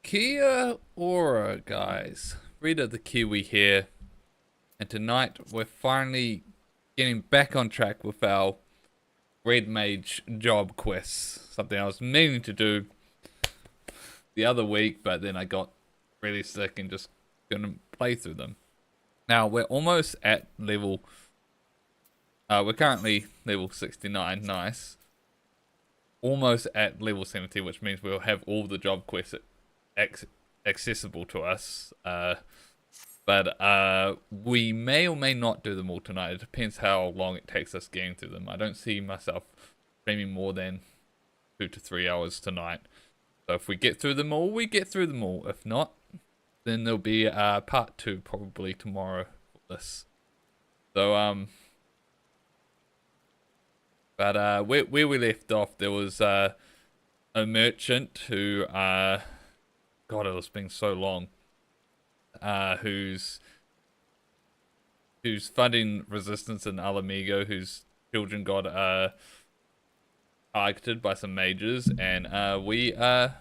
Kia ora, guys. Rita the Kiwi here, and tonight we're finally getting back on track with our Red Mage job quests. Something I was meaning to do the other week, but then I got really sick and just couldn't play through them. Now we're almost at level. We're currently level 69. Nice. Almost at level 70, which means we'll have all the job quests accessible to us. But we may or may not do them all tonight. It depends how long it takes us getting through them. I don't see myself streaming more than 2 to 3 hours tonight. So if we get through them all, we get through them all. If not, then there'll be part 2 probably tomorrow for this. So but where we left off, there was a merchant who God, it was been so long. Who's funding resistance in Alamigo, whose children got targeted by some mages, and we are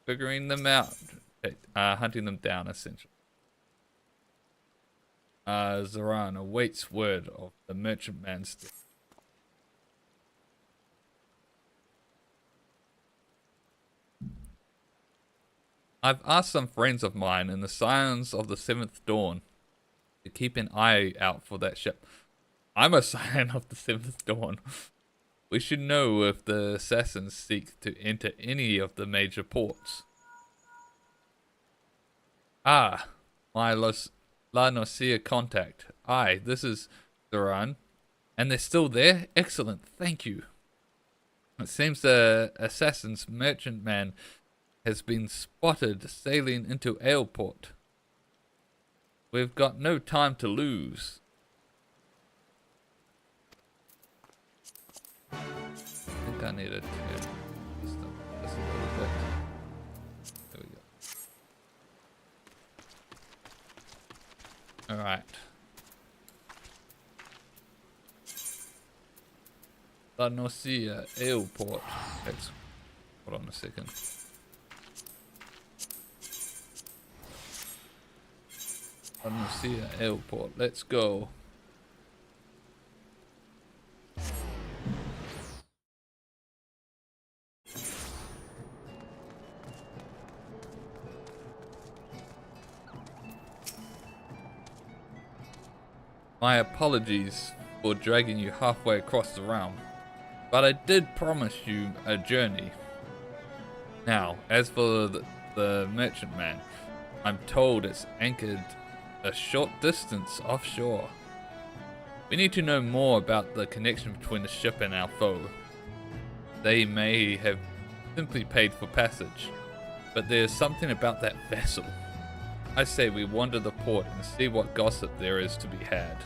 figuring them out, hunting them down essentially. Zoran awaits word of the merchantman's death. I've asked some friends of mine in the Scions of the Seventh Dawn to keep an eye out for that ship. I'm a Scion of the Seventh Dawn. We should know if the assassins seek to enter any of the major ports. Ah, my La Nocia contact. Aye, this is Duran. And they're still there? Excellent, thank you. It seems the assassin's merchantman has been spotted sailing into Aleport. We've got no time to lose. I think I need to turn this up just a little bit. There we go. Alright. La Nocia, Aleport. Hold on a second. Lucia Airport. Let's go. My apologies for dragging you halfway across the realm, but I did promise you a journey. Now, as for the merchantman, I'm told it's anchored a short distance offshore. We need to know more about the connection between the ship and our foe. They may have simply paid for passage, but there's something about that vessel. I say we wander the port and see what gossip there is to be had.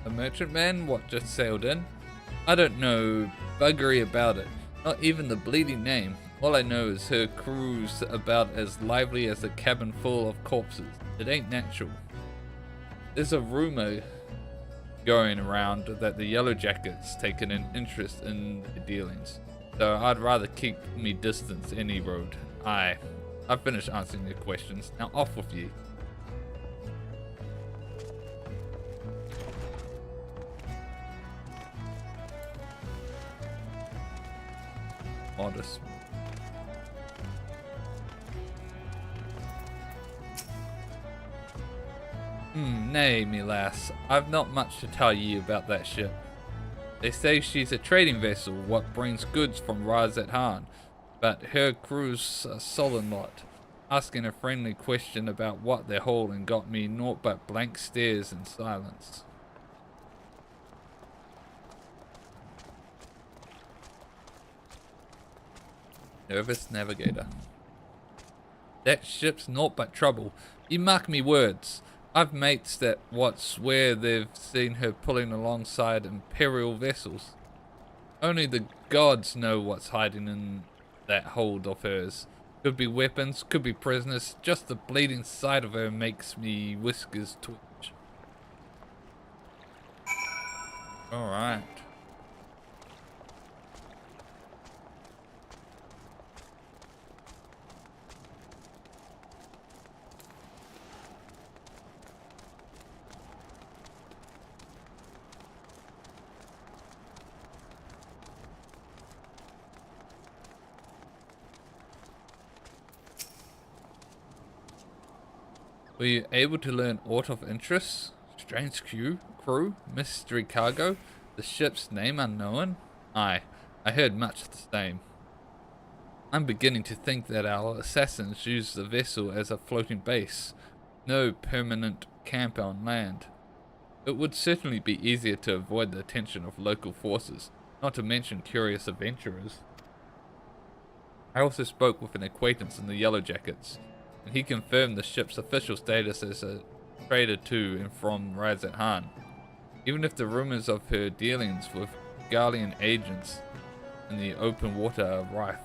A merchantman? What, just sailed in? I don't know buggery about it. Not even the bleeding name. All I know is her crew's about as lively as a cabin full of corpses. It ain't natural. There's a rumor going around that the Yellow Jackets taken an interest in the dealings. So I'd rather keep me distance any road. I've finished answering your questions. Now off with you. Modest. Nay, me lass, I've not much to tell ye about that ship. They say she's a trading vessel what brings goods from Razat Han, but her crew's a sullen lot. Asking a friendly question about what they're holding got me naught but blank stares and silence. Nervous navigator. That ship's naught but trouble. You mark me words. I've mates that what swear they've seen her pulling alongside imperial vessels. Only the gods know what's hiding in that hold of hers. Could be weapons, could be prisoners. Just the bleeding sight of her makes me whiskers twitch. Alright. Were you able to learn aught of interest? Strange crew, mystery cargo, the ship's name unknown? Aye, I heard much the same. I'm beginning to think that our assassins used the vessel as a floating base, no permanent camp on land. It would certainly be easier to avoid the attention of local forces, not to mention curious adventurers. I also spoke with an acquaintance in the Yellow Jackets, and he confirmed the ship's official status as a trader to and from Razat Han, even if the rumors of her dealings with Garlean agents in the open water are rife.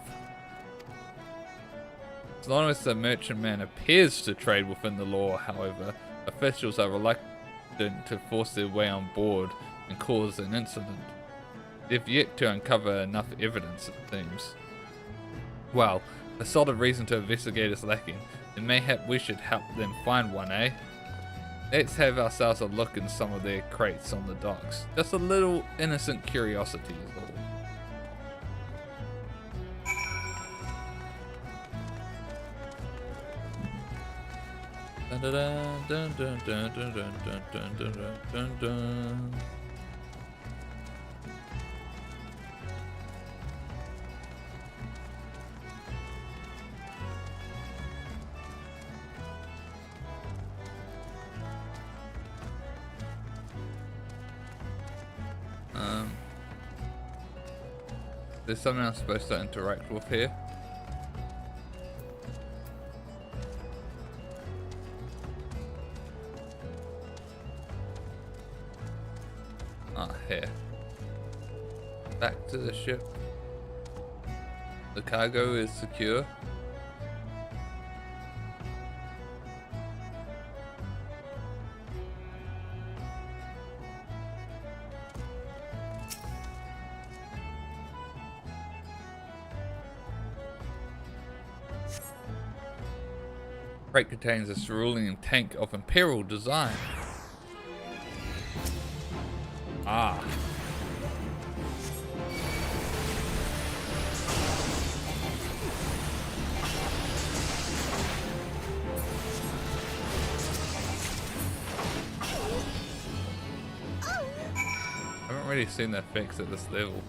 As long as the merchantman appears to trade within the law, however, officials are reluctant to force their way on board and cause an incident. They've yet to uncover enough evidence, it seems. Well, a solid reason to investigate is lacking, and mayhap we should help them find one, eh? Let's have ourselves a look in some of their crates on the docks. Just a little innocent curiosity is all. Dun dun dun dun dun dun dun dun dun dun dun. There's something I'm supposed to interact with here. Ah, here. Back to the ship. The cargo is secure. Crate contains a cerulean tank of imperial design. Ah. I haven't really seen the effects at this level.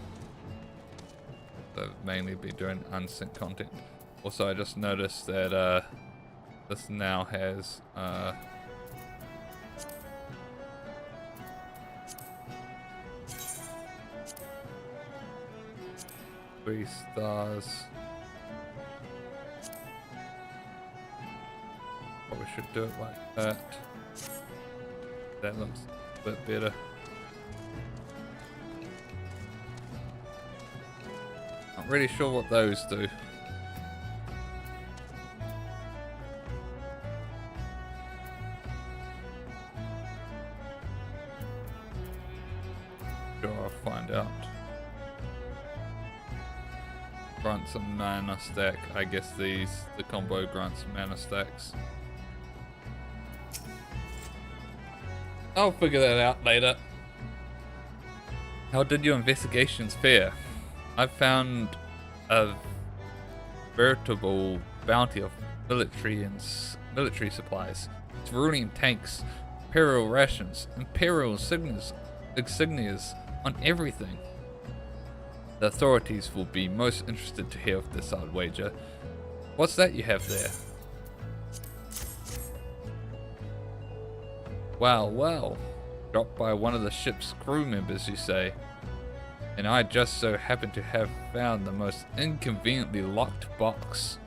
I've mainly been doing unsync content. Also, I just noticed that this now has 3 stars. Probably should do it like that. That looks a bit better. Not really sure what those do. Sure, I'll find out. Grants a mana stack. I guess the combo grants mana stacks. I'll figure that out later. How did your investigations fare? I found a veritable bounty of military supplies, cerulean tanks, imperial rations, imperial insignias on everything. The authorities will be most interested to hear of this, I'd wager. What's that you have there? Well, dropped by one of the ship's crew members, you say? And I just so happen to have found the most inconveniently locked box.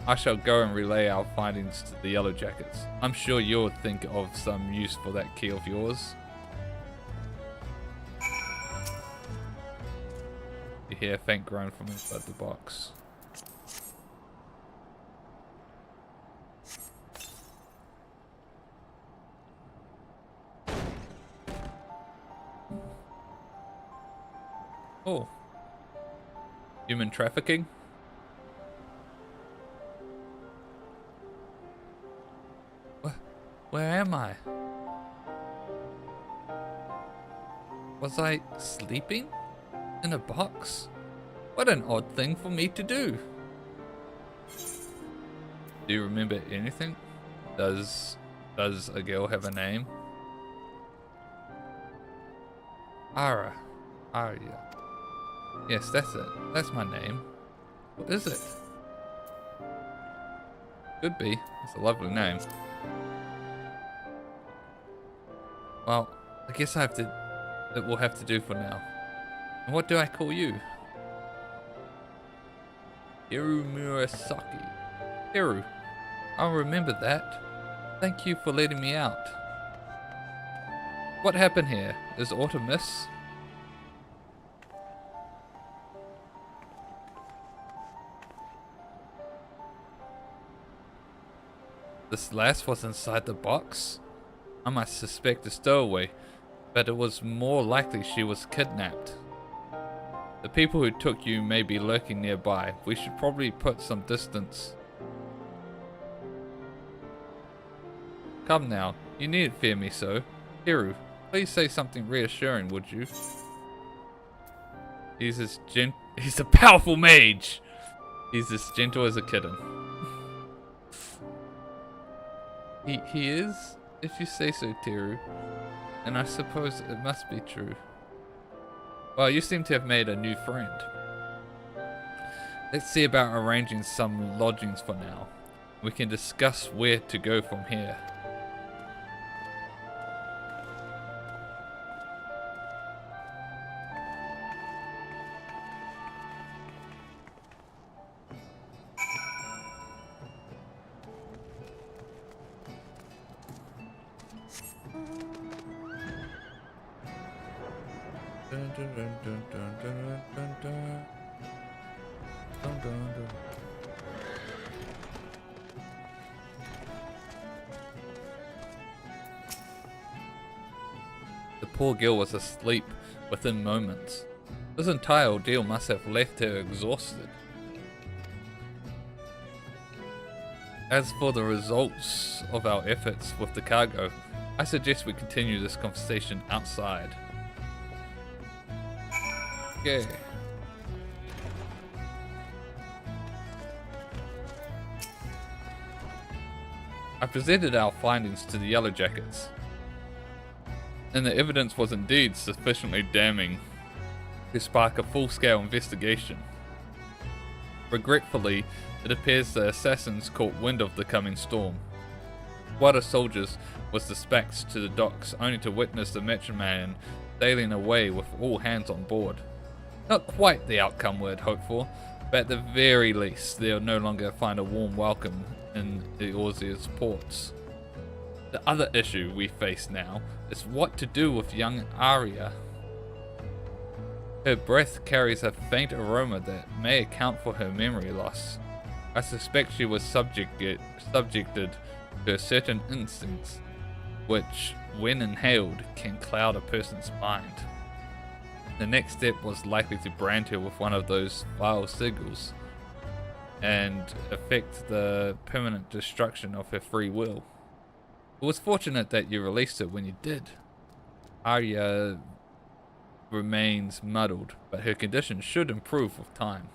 I shall go and relay our findings to the Yellow Jackets. I'm sure you'll think of some use for that key of yours. You hear a faint groan from inside the box. Oh. Human trafficking? Where am I? Was I sleeping? In a box? What an odd thing for me to do. Do you remember anything? Does a girl have a name? Aria. Yes, that's it. That's my name. What is it? Could be. It's a lovely name. Well, I guess it will have to do for now. And what do I call you? Hiru Murasaki. Hiru. I'll remember that. Thank you for letting me out. What happened here? Is Autumn miss? This lass was inside the box? I might suspect a stowaway, but it was more likely she was kidnapped. The people who took you may be lurking nearby. We should probably put some distance. Come now, you needn't fear me so. Hiru, please say something reassuring, would you? He's a powerful mage! He's as gentle as a kitten. He is? If you say so, Teru. And I suppose it must be true. Well, you seem to have made a new friend. Let's see about arranging some lodgings for now. We can discuss where to go from here. The poor girl was asleep within moments. This entire ordeal must have left her exhausted. As for the results of our efforts with the cargo, I suggest we continue this conversation outside. Okay. I presented our findings to the Yellow Jackets, and the evidence was indeed sufficiently damning to spark a full-scale investigation. Regretfully, it appears the assassins caught wind of the coming storm. One of soldiers was dispatched to the docks only to witness the merchantman sailing away with all hands on board. Not quite the outcome we had hoped for, but at the very least they'll no longer find a warm welcome in the Aussia's ports. The other issue we face now is what to do with young Aria. Her breath carries a faint aroma that may account for her memory loss. I suspect she was subjected to certain instincts, which, when inhaled, can cloud a person's mind. The next step was likely to brand her with one of those vile sigils and effect the permanent destruction of her free will. It was fortunate that you released her when you did. Arya remains muddled, but her condition should improve with time.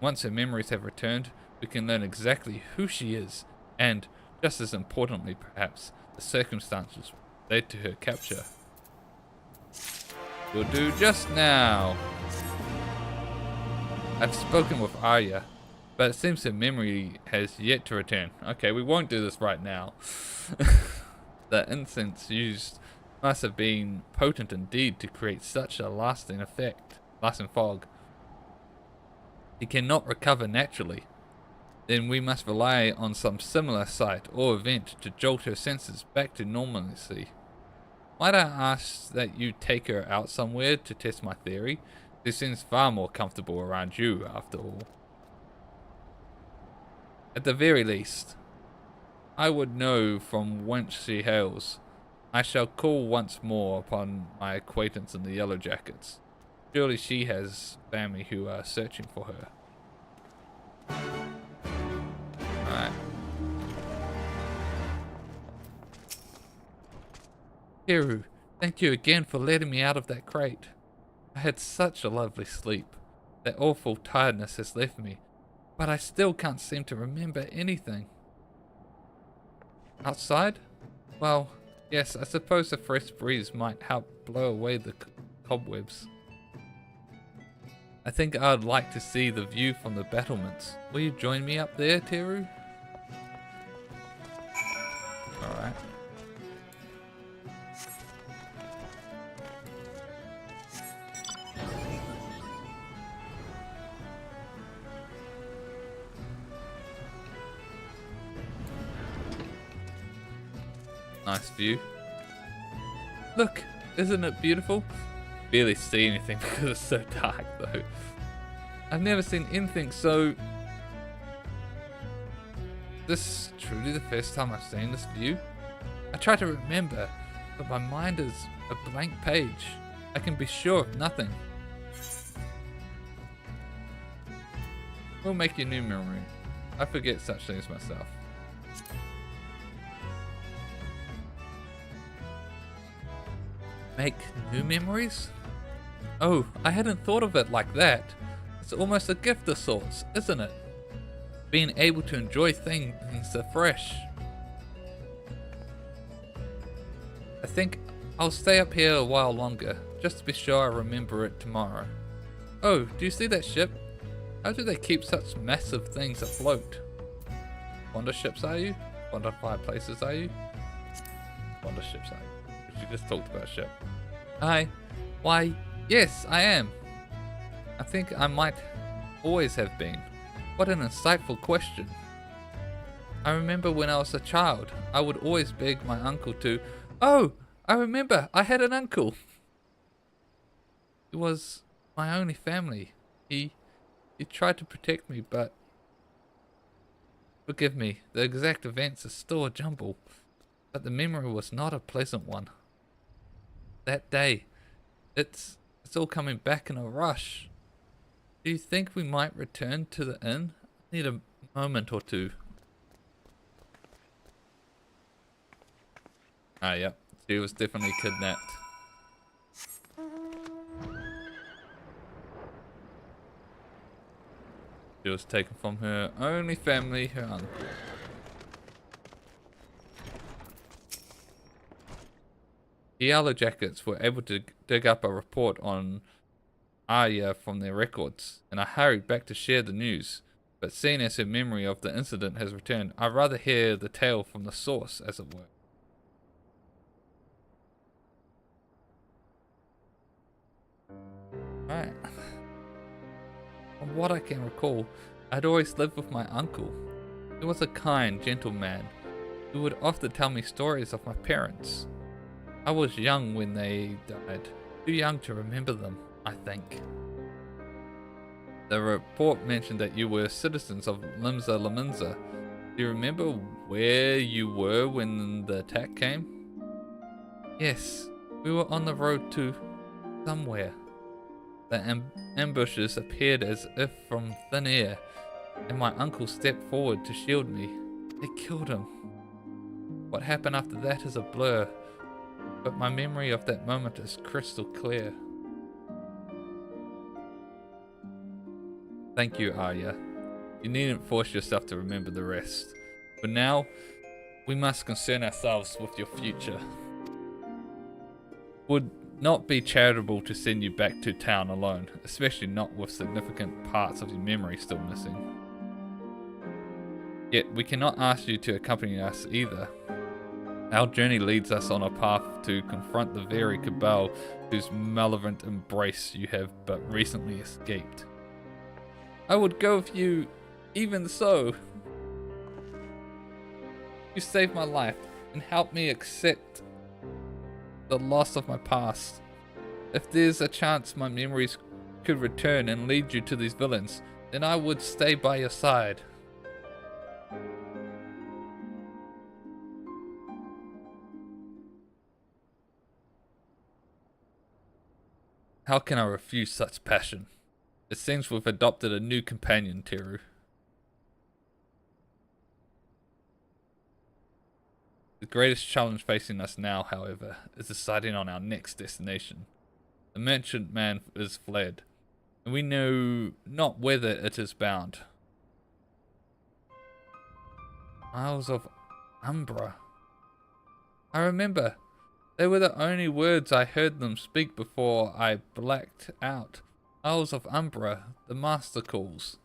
Once her memories have returned, we can learn exactly who she is and, just as importantly perhaps, the circumstances led to her capture. We'll do just now. I've spoken with Arya, but it seems her memory has yet to return. Okay, we won't do this right now. The incense used must have been potent indeed to create such a lasting fog. It cannot recover naturally. Then we must rely on some similar sight or event to jolt her senses back to normalcy. Might I ask that you take her out somewhere to test my theory? She seems far more comfortable around you, after all. At the very least, I would know from whence she hails. I shall call once more upon my acquaintance in the Yellow Jackets. Surely she has family who are searching for her. Alright. Hiru, thank you again for letting me out of that crate. I had such a lovely sleep. That awful tiredness has left me, but I still can't seem to remember anything. Outside? Well, yes, I suppose a fresh breeze might help blow away the cobwebs. I think I'd like to see the view from the battlements. Will you join me up there, Teru? Alright. Nice view. Look, isn't it beautiful? Barely see anything because it's so dark though. I've never seen anything so... This is truly the first time I've seen this view. I try to remember, but my mind is a blank page. I can be sure of nothing. We'll make a new memory. I forget such things myself. Make new memories? Oh, I hadn't thought of it like that. It's almost a gift of sorts, isn't it? Being able to enjoy things afresh. I think I'll stay up here a while longer, just to be sure I remember it tomorrow. Oh, do you see that ship? How do they keep such massive things afloat? Wonder ships, are you? Wonder fireplaces, are you? Wonder ships, are you? You just talked about ship. Why, yes, I am. I think I might always have been. What an insightful question. I remember when I was a child, I would always beg my uncle to... Oh, I remember, I had an uncle. He was my only family. He tried to protect me, but... Forgive me, the exact events are still a jumble. But the memory was not a pleasant one. That day, it's all coming back in a rush. Do you think we might return to the inn? I need a moment or two. Ah, yep. She was definitely kidnapped. She was taken from her only family, her uncle. The Yellow Jackets were able to dig up a report on Arya from their records, and I hurried back to share the news. But seeing as her memory of the incident has returned, I'd rather hear the tale from the source, as it were. Right. From what I can recall, I'd always lived with my uncle. He was a kind, gentle man who would often tell me stories of my parents. I was young when they died, too young to remember them, I think. The report mentioned that you were citizens of Limsa Laminza. Do you remember where you were when the attack came? Yes, we were on the road to somewhere. The ambushes appeared as if from thin air, and my uncle stepped forward to shield me. They killed him. What happened after that is a blur, but my memory of that moment is crystal clear. Thank you, Arya. You needn't force yourself to remember the rest. For now, we must concern ourselves with your future. Would not be charitable to send you back to town alone, especially not with significant parts of your memory still missing. Yet we cannot ask you to accompany us either. Our journey leads us on a path to confront the very cabal whose malevolent embrace you have but recently escaped. I would go with you, even so. You saved my life and helped me accept the loss of my past. If there's a chance my memories could return and lead you to these villains, then I would stay by your side. How can I refuse such passion? It seems we've adopted a new companion, Teru. The greatest challenge facing us now, however, is deciding on our next destination. The merchant man is fled, and we know not whither it is bound. Isles of Umbra. I remember. They were the only words I heard them speak before I blacked out. Isles of Umbra, the master calls.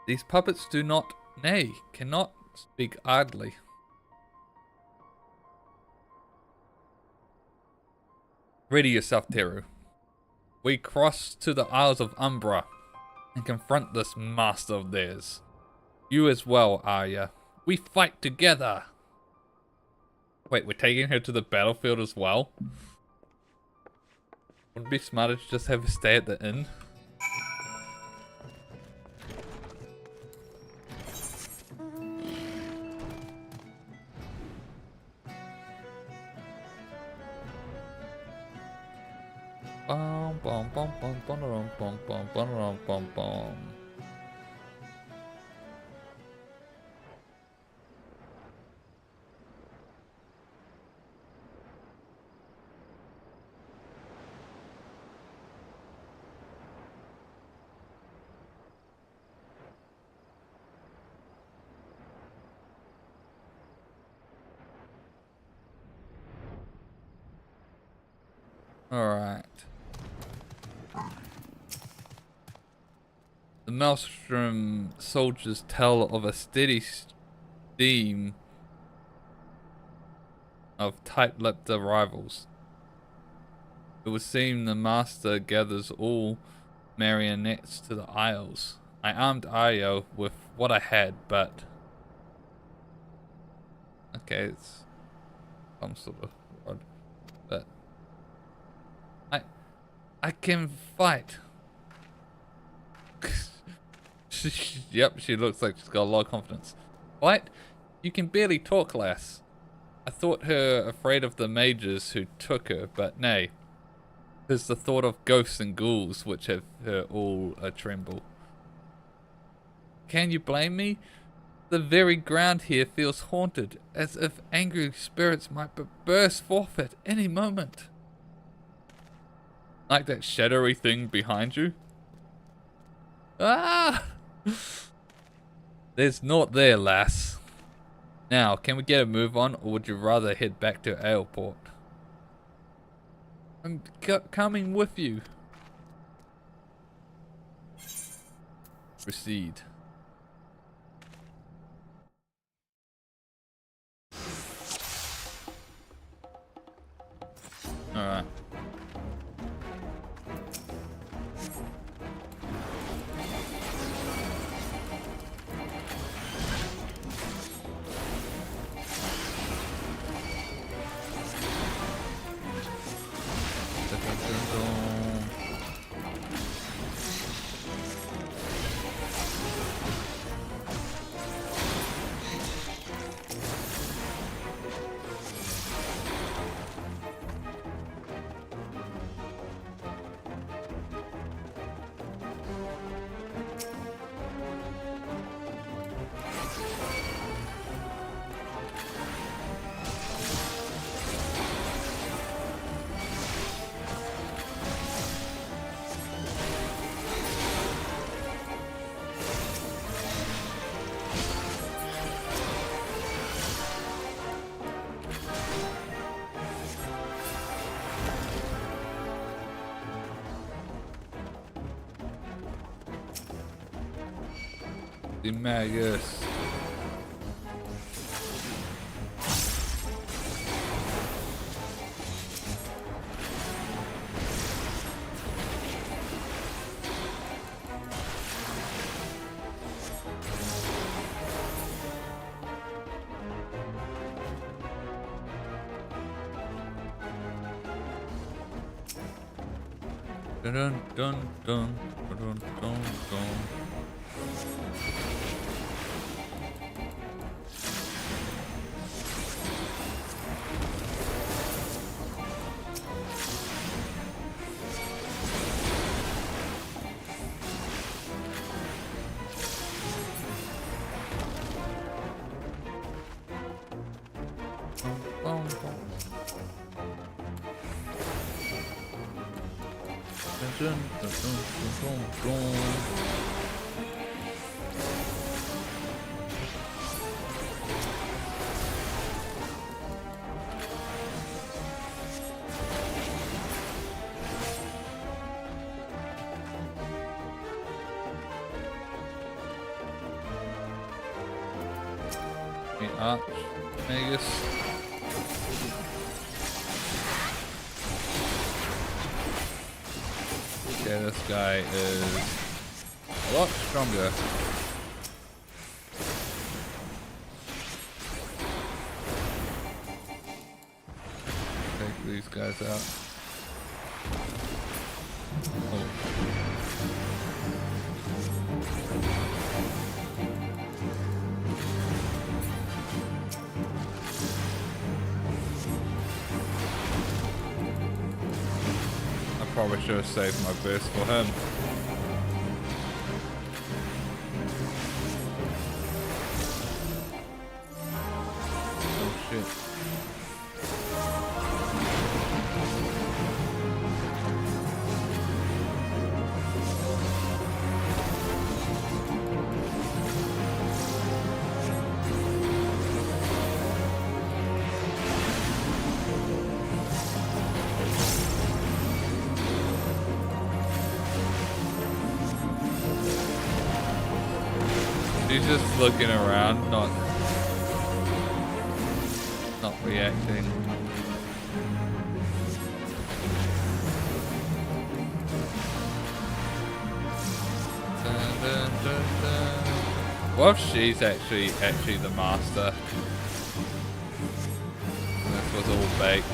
These puppets do not, nay, cannot speak idly. Ready yourself, Teru. We cross to the Isles of Umbra and confront this master of theirs. You as well, Arya. We fight together. Wait, we're taking her to the battlefield as well? Wouldn't it be smarter to just have her stay at the inn? Bum bum bum bum bum bum bum bum bum bum. Alright. The Maelstrom soldiers tell of a steady stream of tight-lipped arrivals. It would seem the master gathers all marionettes to the Isles. I armed Ayo with what I had, but... Okay, it's some sort of rod. But... I can fight. Yep, she looks like she's got a lot of confidence. Fight? You can barely talk, lass. I thought her afraid of the mages who took her, but nay. There's the thought of ghosts and ghouls which have her all a tremble. Can you blame me? The very ground here feels haunted, as if angry spirits might burst forth at any moment. Like that shadowy thing behind you? Ah! There's naught there, lass. Now, can we get a move on, or would you rather head back to Aleport? I'm coming with you. Proceed. Alright. The Magus. Dun dun dun dun dun dun dun. Boom, boom. Dun, dun, dun, dun, dun, the arch magus. Okay, this guy is a lot stronger. Take these guys out. Oh. Probably should have saved my burst for him. Oh shit. He's just looking around, not reacting. Dun, dun, dun, dun. What if she's actually the master? And this was all fake.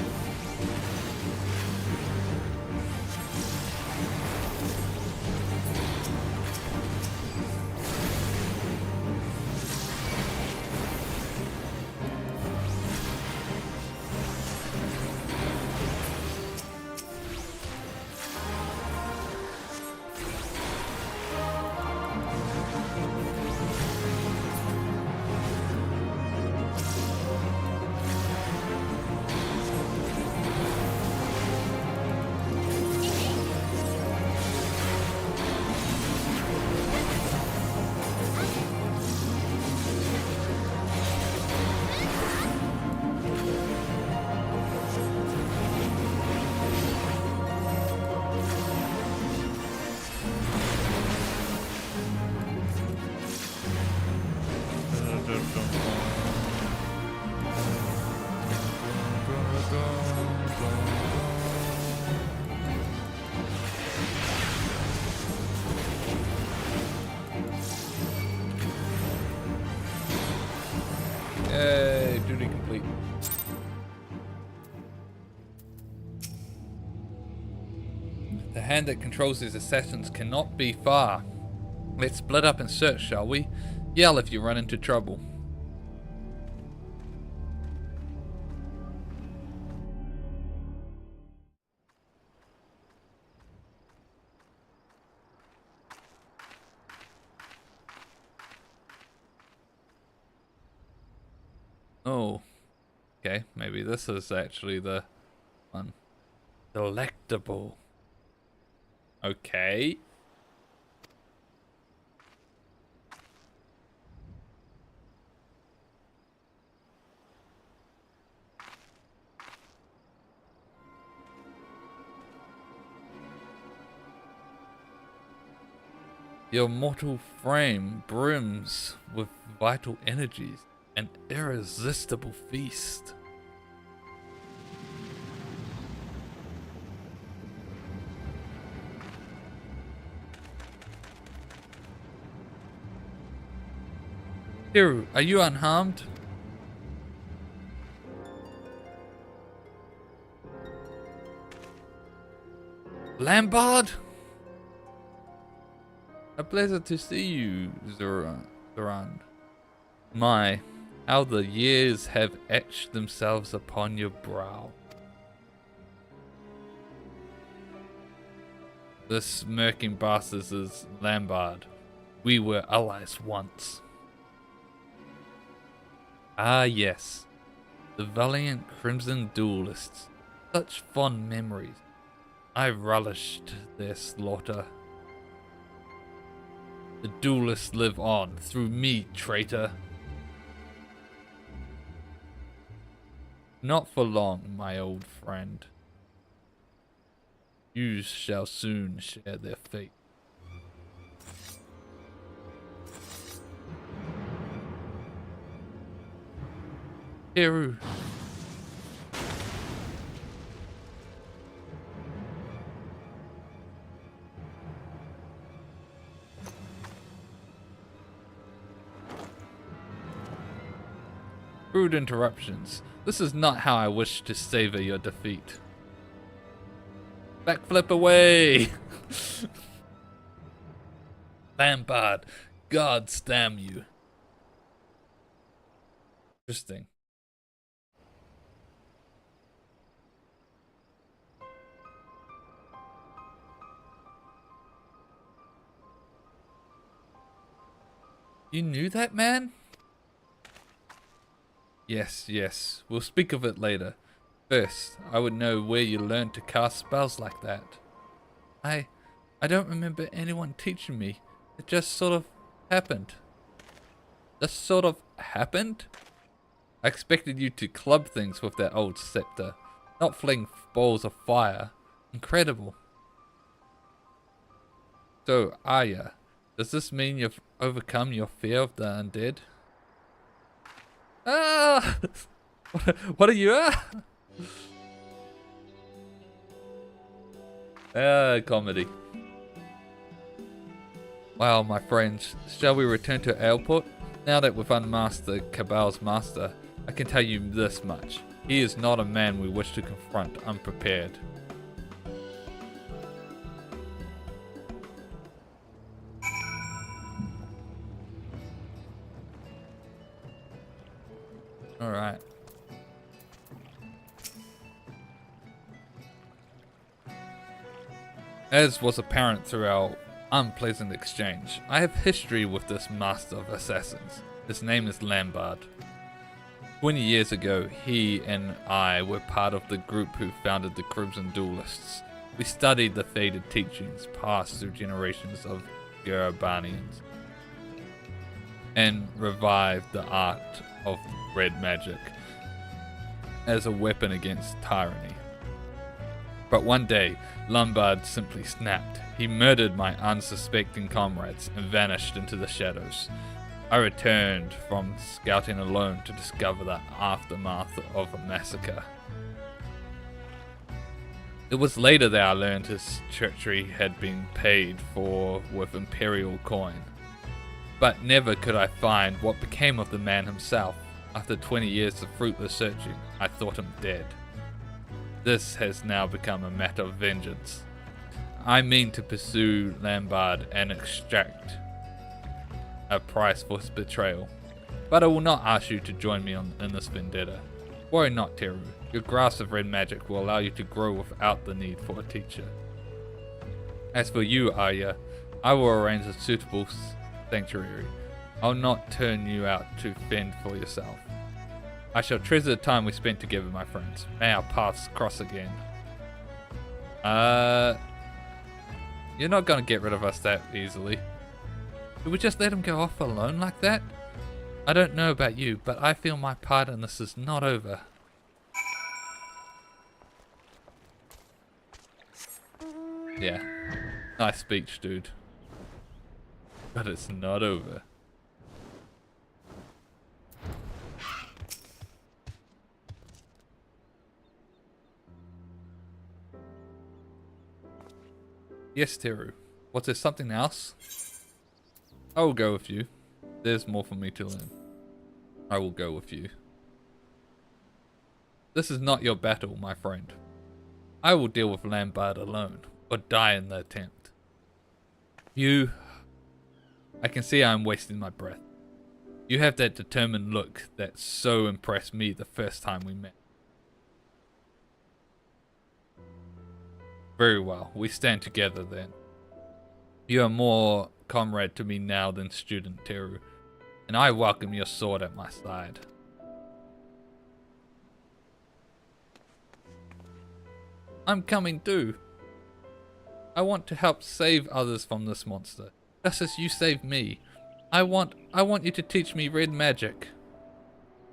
Yay, duty complete. The hand that controls these assassins cannot be far. Let's split up and search, shall we? Yell if you run into trouble. Oh, okay, maybe this is actually the one. Delectable. Okay. Your mortal frame brims with vital energies, an irresistible feast. Hiru, are you unharmed? Lambard? A pleasure to see you, Zoran. My, how the years have etched themselves upon your brow. This smirking bastard is Lambard. We were allies once. Ah yes, the valiant crimson duelists. Such fond memories. I relished their slaughter. The duelists live on through me, traitor. Not for long, my old friend. You shall soon share their fate. Hiru. Rude interruptions. This is not how I wish to savor your defeat. Backflip away! Lambard, gods damn you. Interesting. You knew that, man? Yes. We'll speak of it later. First, I would know where you learned to cast spells like that. I don't remember anyone teaching me. It just sort of happened. Just sort of happened? I expected you to club things with that old scepter, not fling balls of fire. Incredible. So, Arya, does this mean you've overcome your fear of the undead? Ah! What are you comedy. Well, my friends, shall we return to Airport? Now that we've unmasked the Cabal's master, I can tell you this much. He is not a man we wish to confront unprepared. Alright. As was apparent through our unpleasant exchange, I have history with this master of assassins. His name is Lambard. 20 years ago, he and I were part of the group who founded the Crimson Duelists. We studied the faded teachings passed through generations of Garabanians and revived the art of red magic as a weapon against tyranny. But one day, Lombard simply snapped. He murdered my unsuspecting comrades and vanished into the shadows. I returned from scouting alone to discover the aftermath of a massacre. It was later that I learned his treachery had been paid for with imperial coin. But never could I find what became of the man himself. After 20 years of fruitless searching, I thought him dead. This has now become a matter of vengeance. I mean to pursue Lambard and extract a price for his betrayal. But I will not ask you to join me in this vendetta. Worry not, Teru. Your grasp of red magic will allow you to grow without the need for a teacher. As for you, Arya, I will arrange a suitable sanctuary. I'll not turn you out to fend for yourself. I shall treasure the time we spent together, my friends. May our paths cross again. You're not gonna get rid of us that easily. Did we just let him go off alone like that? I don't know about you, but I feel my part in this is not over. Yeah. Nice speech, dude. But it's not over. Yes, Teru. Was there something else? I will go with you. There's more for me to learn. I will go with you. This is not your battle, my friend. I will deal with Lambard alone. or die in the attempt. I can see I'm wasting my breath. You have that determined look that so impressed me the first time we met. Very well, we stand together then. You are more comrade to me now than student Teru, and I welcome your sword at my side. I'm coming too. I want to help save others from this monster, just as you saved me. I want you to teach me red magic.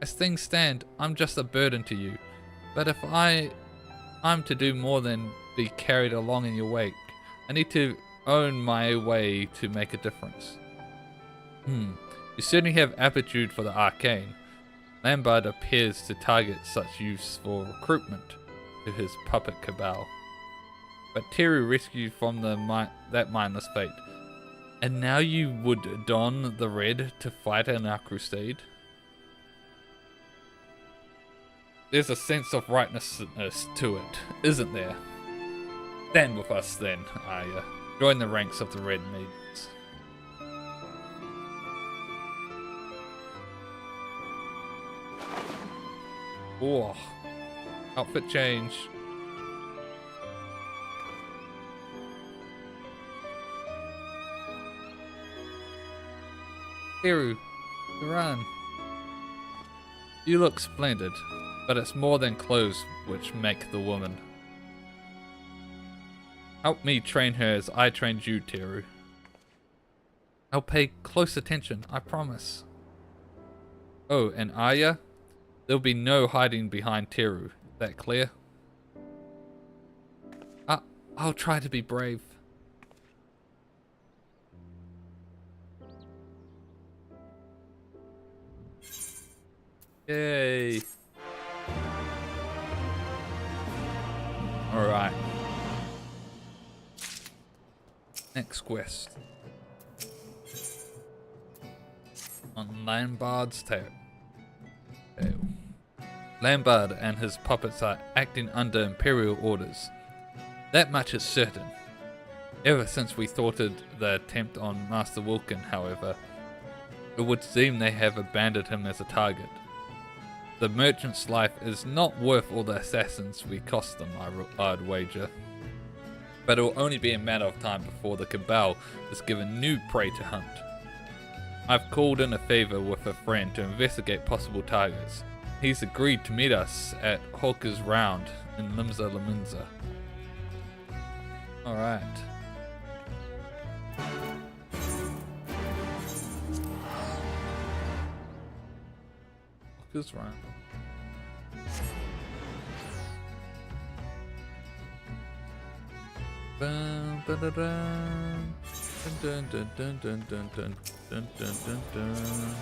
As things stand, I'm just a burden to you, but if I'm to do more than be carried along in your wake, I need to own my way to make a difference. You certainly have aptitude for the arcane. Lambard appears to target such use for recruitment to his puppet cabal. But Teru rescued from that mindless fate. And now you would don the red to fight in our crusade? There's a sense of rightness to it, isn't there? Stand with us then, Arya. Join the ranks of the Red Maidens. Oh, outfit change. Teru, run. You look splendid, but it's more than clothes which make the woman. Help me train her as I trained you, Teru. I'll pay close attention, I promise. Oh, and Arya? There'll be no hiding behind Teru. Is that clear? I'll try to be brave. Yay. Alright. Next quest. On Lambard's tail. Lambard and his puppets are acting under Imperial orders. That much is certain. Ever since we thwarted the attempt on Master Wilkin, however, it would seem they have abandoned him as a target. The merchant's life is not worth all the assassins we cost them, I'd wager. But it will only be a matter of time before the Cabal is given new prey to hunt. I've called in a favor with a friend to investigate possible targets. He's agreed to meet us at Hawker's Round in Limsa Laminza. Alright. Hawker's Round. Dun, dun, dun, dun. Dun, dun, dun, dun, dun, dun, dun, dun, dun, dun.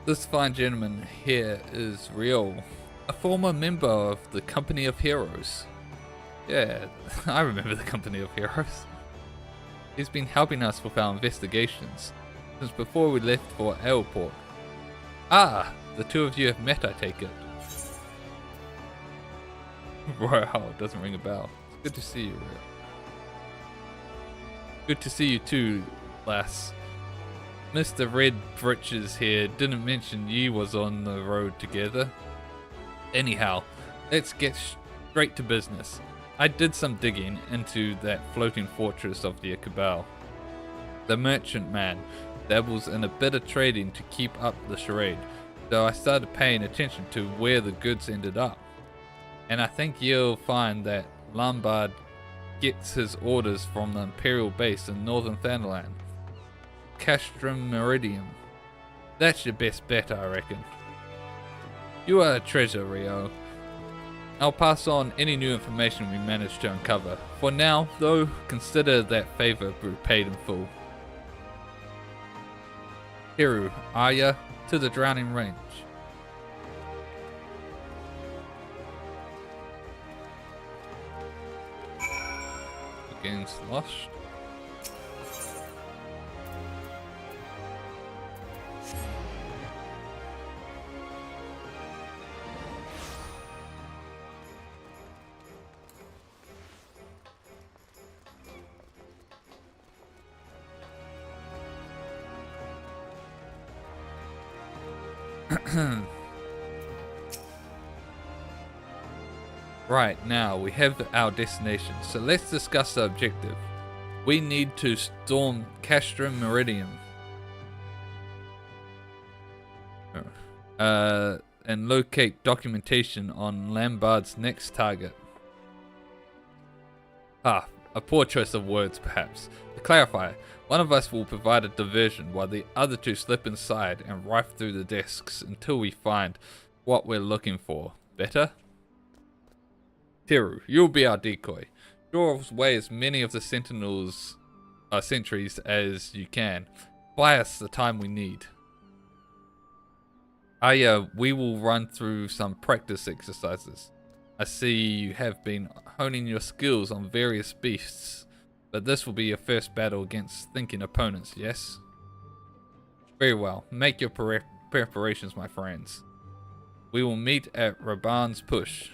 This fine gentleman here is Real, a former member of the Company of Heroes. Yeah, I remember the Company of Heroes. He's been helping us with our investigations since before we left for Airport. Ah, the two of you have met, I take it. Wow, it doesn't ring a bell. It's good to see you, Real. Good to see you too, lass. Mr. Red Britches here didn't mention ye was on the road together. Anyhow, let's get straight to business. I did some digging into that floating fortress of the Cabal. The merchant man dabbles in a bit of trading to keep up the charade, so I started paying attention to where the goods ended up. And I think you'll find that Lombard gets his orders from the Imperial base in northern Thanalan. Castrum Meridium. That's your best bet, I reckon. You are a treasure, Rio. I'll pass on any new information we manage to uncover. For now, though, consider that favor repaid in full. Teru, Arya, to the Drowning Range. The game's lost. Right, now we have our destination, so let's discuss the objective. We need to storm Castrum Meridian. And locate documentation on Lambard's next target. A poor choice of words perhaps. To clarify, one of us will provide a diversion while the other two slip inside and rife through the desks until we find what we're looking for. Better? Teru, you'll be our decoy. Draw away as many of the sentries as you can. Buy us the time we need. We will run through some practice exercises. I see you have been honing your skills on various beasts, but this will be your first battle against thinking opponents, yes? Very well, make your preparations, my friends. We will meet at Raban's Push.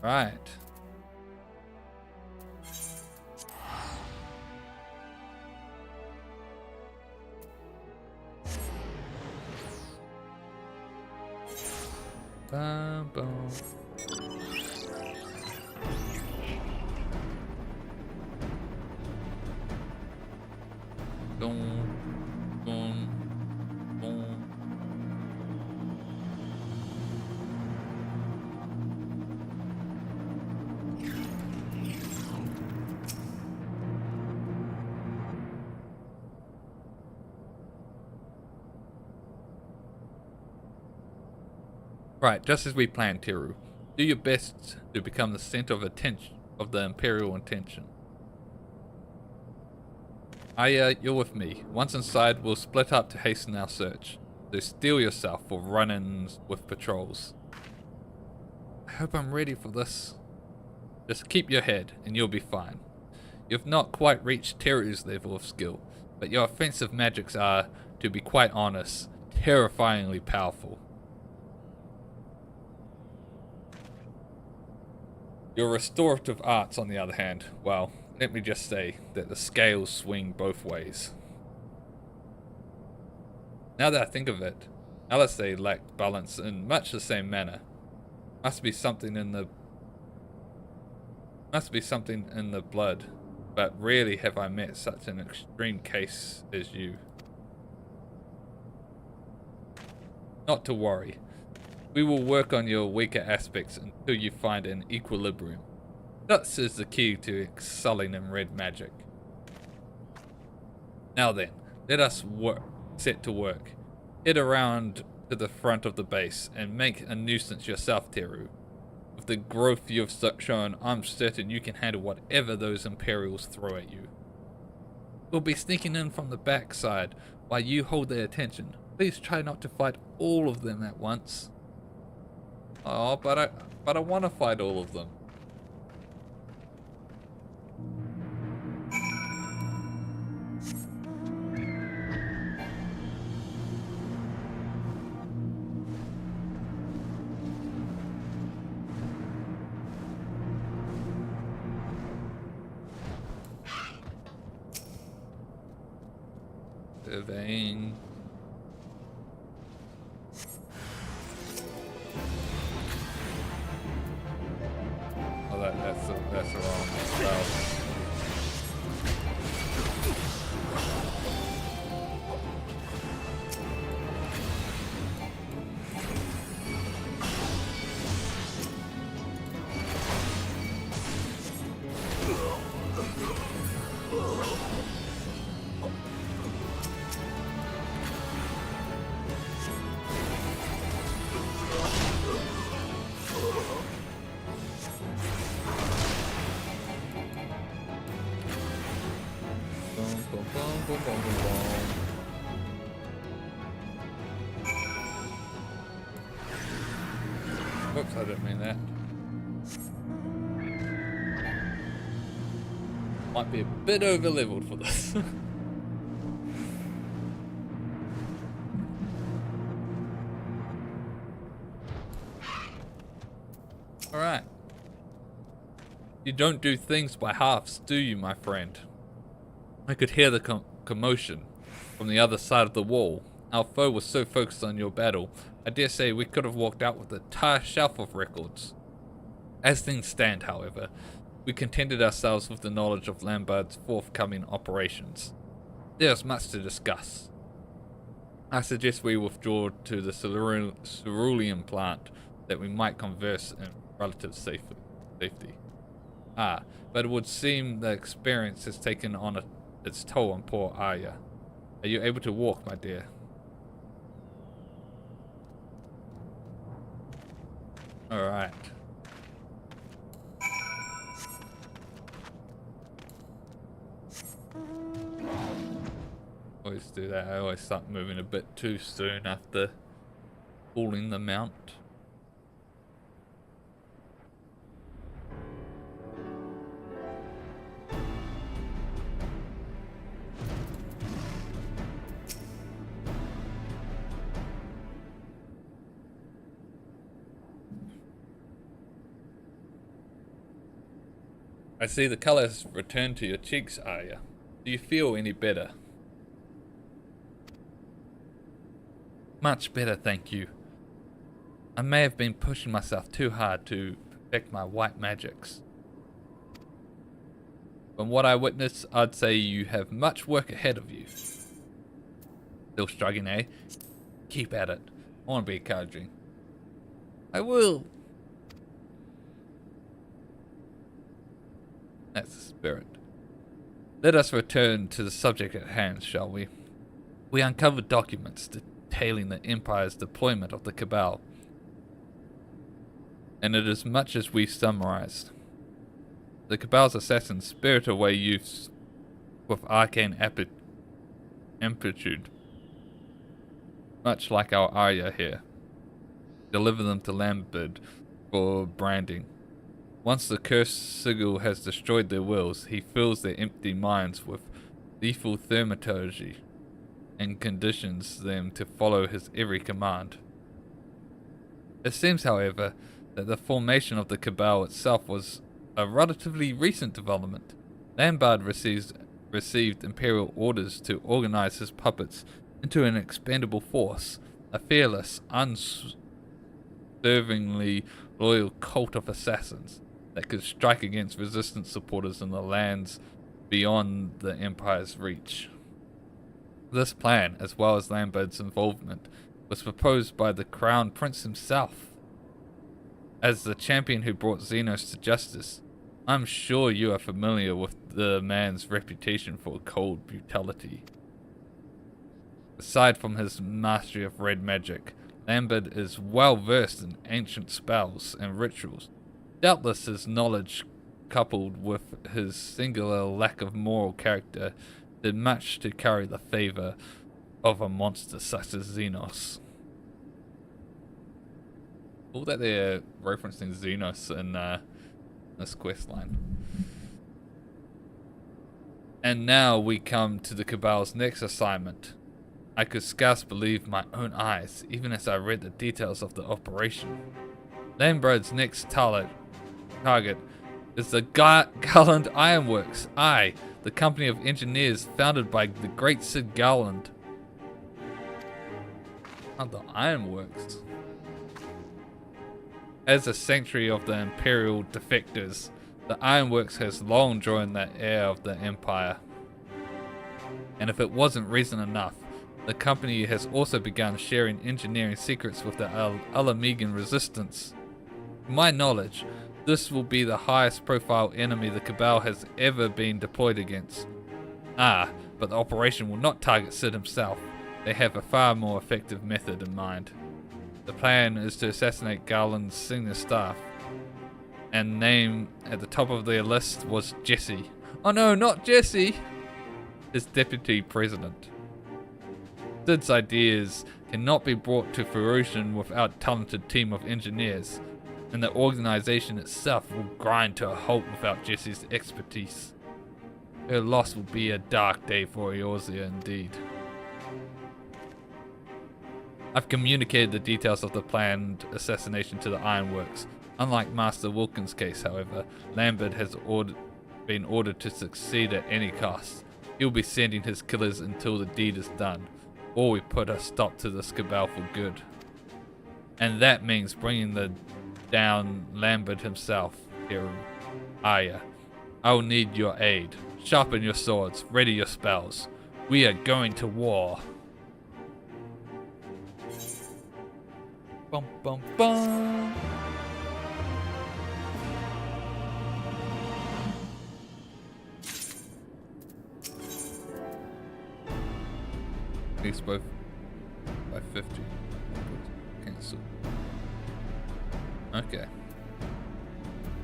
Right. Bum, bum. Boom, boom, boom. Right, just as we planned, Teru. Do your best to become the center of attention of the Imperial intention. You're with me. Once inside, we'll split up to hasten our search. So steel yourself for run-ins with patrols. I hope I'm ready for this. Just keep your head, and you'll be fine. You've not quite reached Teru's level of skill, but your offensive magics are, to be quite honest, terrifyingly powerful. Your restorative arts, on the other hand, well, let me just say that the scales swing both ways. Now that I think of it, LSA lacked balance in much the same manner. Must be something in the blood, but rarely have I met such an extreme case as you. Not to worry. We will work on your weaker aspects until you find an equilibrium. This is the key to excelling in red magic. Now then, let us set to work. Head around to the front of the base and make a nuisance yourself, Teru. With the growth you've shown, I'm certain you can handle whatever those Imperials throw at you. We'll be sneaking in from the backside while you hold their attention. Please try not to fight all of them at once. Oh, but I want to fight all of them. Surveying. That's the wrong spell. Whoops, I didn't mean that. Might be a bit over leveled for this. Alright. You don't do things by halves, do you, my friend? I could hear the commotion from the other side of the wall. Our foe was so focused on your battle, I dare say we could have walked out with an entire shelf of records. As things stand, however, we contented ourselves with the knowledge of Lambard's forthcoming operations. There is much to discuss. I suggest we withdraw to the cerulean plant that we might converse in relative safety. But it would seem the experience has taken on its toll on poor Arya. Are you able to walk, my dear? Alright. Always do that. I always start moving a bit too soon after pulling the mount. I see the color has returned to your cheeks, Arya. Do you feel any better? Much better, thank you. I may have been pushing myself too hard to perfect my white magics. From what I witnessed, I'd say you have much work ahead of you. Still struggling, eh? Keep at it. I want to be encouraging. I will. That's the spirit. Let us return to the subject at hand, shall we? We uncovered documents detailing the Empire's deployment of the Cabal, and it is much as we summarized. The Cabal's assassins spirit away youths with arcane amplitude, much like our Arya here. Deliver them to Lambert for branding. Once the cursed sigil has destroyed their wills, he fills their empty minds with lethal thaumaturgy and conditions them to follow his every command. It seems, however, that the formation of the Cabal itself was a relatively recent development. Lambert received Imperial orders to organize his puppets into an expendable force, a fearless, unswervingly loyal cult of assassins that could strike against resistance supporters in the lands beyond the Empire's reach. This plan, as well as Lambert's involvement, was proposed by the Crown Prince himself. As the champion who brought Xenos to justice, I'm sure you are familiar with the man's reputation for cold brutality. Aside from his mastery of red magic, Lambert is well versed in ancient spells and rituals. Doubtless his knowledge, coupled with his singular lack of moral character, did much to curry the favor of a monster such as Xenos. Cool that they're referencing Xenos in this quest line. And now we come to the Cabal's next assignment. I could scarce believe my own eyes, even as I read the details of the operation. Lambert's next target is the Garland Ironworks. The company of engineers founded by the great Sid Garland. Oh, the Ironworks. As a sanctuary of the Imperial defectors, the Ironworks has long joined the heir of the Empire. And if it wasn't reason enough, the company has also begun sharing engineering secrets with the Alamegan resistance. To my knowledge, this will be the highest profile enemy the Cabal has ever been deployed against. But the operation will not target Sid himself. They have a far more effective method in mind. The plan is to assassinate Garland's senior staff, and name at the top of their list was Jesse. Oh no, not Jesse! His deputy president. Sid's ideas cannot be brought to fruition without a talented team of engineers, and the organization itself will grind to a halt without Jesse's expertise. Her loss will be a dark day for Eorzea indeed. I've communicated the details of the planned assassination to the Ironworks. Unlike Master Wilkins' case, however, Lambert has been ordered to succeed at any cost. He'll be sending his killers until the deed is done, or we put a stop to this cabal for good. And that means bringing down Lambert himself, here, Aya. I'll need your aid. Sharpen your swords, ready your spells. We are going to war. Bum bum bum. These both by 50. Cancel. Okay.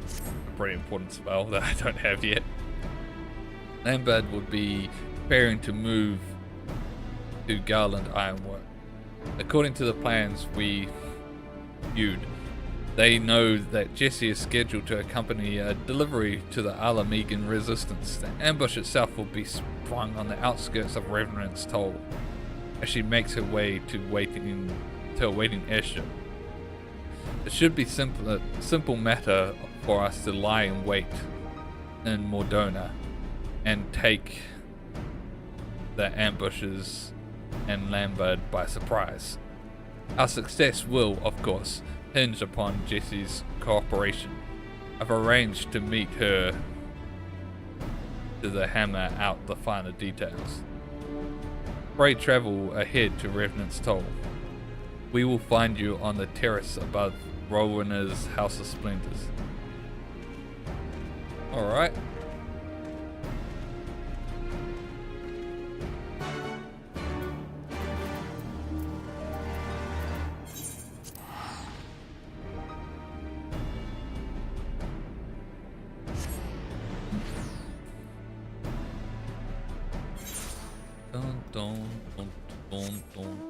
A pretty important spell that I don't have yet. Lambert would be preparing to move to Garland Ironwork. According to the plans we viewed, they know that Jesse is scheduled to accompany a delivery to the Alamegan resistance. The ambush itself will be sprung on the outskirts of Revenant's Toll as she makes her way to a waiting airship. It should be simple matter for us to lie in wait in Mordona and take the ambushes and Lambert by surprise. Our success will, of course, hinge upon Jesse's cooperation. I've arranged to meet her to hammer out the finer details. Pray travel ahead to Revenant's Toll. We will find you on the terrace above Rowener's House of Splendors. Alright. Dun, dun, dun, dun, dun,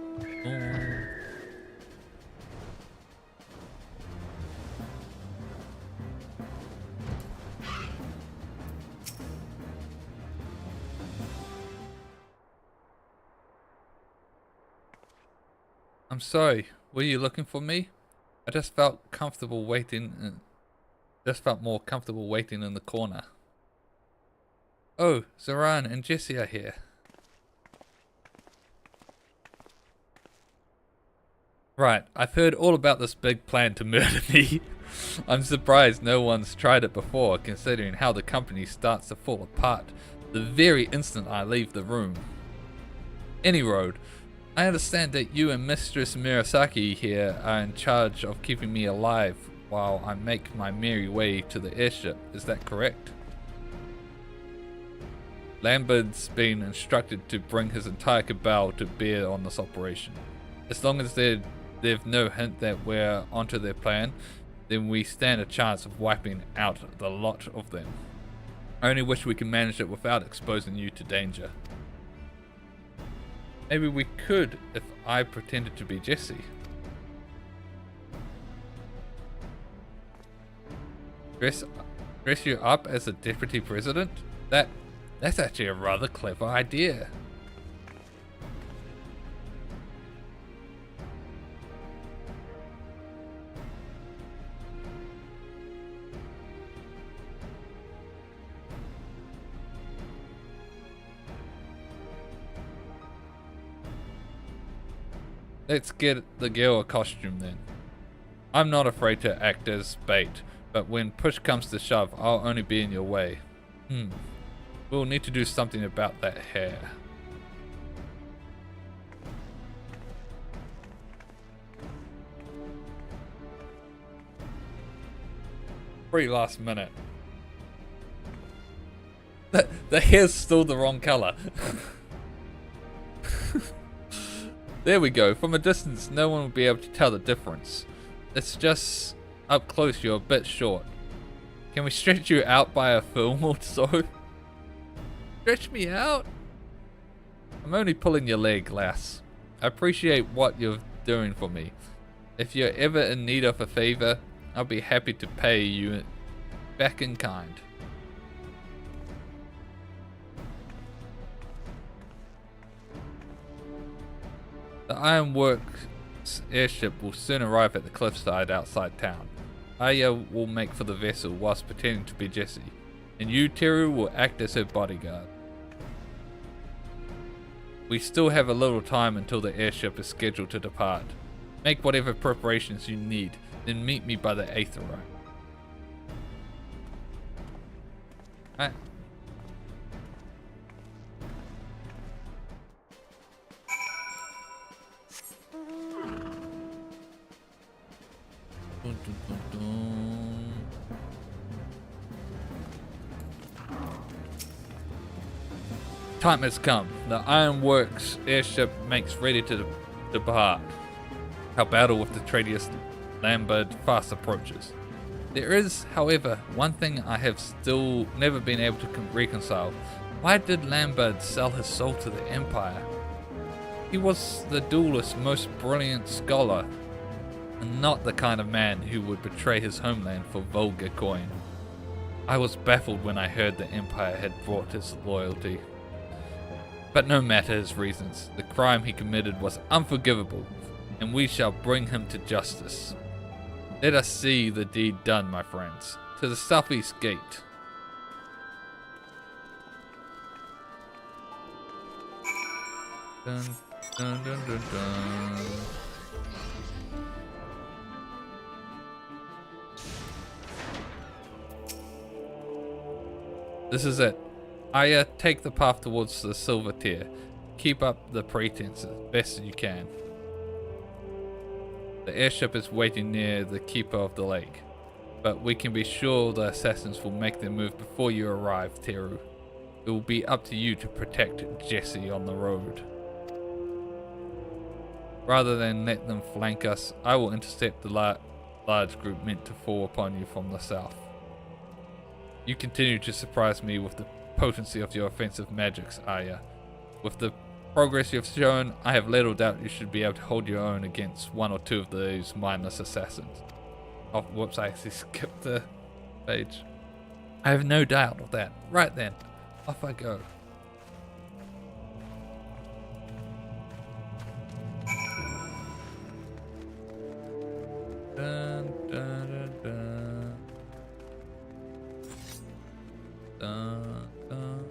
dun. I'm sorry, were you looking for me? I just felt comfortable waiting more comfortable waiting in the corner. Oh, Zoran and Jesse are here. Right, I've heard all about this big plan to murder me. I'm surprised no one's tried it before, considering how the company starts to fall apart the very instant I leave the room. Any road, I understand that you and Mistress Murasaki here are in charge of keeping me alive while I make my merry way to the airship. Is that correct? Lambert's been instructed to bring his entire cabal to bear on this operation. As long as they've no hint that we're onto their plan, then we stand a chance of wiping out the lot of them. I only wish we could manage it without exposing you to danger. Maybe we could if I pretended to be Jesse. Dress you up as a deputy president? That's actually a rather clever idea. Let's get the girl a costume then. I'm not afraid to act as bait, but when push comes to shove, I'll only be in your way. We'll need to do something about that hair. Pretty last minute. The hair's still the wrong color. There we go. From a distance, no one will be able to tell the difference. It's just up close you're a bit short. Can we stretch you out by a film or so? Stretch me out? I'm only pulling your leg, lass. I appreciate what you're doing for me. If you're ever in need of a favor, I'll be happy to pay you back in kind. The Ironworks airship will soon arrive at the cliffside outside town. Aya will make for the vessel whilst pretending to be Jessie, and you, Teru, will act as her bodyguard. We still have a little time until the airship is scheduled to depart. Make whatever preparations you need, then meet me by the Aetheryte. Alright. Dun, dun, dun, dun. Time has come. The Ironworks airship makes ready to depart. Our battle with the traitorous Lambert fast approaches. There is, however, one thing I have still never been able to reconcile. Why did Lambert sell his soul to the Empire? He was the duelist's most brilliant scholar, and not the kind of man who would betray his homeland for vulgar coin. I was baffled when I heard the Empire had bought his loyalty. But no matter his reasons, the crime he committed was unforgivable, and we shall bring him to justice. Let us see the deed done, my friends. To the southeast gate. Dun, dun, dun, dun, dun. This is it. Aya, take the path towards the silver tier. Keep up the pretenses best as you can. The airship is waiting near the keeper of the lake, but we can be sure the assassins will make their move before you arrive, Teru. It will be up to you to protect Jessie on the road. Rather than let them flank us, I will intercept the large group meant to fall upon you from the south. You continue to surprise me with the potency of your offensive magics, Aya. With the progress you have shown, I have little doubt you should be able to hold your own against one or two of those mindless assassins. Oh, whoops, I actually skipped the page. I have no doubt of that. Right then, off I go. Dun, dun, dun, dun. Dun, dun.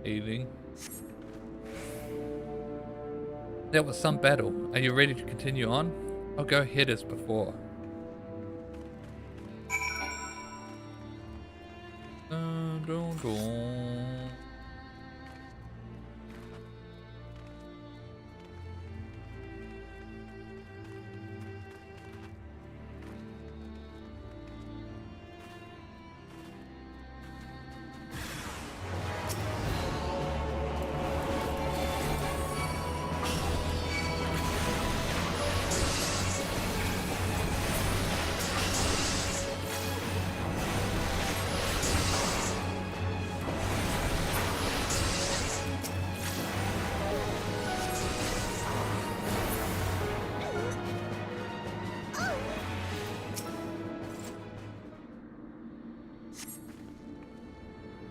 Healing. That was some battle. Are you ready to continue on? I'll go ahead as before. Dun, dun, dun.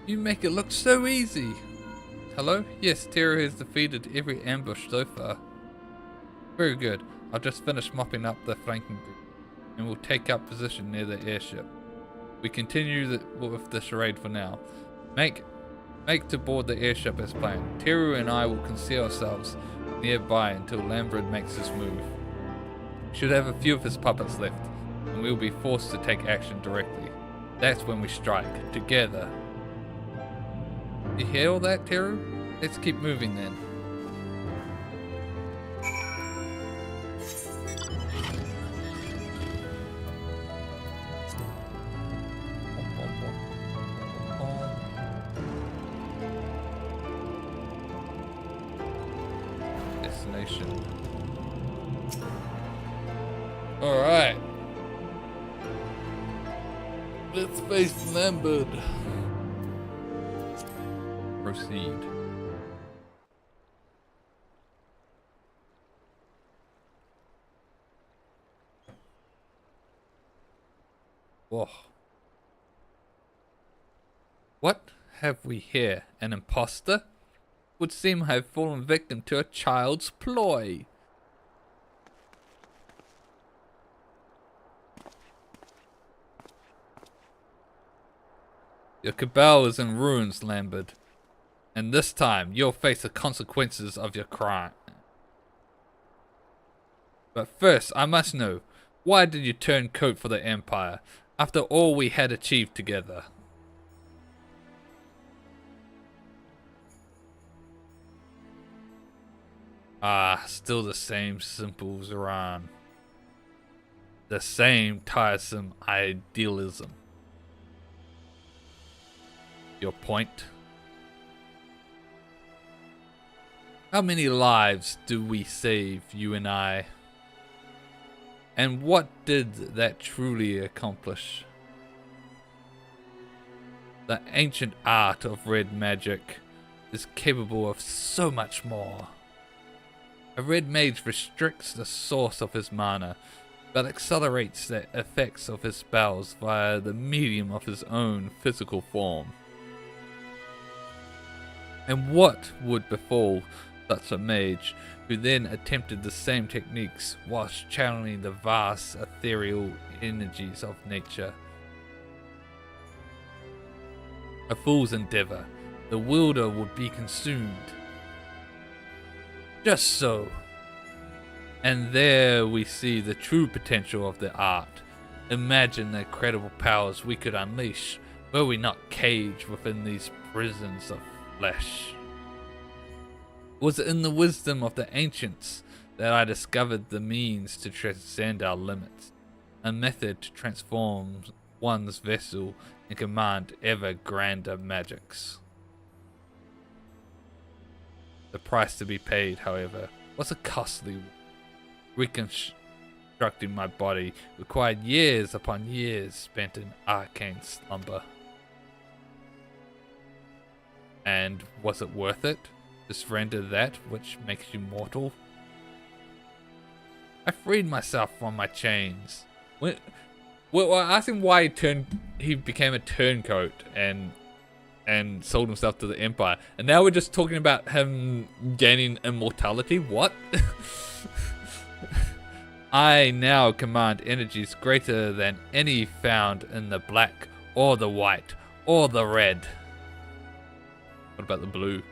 You make it look so easy. Hello? Yes, Teru has defeated every ambush so far. Very good. I'll just finish mopping up the flanking group, and we'll take up position near the airship. We continue with the charade for now. Make to board the airship as planned. Teru and I will conceal ourselves nearby until Lambert makes his move. We should have a few of his puppets left, and we will be forced to take action directly. That's when we strike, together. You hear all that, Teru? Let's keep moving then. Destination. Alright. Let's face Lambert. Proceed. Whoa. What have we here? An imposter? Would seem I have fallen victim to a child's ploy. Your cabal is in ruins, Lambert. And this time, you'll face the consequences of your crime. But first, I must know, why did you turn coat for the Empire, after all we had achieved together? Ah, still the same simple Zoran. The same tiresome idealism. Your point? How many lives do we save, you and I? And what did that truly accomplish? The ancient art of red magic is capable of so much more. A red mage restricts the source of his mana, but accelerates the effects of his spells via the medium of his own physical form. And what would befall such a mage, who then attempted the same techniques whilst channeling the vast ethereal energies of nature? A fool's endeavor. The wielder would be consumed. Just so. And there we see the true potential of the art. Imagine the incredible powers we could unleash were we not caged within these prisons of flesh. It was in the wisdom of the ancients that I discovered the means to transcend our limits, a method to transform one's vessel and command ever grander magics. The price to be paid, however, was a costly one. Reconstructing my body required years upon years spent in arcane slumber. And was it worth it? To surrender that which makes you mortal? I freed myself from my chains. Well, I asked him why he became a turncoat and sold himself to the Empire. And now we're just talking about him gaining immortality? What? I now command energies greater than any found in the black, or the white, or the red. What about the blue?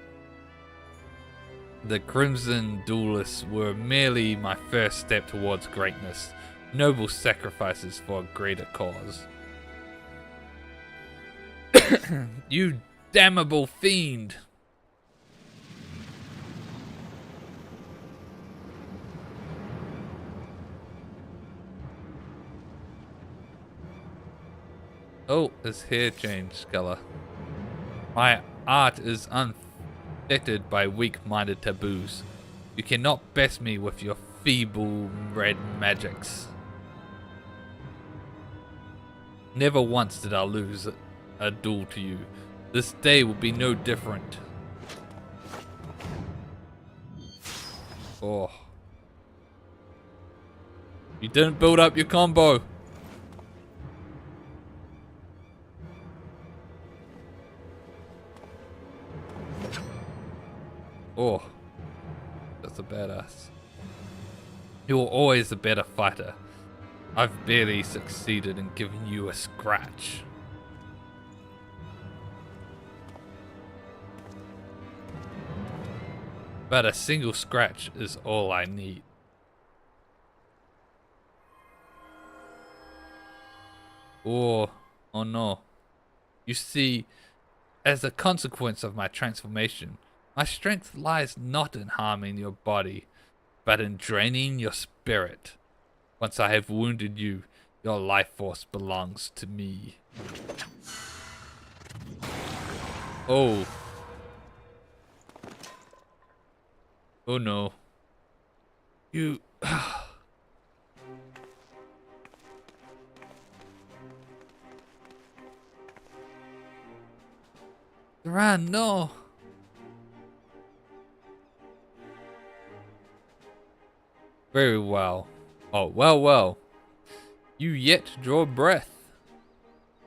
The Crimson Duelists were merely my first step towards greatness. Noble sacrifices for a greater cause. You damnable fiend! Oh, his hair changed color. My art is unfettered by weak-minded taboos. You cannot best me with your feeble red magics. Never once did I lose a duel to you. This day will be no different. Oh. You didn't build up your combo. Oh. That's a badass. You were always a better fighter. I've barely succeeded in giving you a scratch. But a single scratch is all I need. Oh no. You see, as a consequence of my transformation, my strength lies not in harming your body, but in draining your spirit. Once I have wounded you, your life force belongs to me. Oh. Oh no. You... Run, no. Very well. Oh, well. You yet draw breath.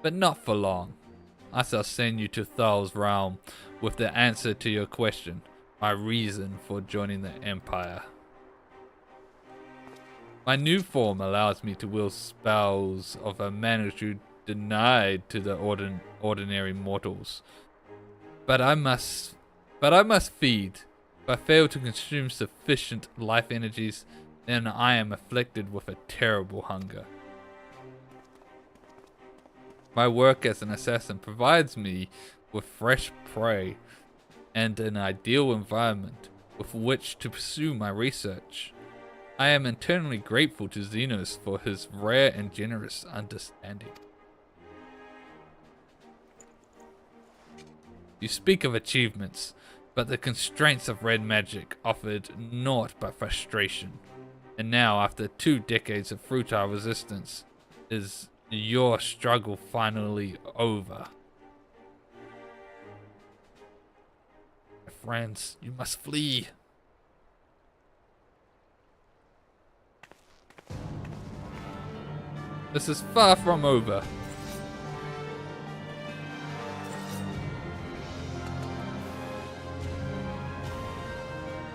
But not for long. I shall send you to Thal's realm with the answer to your question. My reason for joining the Empire. My new form allows me to wield spells of a magnitude denied to the ordinary mortals. But I must feed. If I fail to consume sufficient life energies, then I am afflicted with a terrible hunger. My work as an assassin provides me with fresh prey and an ideal environment with which to pursue my research. I am eternally grateful to Xenos for his rare and generous understanding. You speak of achievements, but the constraints of red magic offered naught but frustration. And now, after 2 decades of futile resistance, is your struggle finally over? My friends, you must flee. This is far from over.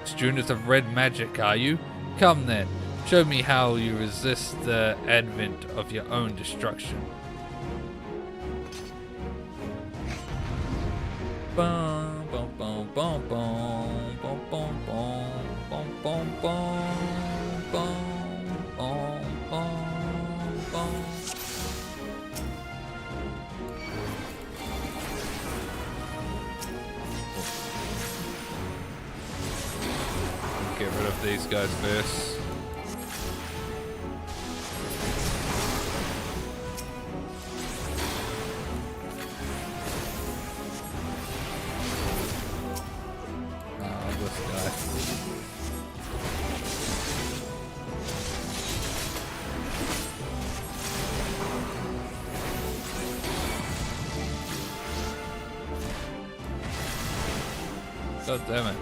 Students of red magic, are you? Come then, show me how you resist the advent of your own destruction. Bum, bum, bum, bum, bum, bum, bum, bum, bum, bum, bum, bum, bum, bum. Get rid of these guys first. This guy. God damn it.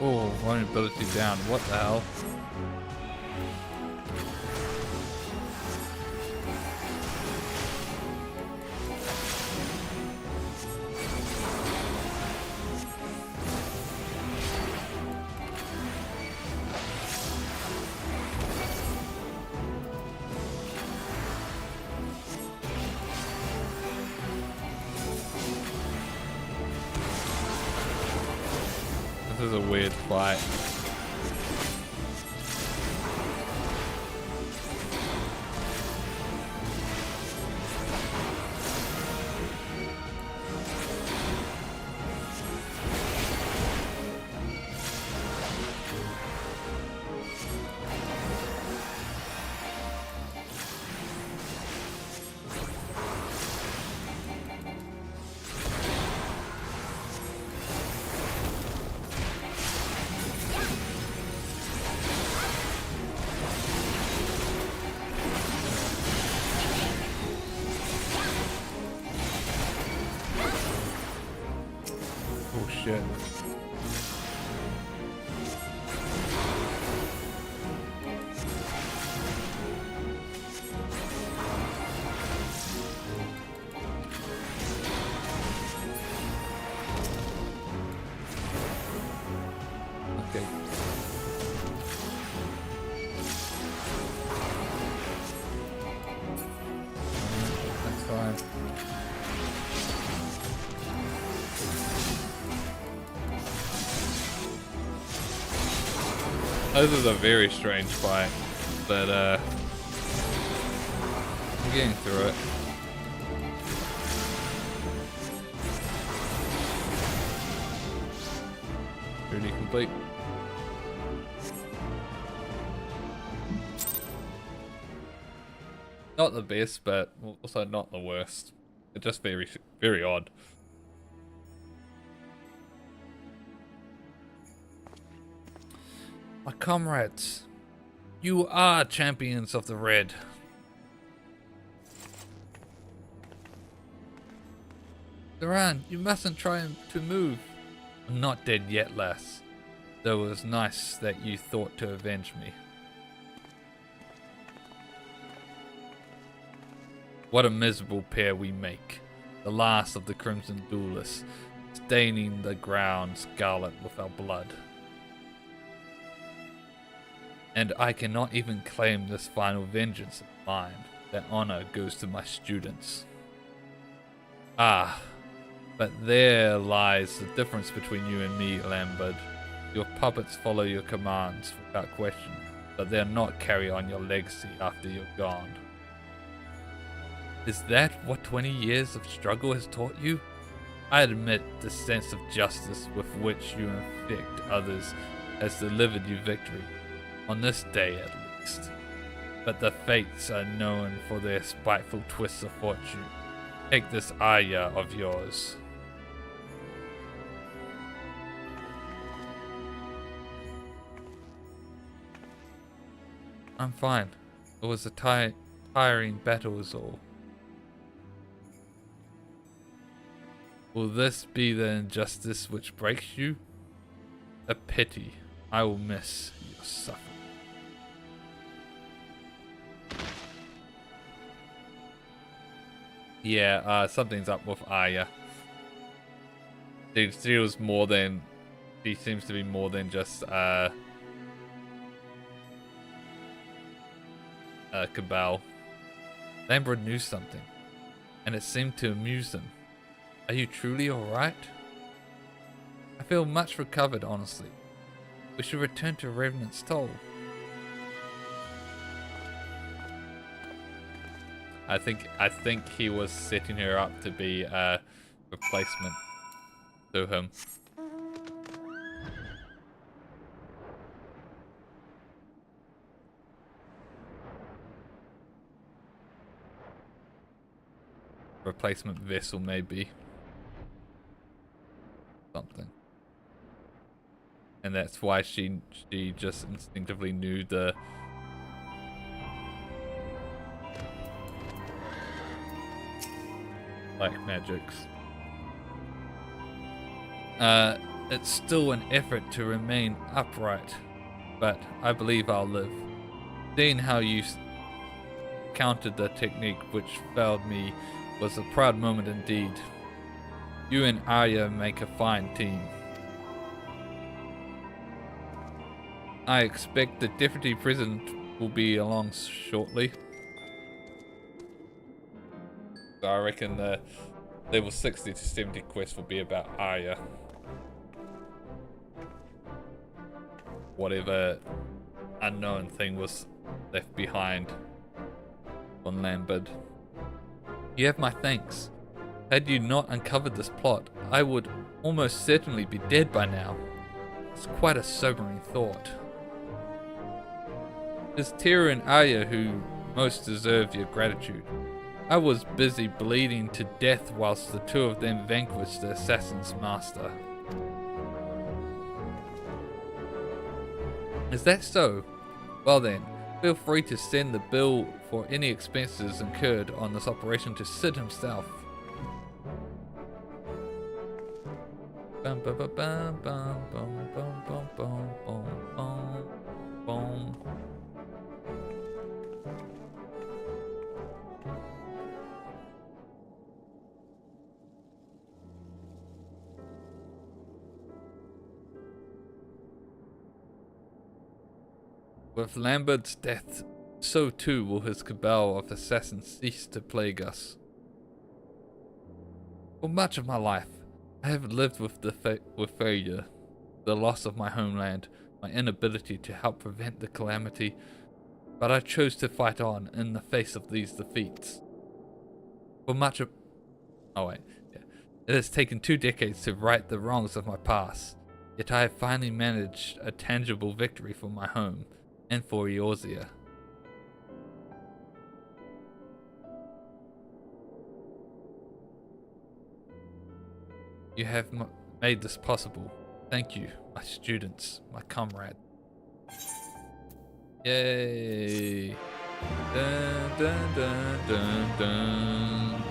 Oh, vulnerability down. What the hell? This is a weird fight. Oh shit. Okay. This is a very strange fight, but I'm getting through it. Duty complete. Not the best, but also not the worst. It's just very, very odd. My comrades, you are champions of the red. Duran, you mustn't try to move. I'm not dead yet, lass. Though it was nice that you thought to avenge me. What a miserable pair we make. The last of the Crimson Duelists, staining the ground scarlet with our blood. And I cannot even claim this final vengeance of mine. That honor goes to my students. Ah, but there lies the difference between you and me, Lambert. Your puppets follow your commands without question, but they'll not carry on your legacy after you're gone. Is that what 20 years of struggle has taught you? I admit the sense of justice with which you infect others has delivered you victory, on this day at least. But the fates are known for their spiteful twists of fortune. Take this Aya of yours. I'm fine. It was a tiring battle is all. Will this be the injustice which breaks you? A pity. I will miss your suffering. Yeah, something's up with Aya. She was more than... She seems to be more than just, Cabal. Lambert knew something, and it seemed to amuse him. Are you truly alright? I feel much recovered, honestly. We should return to Revenant's Toll. I think he was setting her up to be a replacement to him. Replacement vessel, maybe. Something. And that's why she just instinctively knew the black magics. It's still an effort to remain upright, but I believe I'll live. Seeing how you countered the technique which failed me was a proud moment indeed. You and Arya make a fine team. I expect the Deputy President will be along shortly. So I reckon the level 60 to 70 quest will be about Arya. Whatever unknown thing was left behind on Lambert. You have my thanks. Had you not uncovered this plot, I would almost certainly be dead by now. It's quite a sobering thought. It's Tira and Arya who most deserve your gratitude. I was busy bleeding to death whilst the two of them vanquished the assassin's master. Is that so? Well then, feel free to send the bill for any expenses incurred on this operation to Sid himself. Bum, bum, bum, bum, bum, bum, bum, bum, bum, bum, bum. With Lambert's death, so too will his cabal of assassins cease to plague us. For much of my life, I have lived with failure, the loss of my homeland, my inability to help prevent the calamity, but I chose to fight on in the face of these defeats. For much of... Oh wait, yeah. It has taken 2 decades to right the wrongs of my past, yet I have finally managed a tangible victory for my home, and for Eorzea. You have made this possible. Thank you, my students, my comrade. Yay! Dun, dun, dun, dun, dun.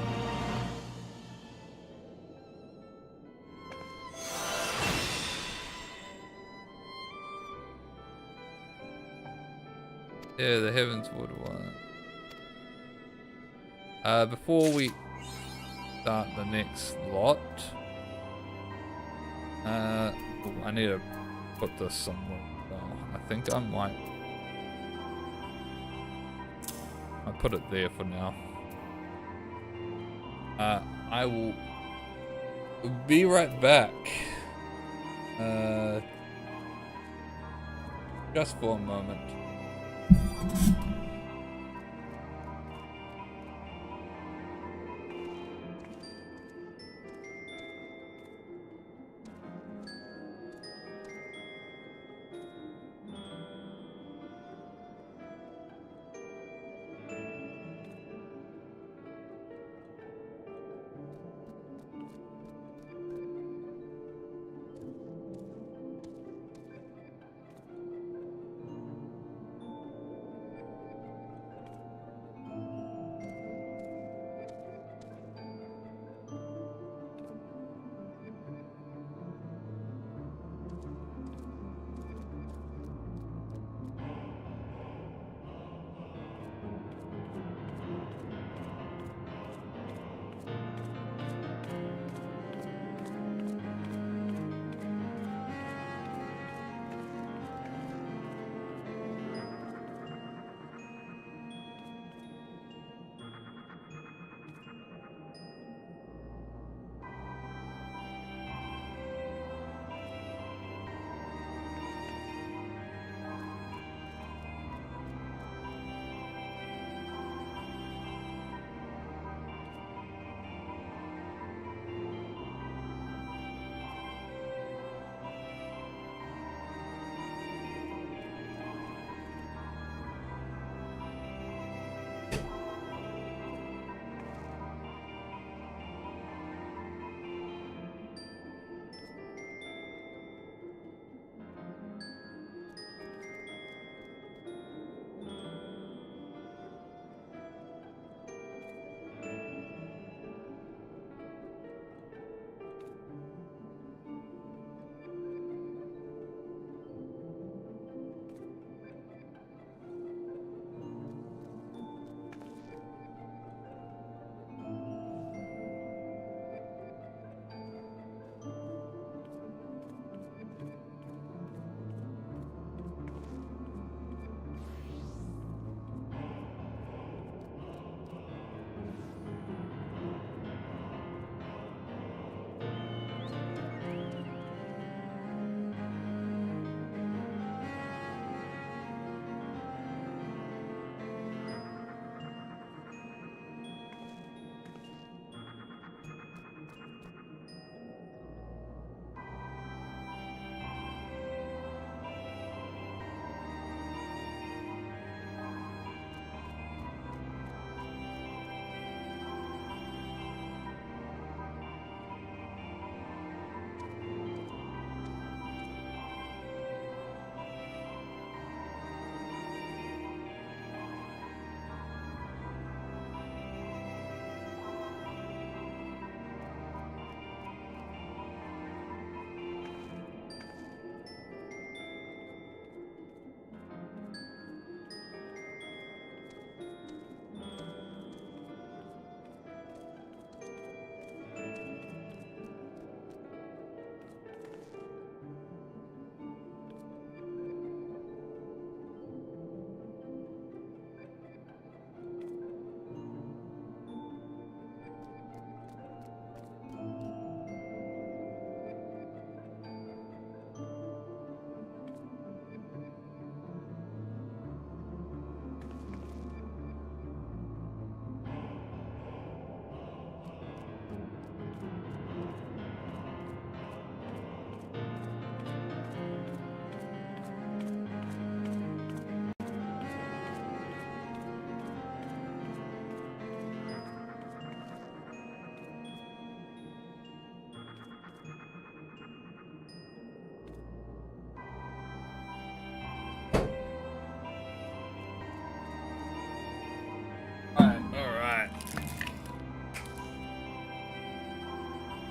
Yeah, the heavens would want. Before we start the next lot, I need to put this somewhere. I think I might. I'll put it there for now. I will be right back. Just for a moment.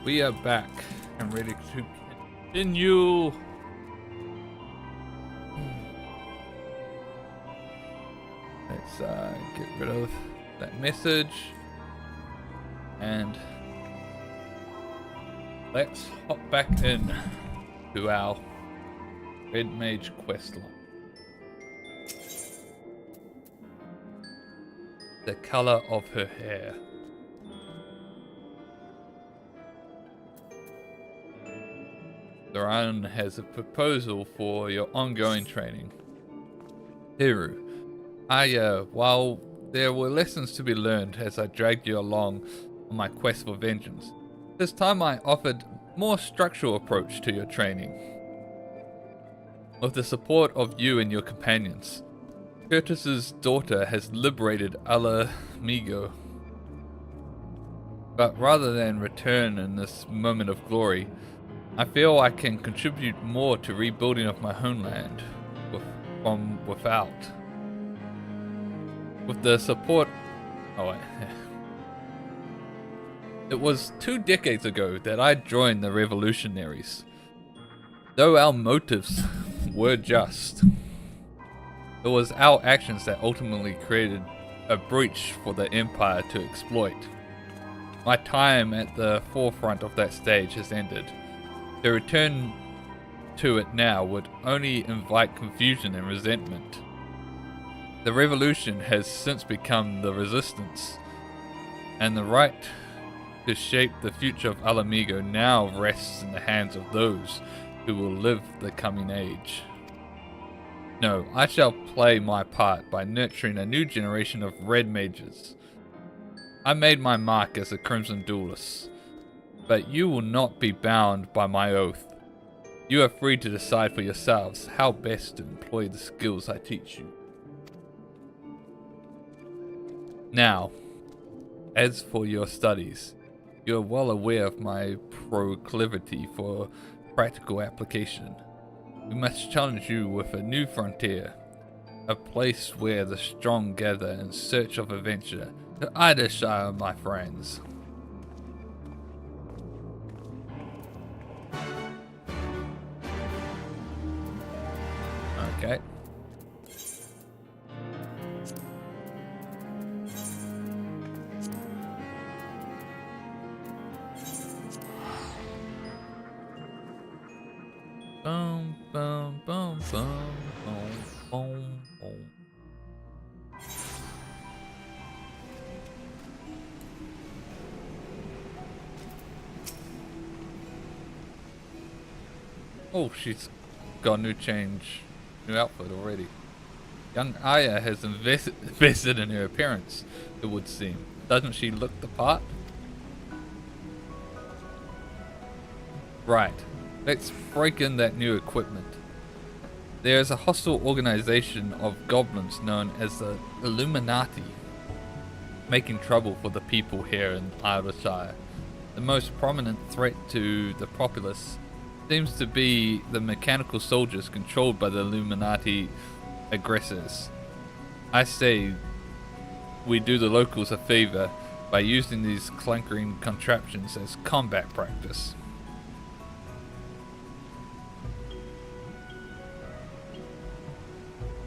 We are back and ready to continue. Let's get rid of that message and let's hop back in to our Red Mage questline. The color of her hair. Ryan has a proposal for your ongoing training. Hiru, while there were lessons to be learned as I dragged you along on my quest for vengeance, this time I offered more structural approach to your training. With the support of you and your companions, Curtis's daughter has liberated Alamigo. But rather than return in this moment of glory, I feel I can contribute more to rebuilding of my homeland from without. With the support... It was 2 decades ago that I joined the revolutionaries. Though our motives were just, it was our actions that ultimately created a breach for the Empire to exploit. My time at the forefront of that stage has ended. To return to it now would only invite confusion and resentment. The revolution has since become the resistance, and the right to shape the future of Alamigo now rests in the hands of those who will live the coming age. No, I shall play my part by nurturing a new generation of red mages. I made my mark as a Crimson Duelist, but you will not be bound by my oath. You are free to decide for yourselves how best to employ the skills I teach you. Now, as for your studies, you are well aware of my proclivity for practical application. We must challenge you with a new frontier, a place where the strong gather in search of adventure. To either side, my friends. Okay. Boom, boom, boom, boom, boom, boom, boom. Oh, she's got a new outfit already. Young Aya has invested in her appearance, it would seem. Doesn't she look the part? Right, let's break in that new equipment. There is a hostile organization of goblins known as the Illuminati, making trouble for the people here in Isleshire. The most prominent threat to the populace seems to be the mechanical soldiers controlled by the Illuminati aggressors. I say we do the locals a favor by using these clunkering contraptions as combat practice.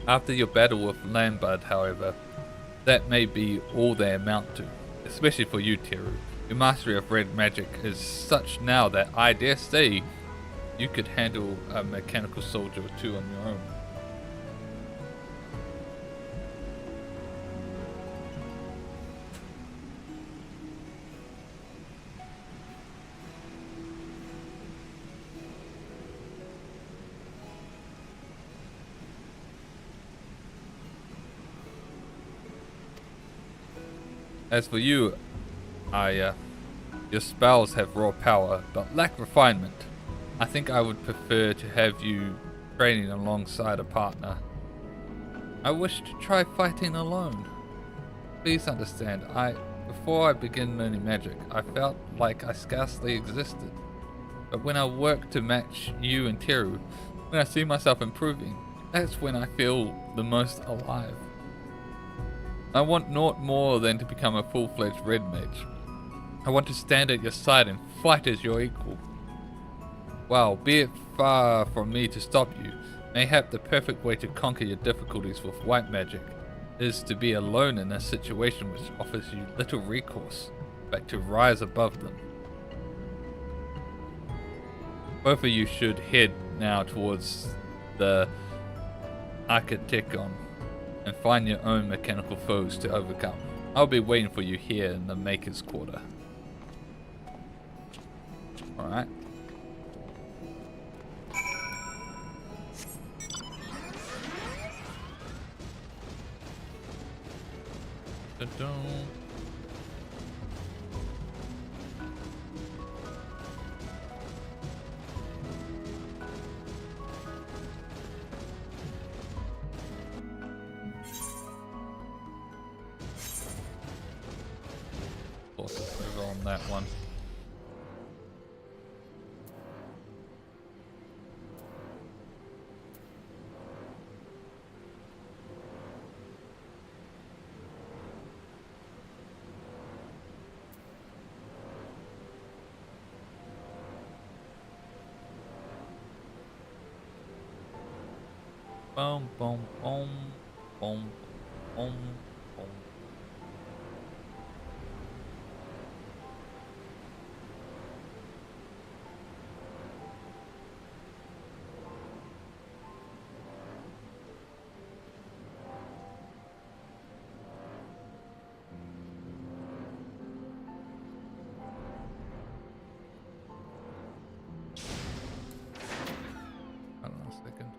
After your battle with Lambud, however, that may be all they amount to, especially for you, Teru. Your mastery of red magic is such now that I dare say you could handle a mechanical soldier or two on your own. As for you, Aya, your spells have raw power, but lack refinement. I think I would prefer to have you training alongside a partner. I wish to try fighting alone. Please understand, before I began learning magic, I felt like I scarcely existed. But when I work to match you and Teru, when I see myself improving, that's when I feel the most alive. I want naught more than to become a full-fledged red mage. I want to stand at your side and fight as your equal. Well, be it far from me to stop you. Mayhap the perfect way to conquer your difficulties with white magic is to be alone in a situation which offers you little recourse, but to rise above them. Both of you should head now towards the Architecon and find your own mechanical foes to overcome. I'll be waiting for you here in the Maker's Quarter. Alright. Over on that one. Boom, boom, boom, boom, boom, boom. Hold on a second.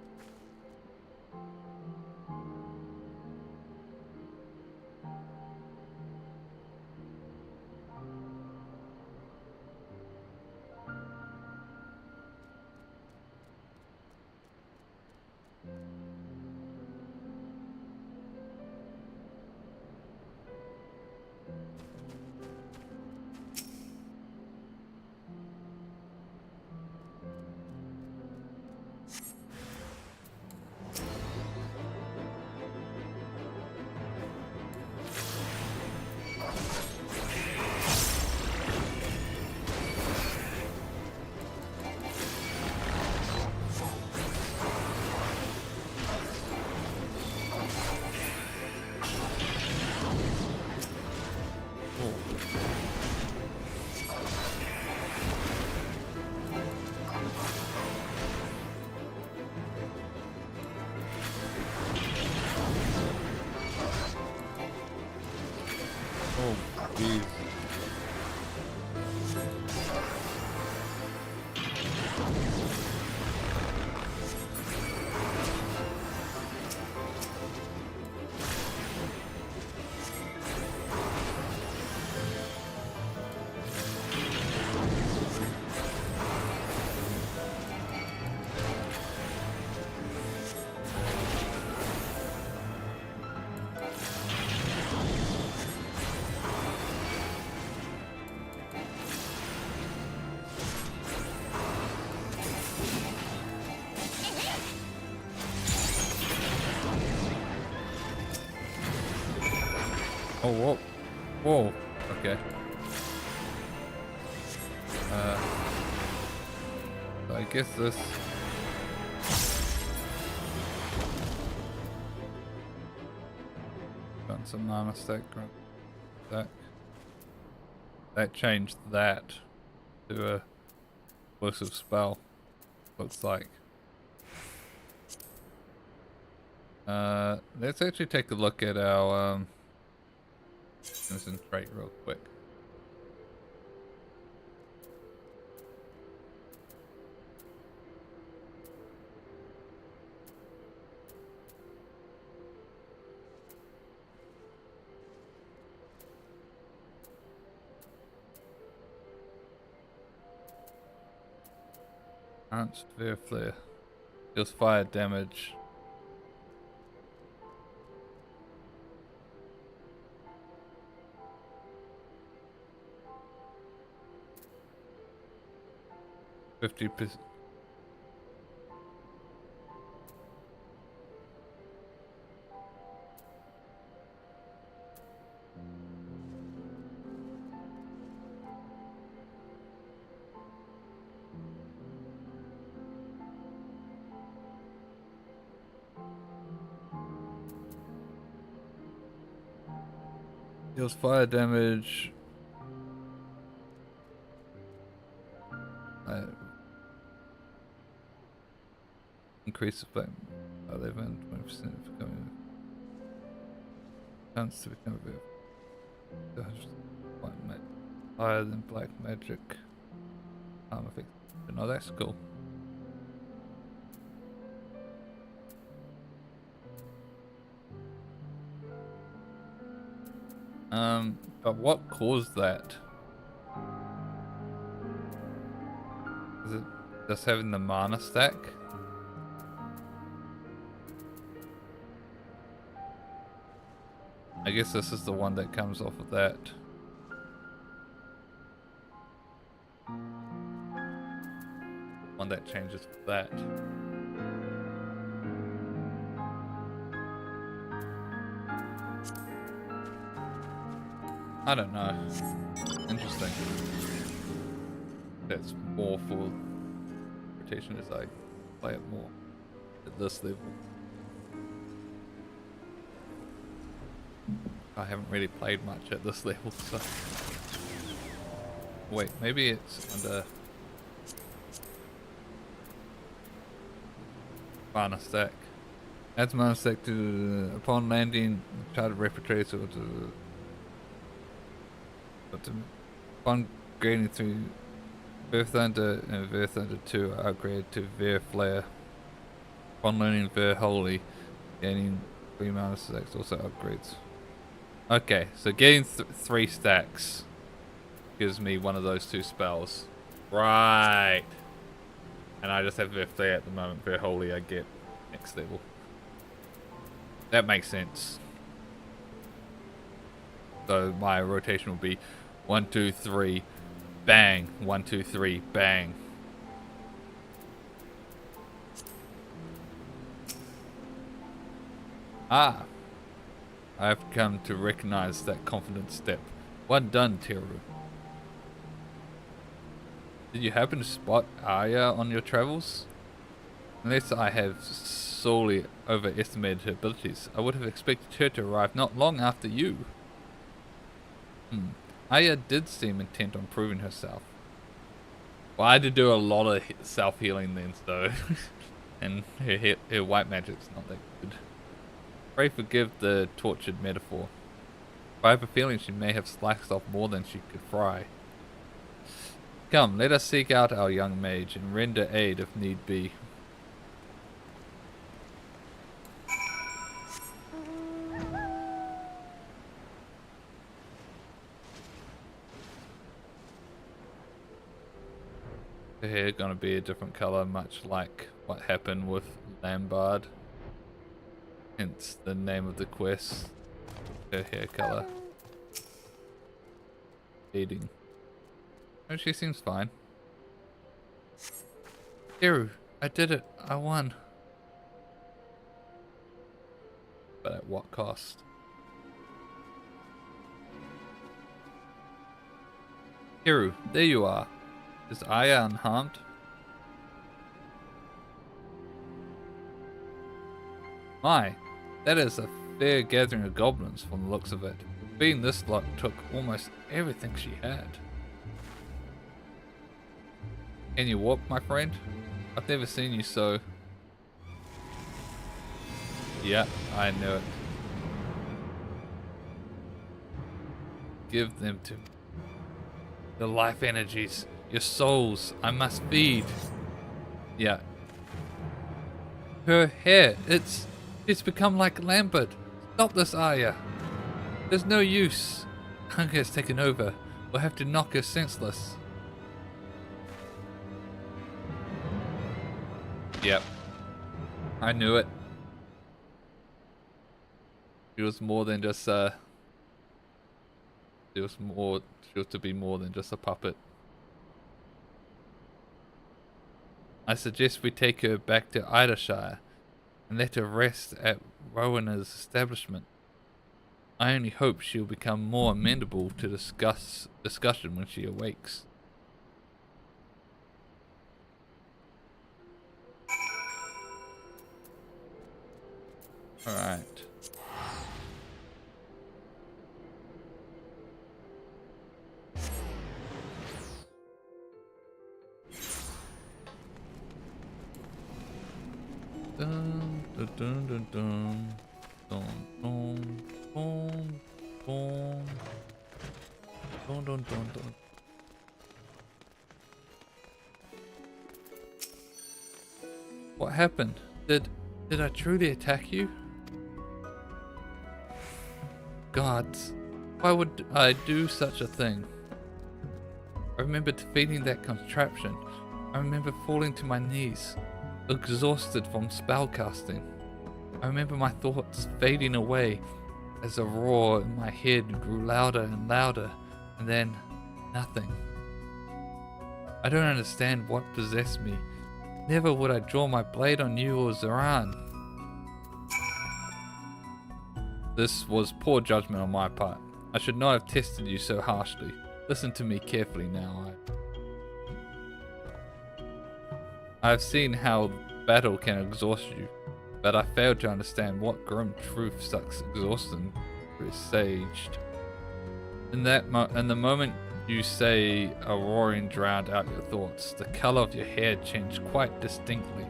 Oh, jeez. Oh, whoa. Whoa. Okay. So I guess this... Got some mana stack. That changed that to a explosive spell. Looks like. Let's actually take a look at our concentrate real quick. Enhanced Sphere Flare. Deals fire damage. %. Deals fire damage. Increase the flame 11, 20% becoming chance to become a bit higher than black magic harm effect. But no, that's cool. But what caused that? Is it just having the mana stack? I guess this is the one that comes off of that. One that changes that. I don't know. Interesting. That's more for rotation as I play it more at this level. I haven't really played much at this level, so... Wait, maybe it's under... mana stack. Adds mana stack to... upon landing, charted repertoire to... upon grading through Ver Thunder and Ver Thunder 2 are upgraded to Ver Flare. Upon learning Ver Holy, gaining 3 mana stacks also upgrades. Okay, so getting 3 stacks gives me one of those 2 spells. Right. And I just have Ver Flare at the moment. Ver Holy I get next level. That makes sense. So my rotation will be 1, 2, 3, bang. 1, 2, 3, bang. Ah. I've come to recognize that confident step. Well done, Teru. Did you happen to spot Arya on your travels? Unless I have sorely overestimated her abilities, I would have expected her to arrive not long after you. Arya did seem intent on proving herself. Well, I had to do a lot of self-healing then, so... and her white magic's not that good. Pray forgive the tortured metaphor. But I have a feeling she may have sliced off more than she could fry. Come, let us seek out our young mage and render aid if need be. Her hair gonna be a different color, much like what happened with Lambard. Hence the name of the quest. Her hair color. Eating. Oh, she seems fine. Teru, I did it. I won. But at what cost? Teru, there you are. Is Aya unharmed? My, that is a fair gathering of goblins from the looks of it. Being this lot took almost everything she had. Can you walk, my friend? I've never seen you so... Yeah, I knew it. Give them to me. The life energies, your souls, I must feed. Yeah. Her hair, it's become like Lambert. Stop this, Arya. There's no use. Hunger has taken over. We'll have to knock her senseless. Yep. I knew it. She was more than just she was to be more than just a puppet. I suggest we take her back to Idashire and let her rest at Rowena's establishment. I only hope she'll become more amenable to discussion when she awakes. Alright. Dun, dun, dun, dun, dun. Dun, dun, dun, dun. Dun, dun, dun, dun. What happened? Did I truly attack you? Gods, why would I do such a thing? I remember defeating that contraption. I remember falling to my knees, exhausted from spellcasting. I remember my thoughts fading away as a roar in my head grew louder and louder, and then nothing. I don't understand what possessed me. Never would I draw my blade on you or Zoran. This was poor judgment on my part. I should not have tested you so harshly. Listen to me carefully now. I have seen how battle can exhaust you, but I failed to understand what grim truth such exhaustion presaged. In the moment you say a roaring drowned out your thoughts, the color of your hair changed quite distinctly.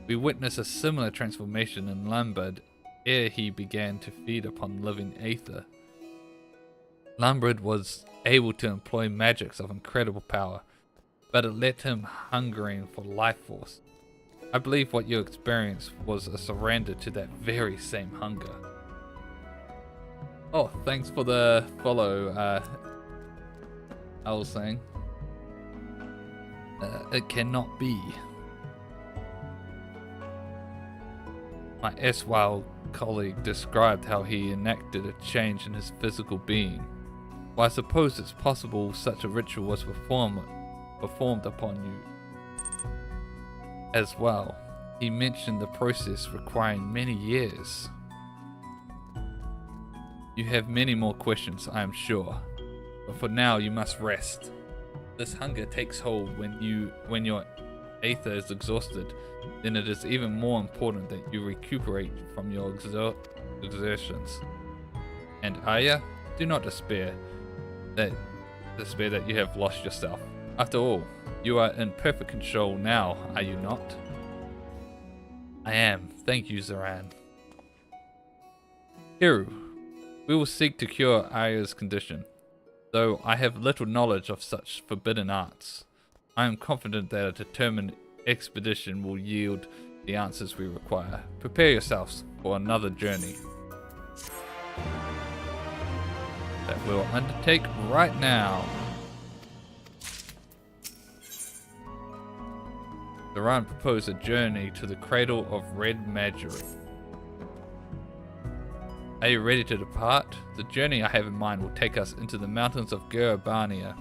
We witnessed a similar transformation in Lambert ere he began to feed upon living aether. Lambert was able to employ magics of incredible power, but it left him hungering for life force. I believe what you experienced was a surrender to that very same hunger. Oh, thanks for the follow, I was saying. It cannot be. My erstwhile colleague described how he enacted a change in his physical being. Well, I suppose it's possible such a ritual was performed upon you as well. He mentioned the process requiring many years. You have many more questions, I am sure, but for now you must rest. This hunger takes hold when your aether is exhausted. Then it is even more important that you recuperate from your exertions. And Aya, do not despair that you have lost yourself. After all, you are in perfect control now, are you not? I am, thank you, Zoran. Hiru, we will seek to cure Aya's condition. Though I have little knowledge of such forbidden arts, I am confident that a determined expedition will yield the answers we require. Prepare yourselves for another journey that we'll undertake right now. Zoran proposed a journey to the cradle of Red Magery. Are you ready to depart? The journey I have in mind will take us into the mountains of Gerabania,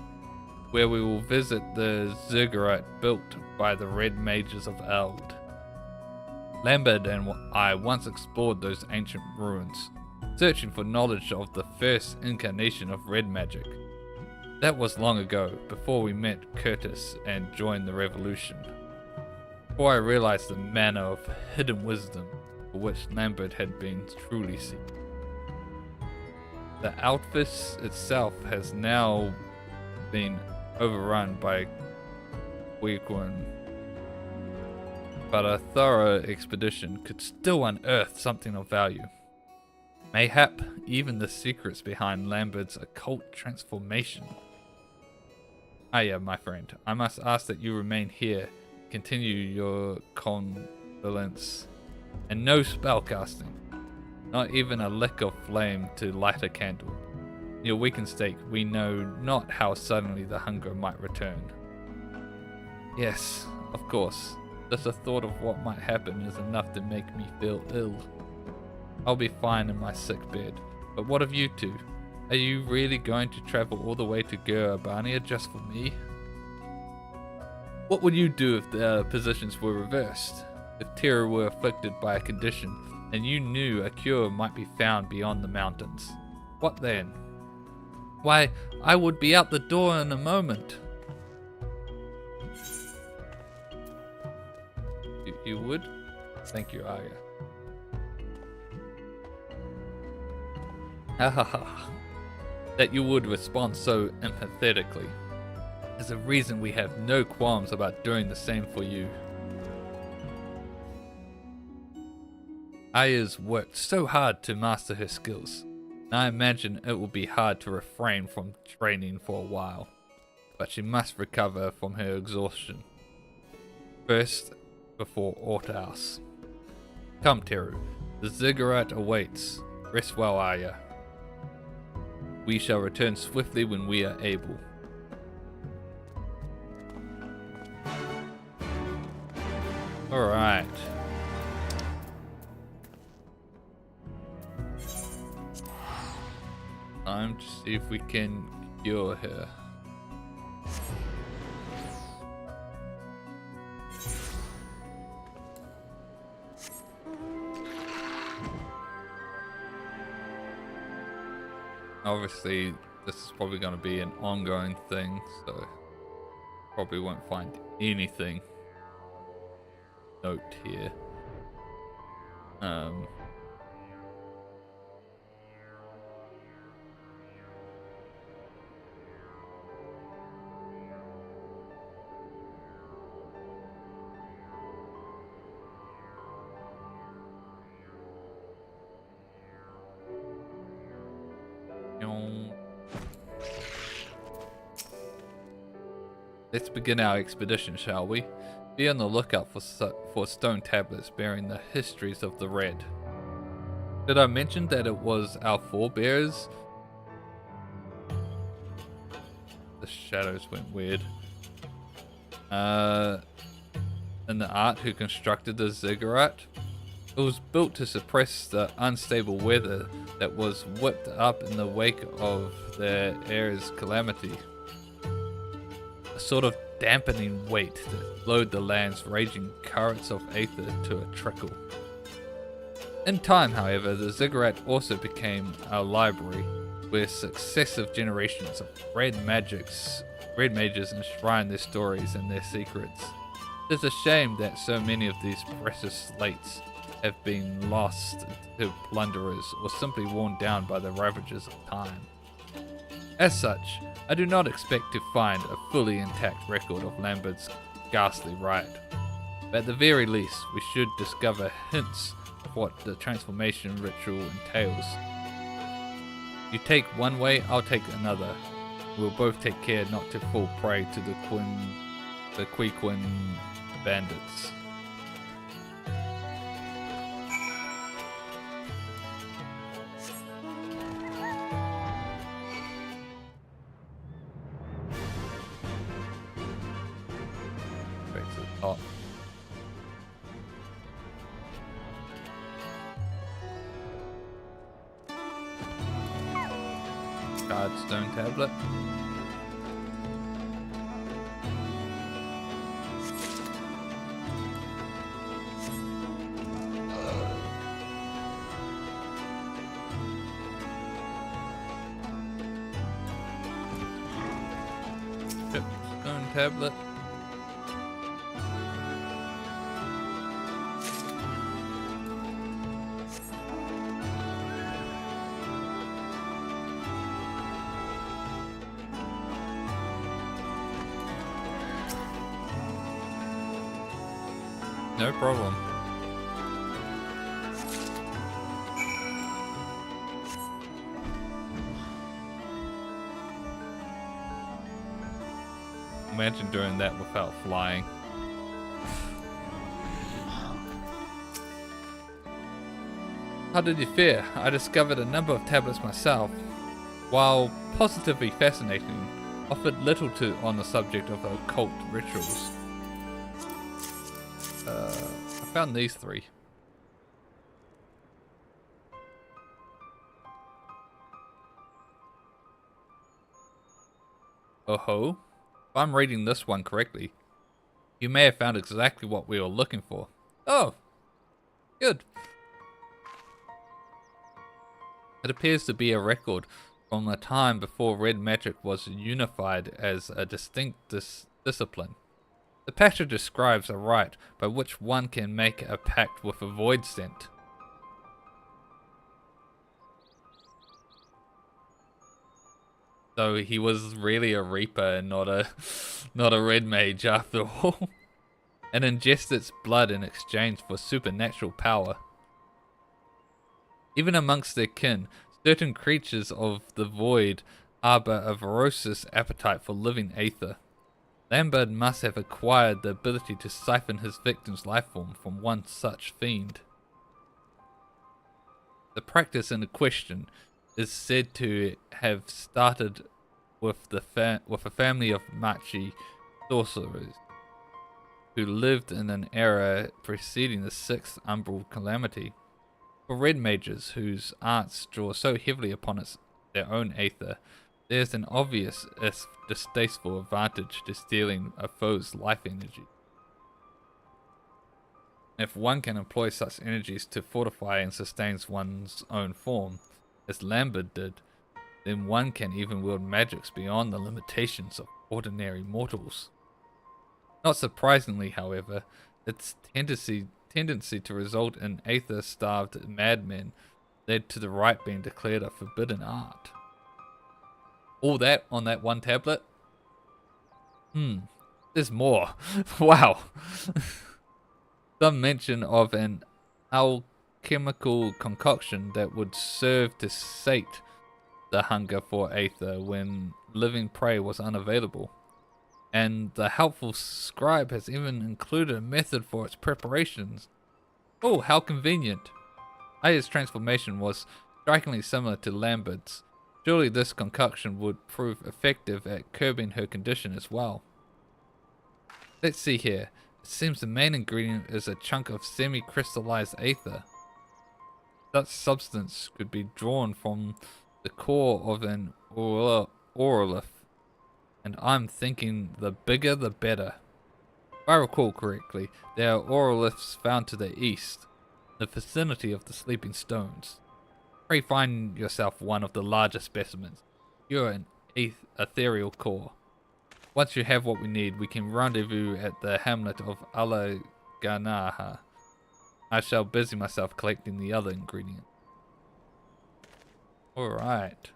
where we will visit the ziggurat built by the Red Mages of Eld. Lambert and I once explored those ancient ruins, searching for knowledge of the first incarnation of red magic. That was long ago, before we met Curtis and joined the revolution. Before I realized the manner of hidden wisdom for which Lambert had been truly seeking. The outfit itself has now been overrun by Wequan, but a thorough expedition could still unearth something of value. Mayhap even the secrets behind Lambert's occult transformation. Aya, my friend, I must ask that you remain here, continue your convalescence, and no spellcasting. Not even a lick of flame to light a candle. In your weakened state, we know not how suddenly the hunger might return. Yes, of course. Just the thought of what might happen is enough to make me feel ill. I'll be fine in my sick bed. But what of you two? Are you really going to travel all the way to Gerabania just for me? What would you do if the positions were reversed? If Terra were afflicted by a condition and you knew a cure might be found beyond the mountains? What then? Why, I would be out the door in a moment. You would? Thank you, Aya. That you would respond so empathetically is a reason we have no qualms about doing the same for you. Aya's worked so hard to master her skills, and I imagine it will be hard to refrain from training for a while. But she must recover from her exhaustion. First, before aught else. Come, Teru. The ziggurat awaits. Rest well, Aya. We shall return swiftly when we are able. Alright. Time to see if we can cure her. Obviously, this is probably going to be an ongoing thing, so probably won't find anything. Note here. Let's begin our expedition, shall we? Be on the lookout for stone tablets bearing the histories of the Red. Did I mention that it was our forebears? The shadows went weird. In the art who constructed the ziggurat. It was built to suppress the unstable weather that was whipped up in the wake of their heir's calamity. A sort of dampening weight that slowed the land's raging currents of aether to a trickle. In time, however, the ziggurat also became our library, where successive generations of red mages enshrine their stories and their secrets. It is a shame that so many of these precious slates have been lost to plunderers or simply worn down by the ravages of time. As such, I do not expect to find a fully intact record of Lambert's ghastly riot, but at the very least we should discover hints of what the transformation ritual entails. You take one way, I'll take another. We'll both take care not to fall prey to the Quequin bandits. Top. Stone tablet. Yep, stone tablet. No problem. Imagine doing that without flying. How did you fare? I discovered a number of tablets myself. While positively fascinating, offered little on the subject of occult rituals. I found these three. Oh-ho. If I'm reading this one correctly, you may have found exactly what we were looking for. Oh, good. It appears to be a record from a time before red magic was unified as a distinct discipline. The passage describes a rite by which one can make a pact with a void scent. So he was really a reaper and not a red mage after all. And ingest its blood in exchange for supernatural power. Even amongst their kin, certain creatures of the void harbor a ferocious appetite for living aether. Lambert must have acquired the ability to siphon his victim's lifeform from one such fiend. The practice in question is said to have started with a family of Mage sorcerers who lived in an era preceding the sixth umbral calamity. For red mages whose arts draw so heavily upon their own aether, there's an obvious if distasteful advantage to stealing a foe's life energy. If one can employ such energies to fortify and sustain one's own form, as Lambert did, then one can even wield magics beyond the limitations of ordinary mortals. Not surprisingly, however, its tendency to result in aether-starved madmen led to the rite being declared a forbidden art. All that on that one tablet? There's more. Wow. Some mention of an alchemical concoction that would serve to sate the hunger for aether when living prey was unavailable. And the helpful scribe has even included a method for its preparations. Oh, how convenient. Aya's transformation was strikingly similar to Lambert's. Surely this concoction would prove effective at curbing her condition as well. Let's see here. It seems the main ingredient is a chunk of semi-crystallized aether. Such substance could be drawn from the core of an aurolith, and I'm thinking the bigger the better. If I recall correctly, there are auroliths found to the east, in the vicinity of the Sleeping Stones. Pray find yourself one of the larger specimens. You're an ethereal core. Once you have what we need, we can rendezvous at the hamlet of Alaganaha. I shall busy myself collecting the other ingredient. Alright.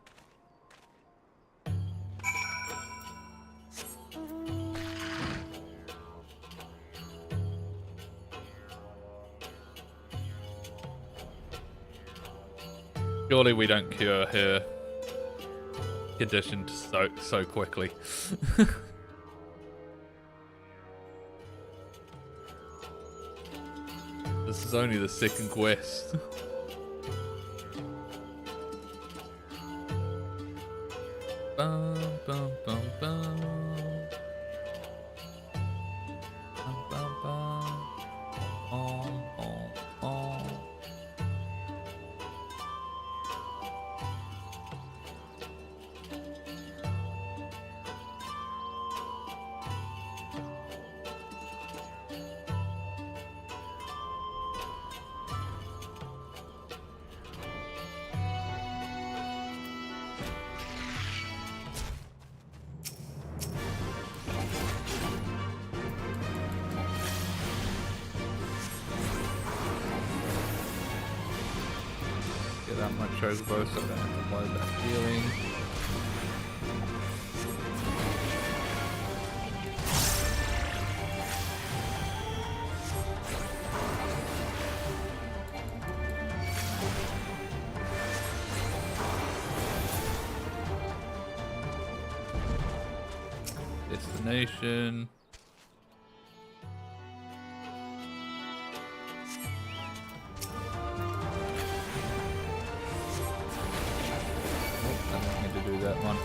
Surely we don't cure her condition so quickly. This is only the second quest. Bum, bum, bum, bum. Bum, bum, bum. Oh, oh, oh. Get out my chocobo so I don't have to worry about healing. Destination. I don't need to do that one.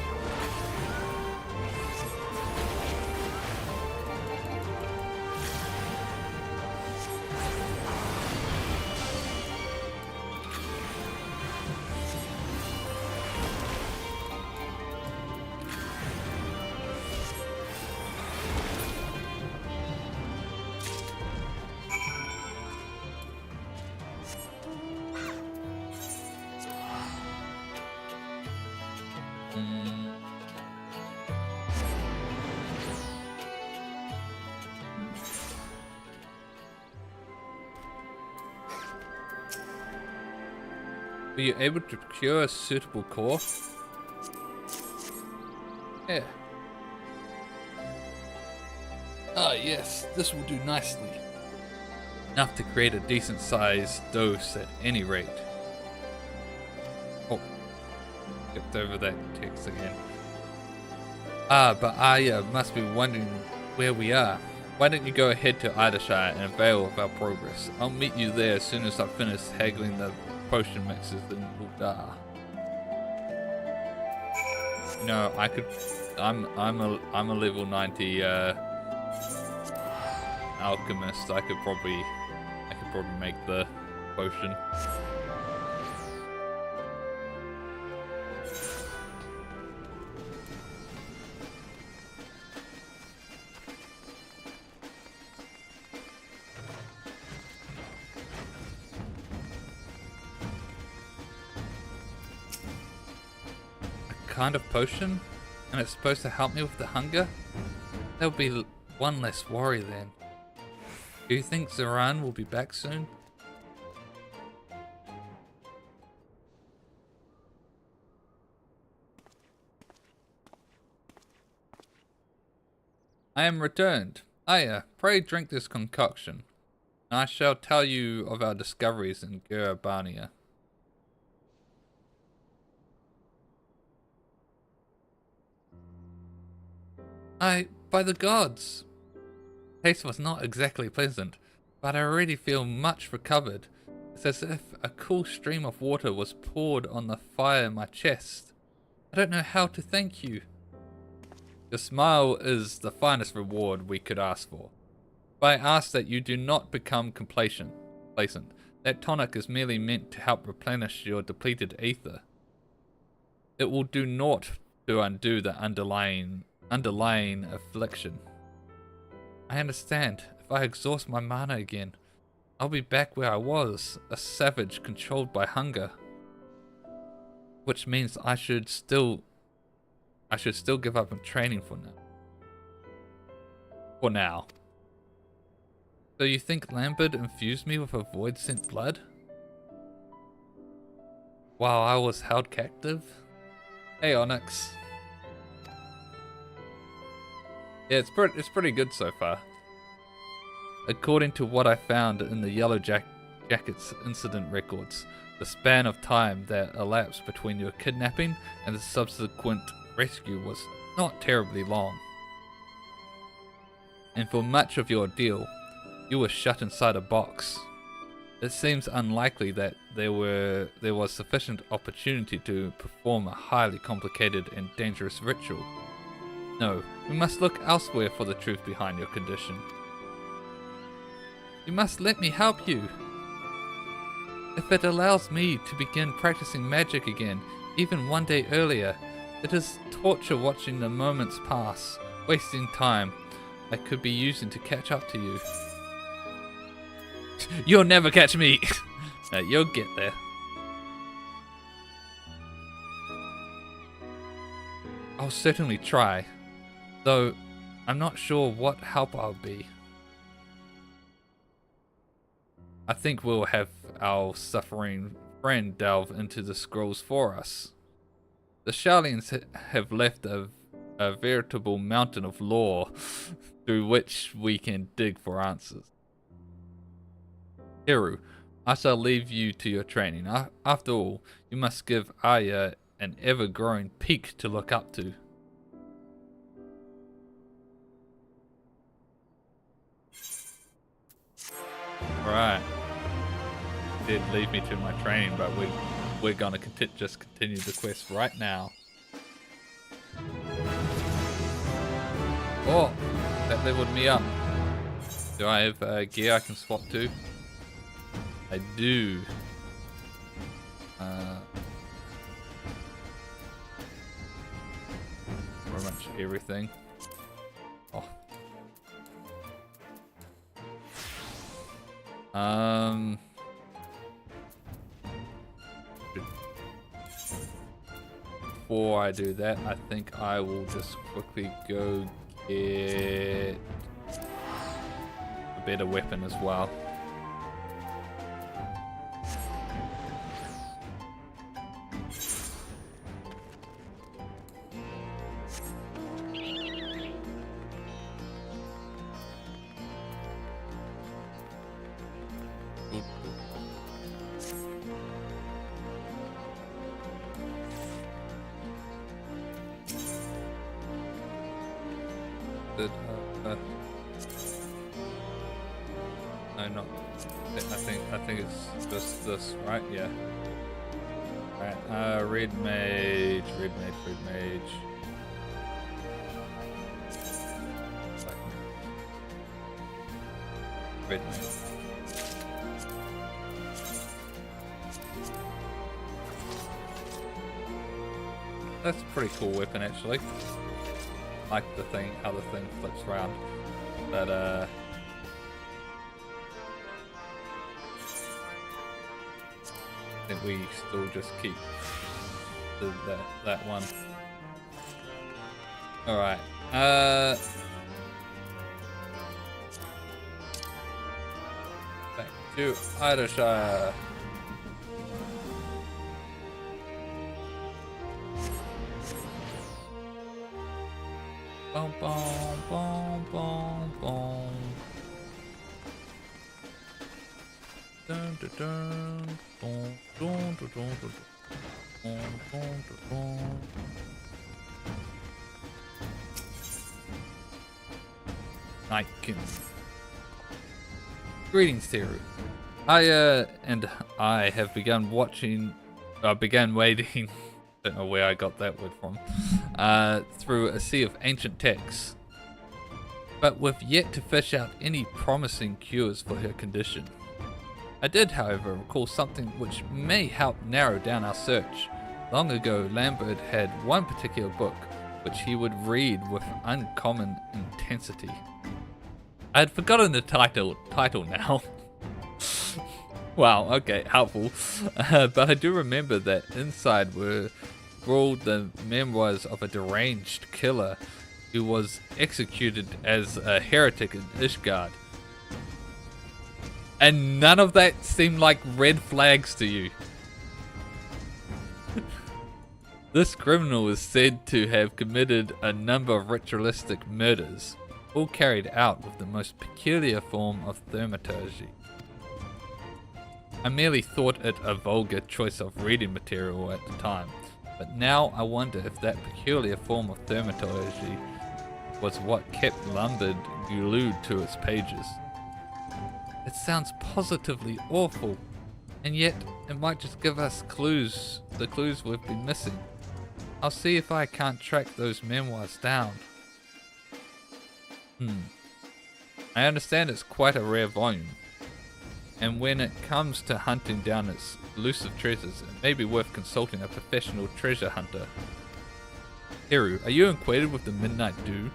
Were you able to procure a suitable core? Yeah. Ah yes, this will do nicely. Enough to create a decent sized dose at any rate. skipped over that text again. But Arya must be wondering where we are. Why don't you go ahead to Idashire and avail of our progress? I'll meet you there as soon as I finish haggling the potion mixes in Uldar. You know, I could. I'm a level 90 alchemist. I could probably make the potion. Kind of potion, and it's supposed to help me with the hunger? There'll be one less worry then. Do you think Zoran will be back soon? I am returned. Aya, pray drink this concoction, and I shall tell you of our discoveries in Gerabania. By the gods! Taste was not exactly pleasant, but I already feel much recovered. It's as if a cool stream of water was poured on the fire in my chest. I don't know how to thank you. Your smile is the finest reward we could ask for. But I ask that you do not become complacent. That tonic is merely meant to help replenish your depleted ether. It will do naught to undo the underlying affliction. I understand. If I exhaust my mana again, I'll be back where I was, a savage controlled by hunger. Which means I should still give up on training for now. So you think Lambert infused me with a void sent blood? While I was held captive? Hey Onyx. Yeah, it's pretty good so far. According to what I found in the Yellow Jackets incident records, the span of time that elapsed between your kidnapping and the subsequent rescue was not terribly long. And for much of your ordeal, you were shut inside a box. It seems unlikely that there was sufficient opportunity to perform a highly complicated and dangerous ritual. No, we must look elsewhere for the truth behind your condition. You must let me help you. If it allows me to begin practicing magic again, even one day earlier, it is torture watching the moments pass, wasting time I could be using to catch up to you. You'll never catch me! No, you'll get there. I'll certainly try. Though, I'm not sure what help I'll be. I think we'll have our suffering friend delve into the scrolls for us. The Sharlians have left a veritable mountain of lore through which we can dig for answers. Hiru, I shall leave you to your training. After all, you must give Arya an ever-growing peak to look up to. Alright. Did leave me to my training, but we're gonna just continue the quest right now. Oh, that leveled me up. Do I have gear I can swap to? I do. Pretty much everything. Oh. Before I do that, I think I will just quickly go get a better weapon as well. Did, no, not. I think it's just this, right? Yeah. Alright, red mage. Red mage. That's a pretty cool weapon, actually. Like the thing, how the thing flips around. But I think we still just keep that one. All right. Back to Idleshire. Boom, boom, boom, boom, boom. Dun, dun, dun. Dun, dun, dun, dun, dun. Dun, dun, dun, dun. Nightkin. Greetings, Theory. I have begun waiting. Don't know where I got that word from. Through a sea of ancient texts, but we've yet to fish out any promising cures for her condition. I did, however, recall something which may help narrow down our search. Long ago, Lambert had one particular book which he would read with uncommon intensity. I had forgotten the title now. Wow, okay, helpful. But I do remember that inside were scrawled the memoirs of a deranged killer who was executed as a heretic in Ishgard. And none of that seemed like red flags to you. This criminal is said to have committed a number of ritualistic murders, all carried out with the most peculiar form of thaumaturgy. I merely thought it a vulgar choice of reading material at the time, but now I wonder if that peculiar form of thaumaturgy was what kept Lambert glued to its pages. It sounds positively awful, and yet it might just give us the clues we've been missing. I'll see if I can't track those memoirs down. I understand it's quite a rare volume, and when it comes to hunting down its elusive treasures, it may be worth consulting a professional treasure hunter. Heru, are you acquainted with the Midnight Dew?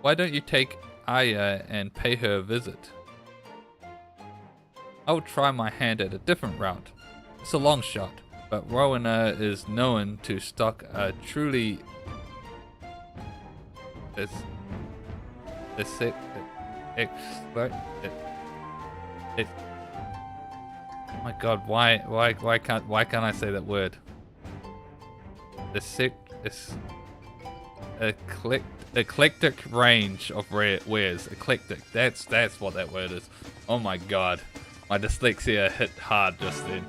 Why don't you take Aya and pay her a visit? I'll try my hand at a different route. It's a long shot, but Rowena is known to stock a truly oh my god, why can't I say that word? Eclectic range of wares. Eclectic. That's what that word is. Oh my god. My dyslexia hit hard just then.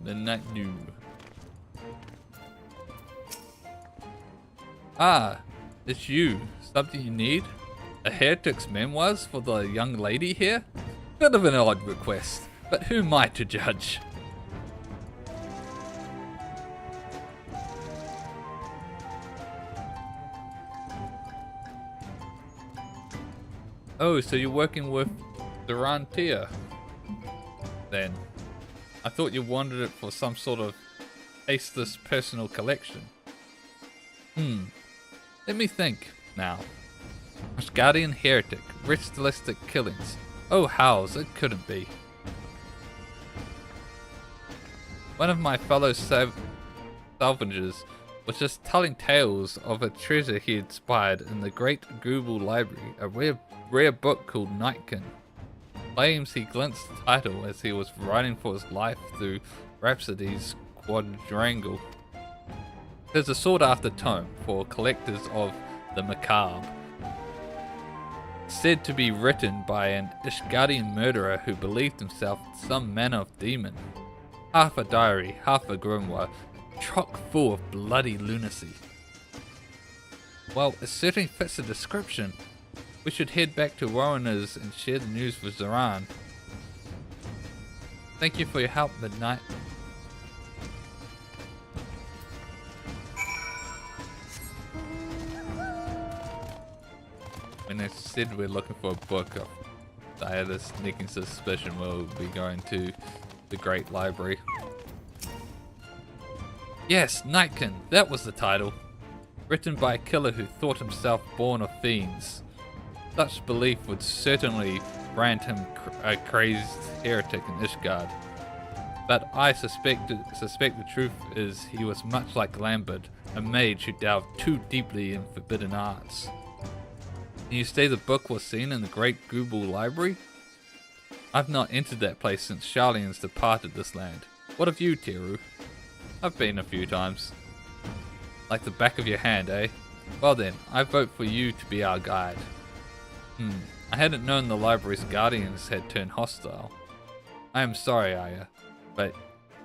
Midnight Dew. Ah, it's you. Something you need? A heretic's memoirs for the young lady here? Bit of an odd request, but who am I to judge? Oh, so you're working with Durantia, then. I thought you wanted it for some sort of tasteless personal collection. Let me think now. Asgardian heretic, ritualistic killings. Oh, hows, it couldn't be. One of my fellow salvagers was just telling tales of a treasure he had spied in the Great Google Library, a rare book called Nightkin. Claims he glimpsed the title as he was writing for his life through Rhapsody's quadrangle. There's a sought-after tome for collectors of the macabre. said to be written by an Ishgardian murderer who believed himself some manner of demon. Half a diary, half a grimoire, chock full of bloody lunacy. Well, it certainly fits the description. We should head back to Warrener's and share the news with Zoran. Thank you for your help, Midnight. When I said we're looking for a book, I had a sneaking suspicion we'll be going to the Great Library. Yes, Nightkin, that was the title. Written by a killer who thought himself born of fiends. Such belief would certainly brand him a crazed heretic in Ishgard. But I suspect the truth is he was much like Lambert, a mage who delved too deeply in forbidden arts. And you say the book was seen in the Great Google Library? I've not entered that place since Sharlians departed this land. What of you, Teru? I've been a few times. Like the back of your hand, eh? Well then, I vote for you to be our guide. I hadn't known the library's guardians had turned hostile. I am sorry, Aya, but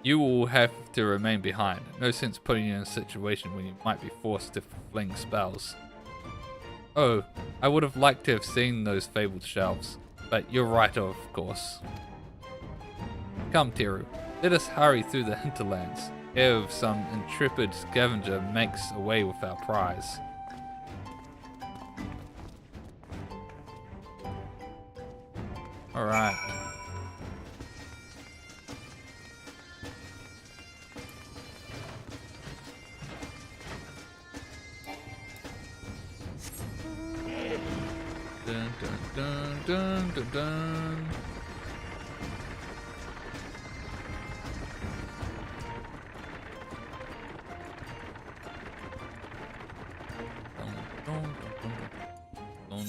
you will have to remain behind. No sense putting you in a situation when you might be forced to fling spells. Oh, I would have liked to have seen those fabled shelves, but you're right, of course. Come, Teru, let us hurry through the hinterlands, ere some intrepid scavenger makes away with our prize. Alright. Dun dun dun dun dun dun. Dun, dun, dun, dun, dun.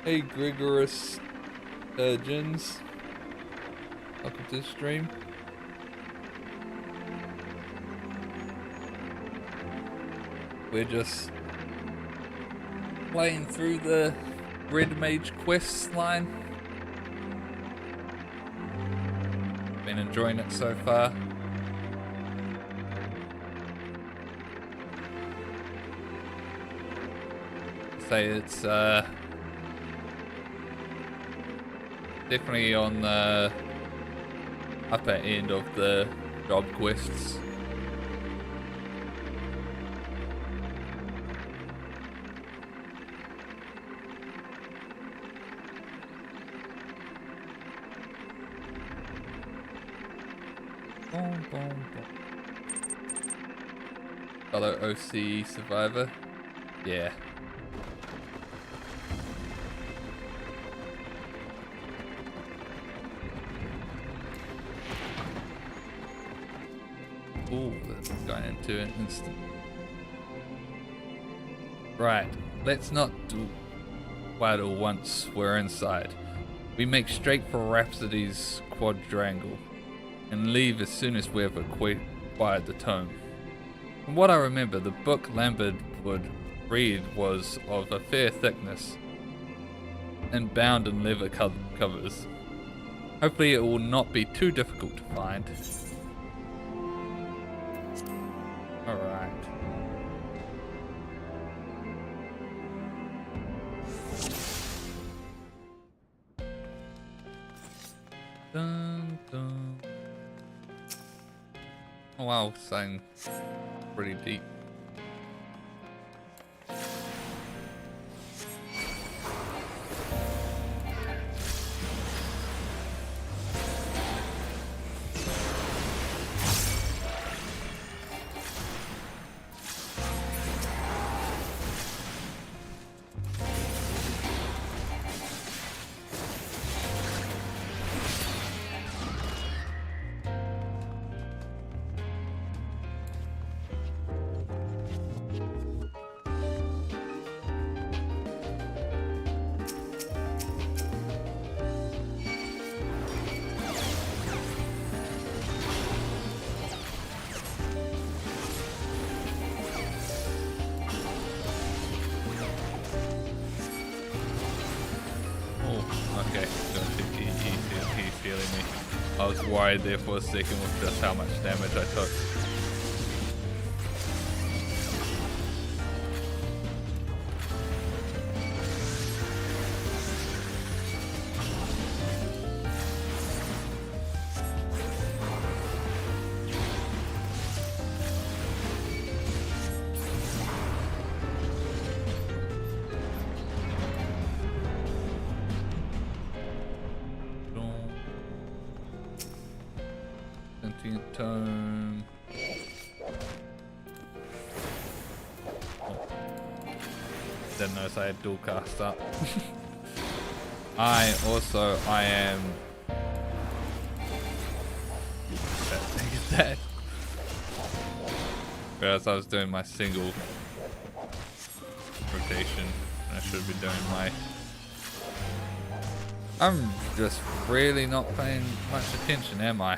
Hey Gregorous Jins, welcome to the stream. We're just playing through the Red Mage quest line. Been enjoying it so far. Say it's definitely on the upper end of the job quests. Boom, boom, boom. Fellow OC survivor. Yeah. Ooh, that's going into an instant. Right, let's not dawdle once we're inside. We make straight for Rhapsody's quadrangle and leave as soon as we've acquired the tome. From what I remember, the book Lambert would read was of a fair thickness and bound in leather covers. Hopefully it will not be too difficult to find. Alright. Dun, dun. Oh wow, saying pretty deep. Okay, he's healing me. I was worried there for a second with just how much damage I took. Tome. Didn't notice I had dual cast up. I am that. Whereas I was doing my single rotation, I should be doing my. I'm just really not paying much attention, am I?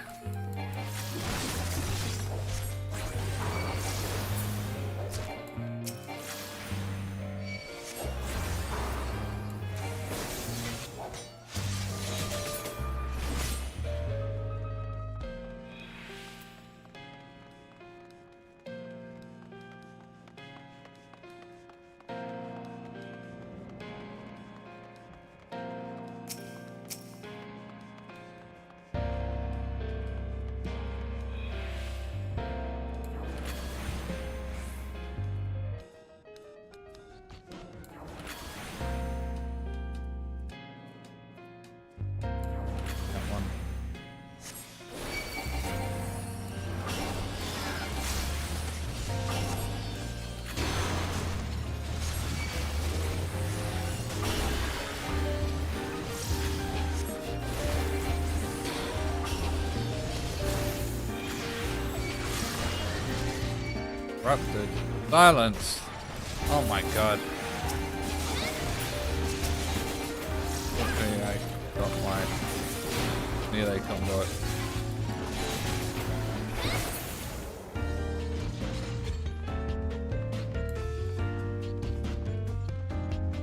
Corrupted. Silence. Oh my god. Okay, I got my melee combo.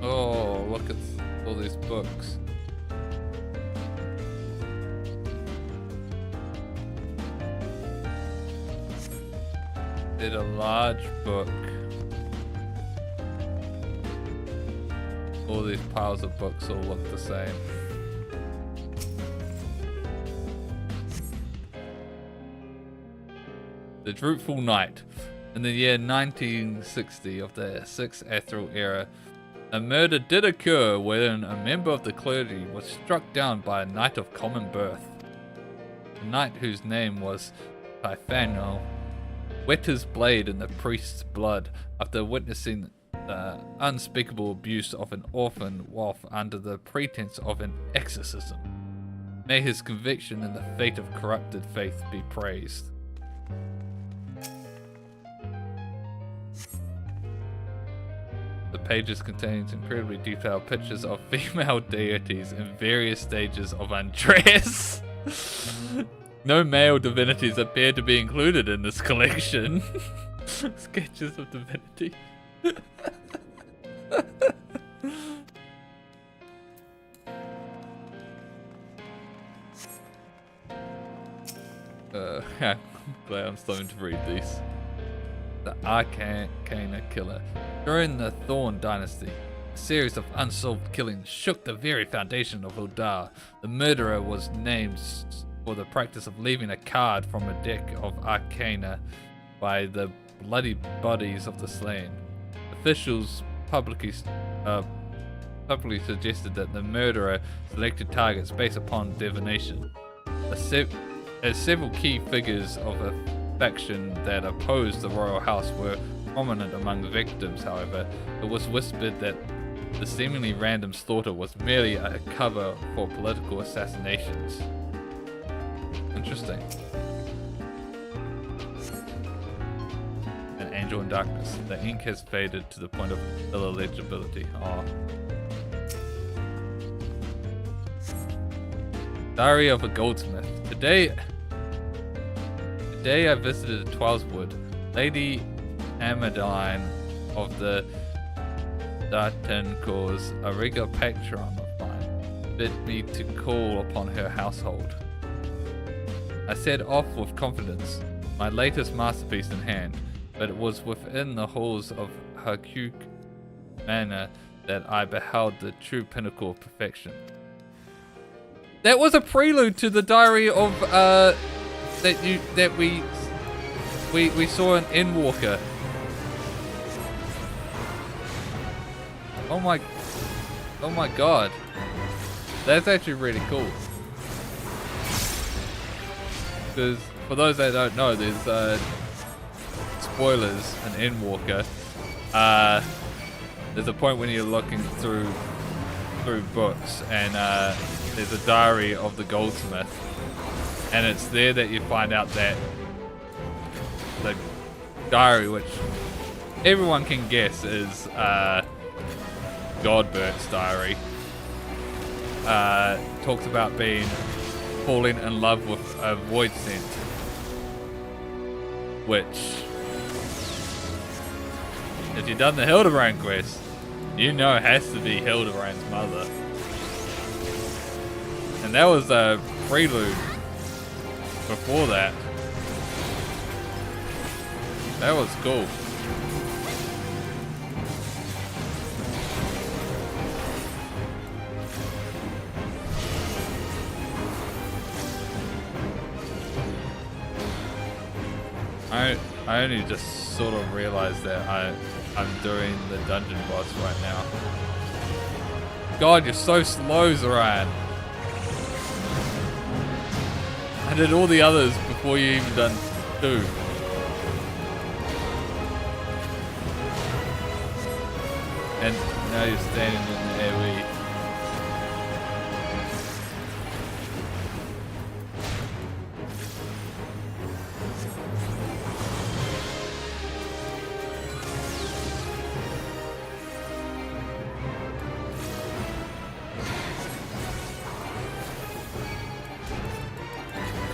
Oh, look at all these books. Did a large book. All these piles of books all look the same. The Droopful Night. In the year 1960 of the 6th Ethereal Era, a murder did occur wherein a member of the clergy was struck down by a knight of common birth. The knight, whose name was Typhano, wet his blade in the priest's blood after witnessing the unspeakable abuse of an orphan wolf under the pretense of an exorcism. May his conviction in the fate of corrupted faith be praised. The pages contains incredibly detailed pictures of female deities in various stages of undress. No male divinities appear to be included in this collection. Sketches of divinity. I'm glad I'm starting to read these. The Arcana Killer. During the Thorn Dynasty, a series of unsolved killings shook the very foundation of Uldar. The murderer was named for the practice of leaving a card from a deck of arcana by the bloody bodies of the slain. Officials publicly suggested that the murderer selected targets based upon divination. As several key figures of a faction that opposed the royal house were prominent among the victims, however, it was whispered that the seemingly random slaughter was merely a cover for political assassinations. Interesting. An Angel in Darkness. The ink has faded to the point of illegibility. Oh. Diary of a Goldsmith. Today I visited Twileswood. Lady Amadine of the Dartencourts, a regular patron of mine. bid me to call upon her household. I set off with confidence, my latest masterpiece in hand, but it was within the halls of Hakuk Manor that I beheld the true pinnacle of perfection. That was a prelude to the diary of that we saw in Endwalker. Oh my god. That's actually really cool. Because for those that don't know, there's spoilers in Endwalker. There's a point when you're looking through books and there's a diary of the goldsmith, and it's there that you find out that the diary, which everyone can guess is Godbert's diary, talks about falling in love with a void scent, which, if you've done the Hildebrand quest, you know it has to be Hildebrand's mother. And that was a prelude before that. That was cool. I only just sort of realized that I'm doing the dungeon boss right now. God, you're so slow, Zoran. I did all the others before you even done 2. And now you're standing in the AoE.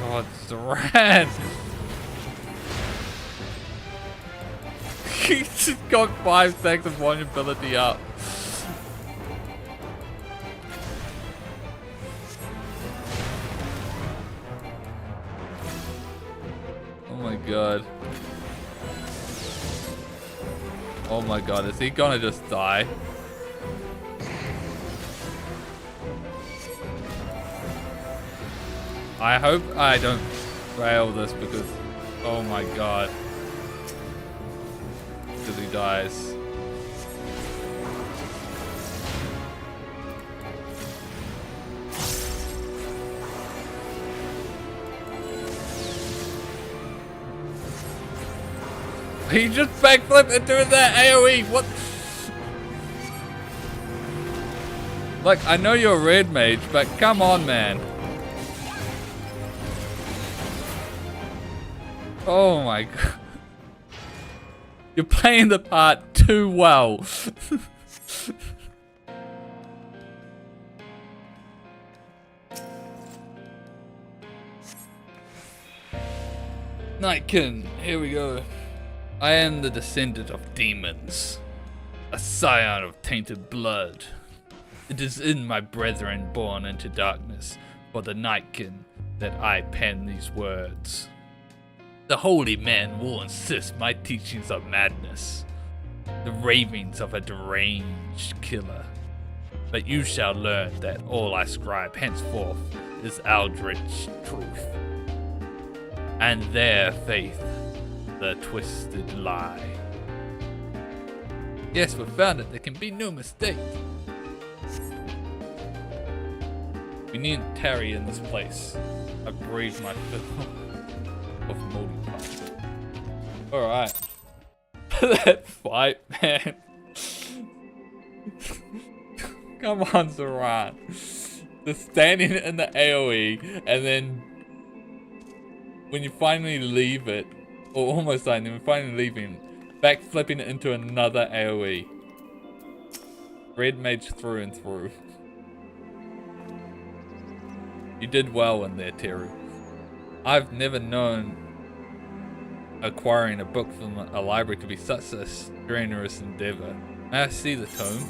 God, Zoran! He just got 5 stacks of vulnerability up. Oh my god. Oh my god, is he gonna just die? I hope I don't fail this because, oh my god. Because he dies. He just backflipped into that AoE, what? Like, I know you're a red mage, but come on, man. Oh my god. You're playing the part too well. Nightkin, here we go. I am the descendant of demons, a scion of tainted blood. It is in my brethren born into darkness, for the Nightkin, that I pen these words. The holy man will insist my teachings are madness, the ravings of a deranged killer. But you shall learn that all I scribe henceforth is eldritch truth, and their faith the twisted lie. Yes, we found it. There can be no mistake. We needn't tarry in this place. I breathe my fill of moldy pus. Alright. That fight, man. Come on, Zoran. Just standing in the AoE, and then when you finally leave it, or almost dying, then finally leaving, backflipping it into another AoE. Red mage through and through. You did well in there, Teru. I've never known acquiring a book from a library to be such a strenuous endeavor. May I see the tome?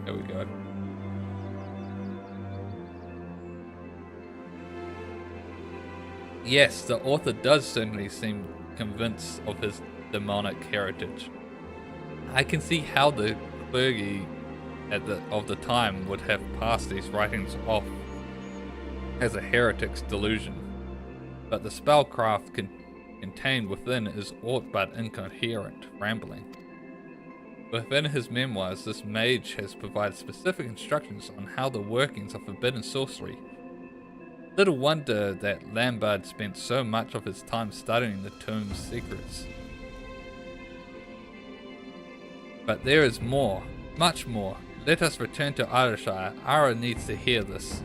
There we go. Yes, the author does certainly seem convinced of his demonic heritage. I can see how the clergy of the time would have passed these writings off as a heretic's delusion, but the spellcraft contained within is aught but incoherent rambling. Within his memoirs, this mage has provided specific instructions on how the workings of forbidden sorcery. Little wonder that Lambard spent so much of his time studying the tomb's secrets. But there is more, much more. Let us return to Irishire. Ara needs to hear this.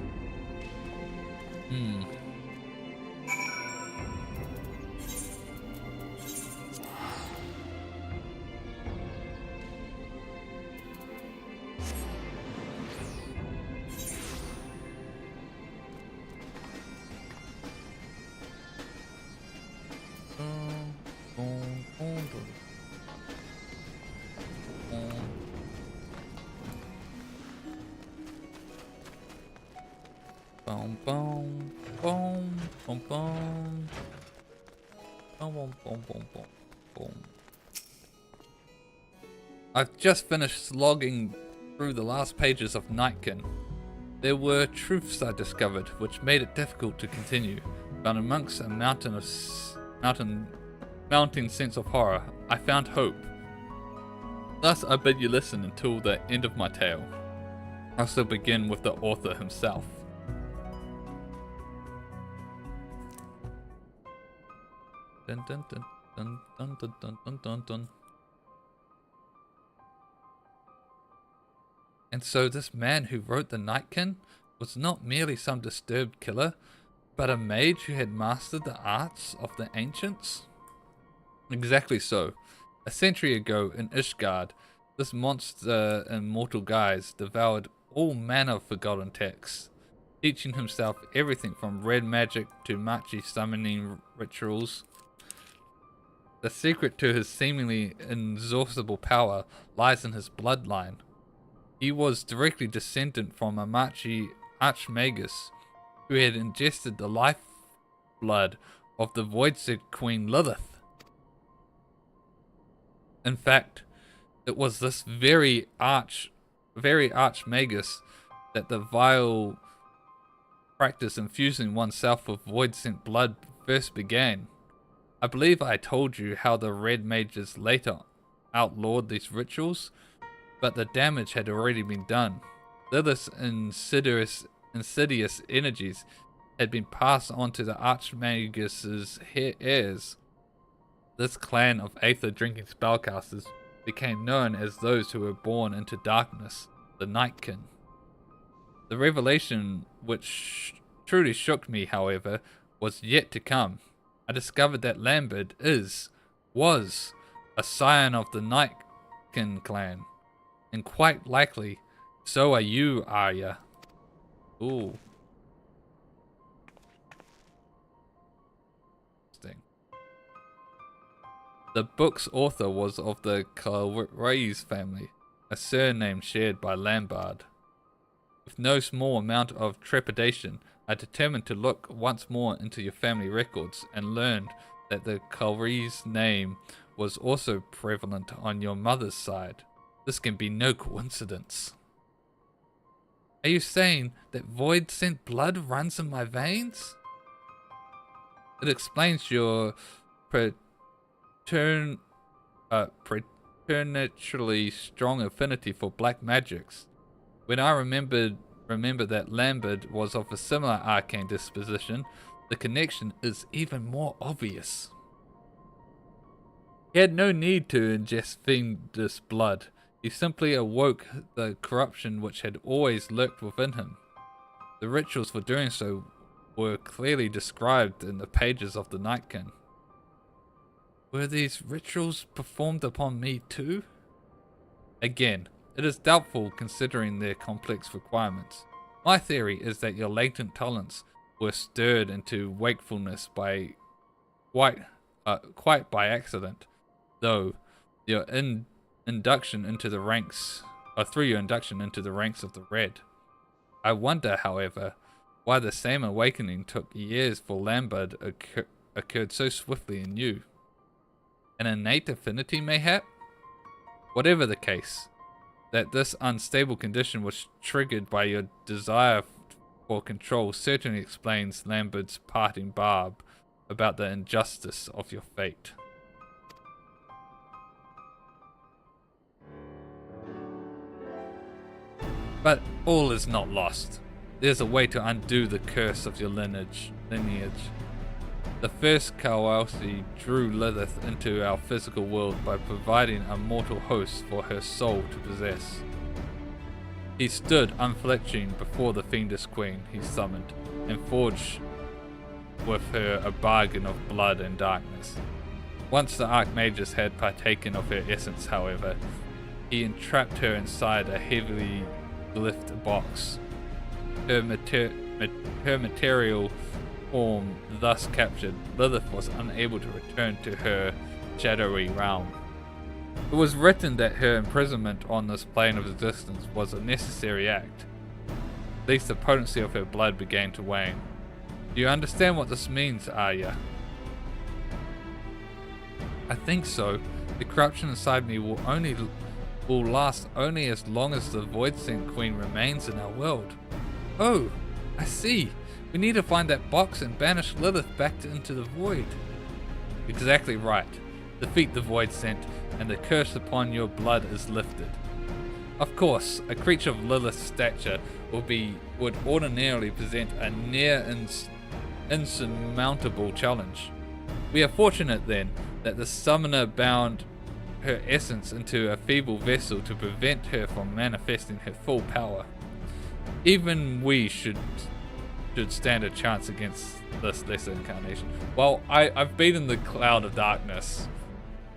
Boom, boom, boom, boom, boom. Boom, boom, boom, boom, boom, boom. I've just finished slogging through the last pages of Nightkin. There were truths I discovered which made it difficult to continue, but amongst a mounting sense of horror, I found hope. Thus I bid you listen until the end of my tale. I'll still begin with the author himself. Dun, dun, dun, dun, dun, dun, dun, dun, dun, dun. And so this man who wrote the Nightkin was not merely some disturbed killer, but a mage who had mastered the arts of the ancients? Exactly so. A century ago in Ishgard, this monster in mortal guise devoured all manner of forgotten texts, teaching himself everything from red magic to Machi summoning rituals. The secret to his seemingly inexhaustible power lies in his bloodline. He was directly descendant from a Machi archmagus who had ingested the lifeblood of the Voidseed Queen Lilith. In fact, it was this very archmagus that the vile practice infusing oneself with void-sent blood first began. I believe I told you how the red mages later outlawed these rituals, but the damage had already been done. Lilith's insidious energies had been passed on to the Archmagus's heirs. This clan of aether-drinking spellcasters became known as those who were born into darkness, the Nightkin. The revelation which truly shook me, however, was yet to come. I discovered that Lambert was a scion of the Nightkin clan, and quite likely, so are you, Arya. Ooh. Interesting. The book's author was of the Calrays family, a surname shared by Lambard. With no small amount of trepidation, I determined to look once more into your family records and learned that the Calrays name was also prevalent on your mother's side. This can be no coincidence. Are you saying that void-sent blood runs in my veins? It explains your preternaturally strong affinity for black magics. When I remember that Lambert was of a similar arcane disposition, the connection is even more obvious. He had no need to ingest fiendish blood. He simply awoke the corruption which had always lurked within him. The rituals for doing so were clearly described in the pages of the Nightkin. Were these rituals performed upon me too? Again, it is doubtful considering their complex requirements. My theory is that your latent talents were stirred into wakefulness by quite by accident, though your induction into the ranks of the Red. I wonder, however, Why the same awakening took years for Lambert occurred so swiftly in you. An innate affinity, mayhap? Whatever the case, that this unstable condition was triggered by your desire for control certainly explains Lambert's parting barb about the injustice of your fate. But all is not lost. There's a way to undo the curse of your lineage. The first Kawausi drew Lilith into our physical world by providing a mortal host for her soul to possess. He stood unflinching before the fiendish queen he summoned, and forged with her a bargain of blood and darkness. Once the Archmagus had partaken of her essence, however, he entrapped her inside a heavily glyphed box. Her material form thus captured, Lilith was unable to return to her shadowy realm. It was written that her imprisonment on this plane of existence was a necessary act. At least the potency of her blood began to wane. Do you understand what this means, Arya? I think so. The corruption inside me will last only as long as the Void-Sent Queen remains in our world. Oh, I see. We need to find that box and banish Lilith back into the void. Exactly right. Defeat the Void-Sent, and the curse upon your blood is lifted. Of course, a creature of Lilith's stature would ordinarily present a near insurmountable challenge. We are fortunate then that the summoner bound her essence into a feeble vessel to prevent her from manifesting her full power. Even we should stand a chance against this lesser incarnation. Well, I've beaten the Cloud of Darkness,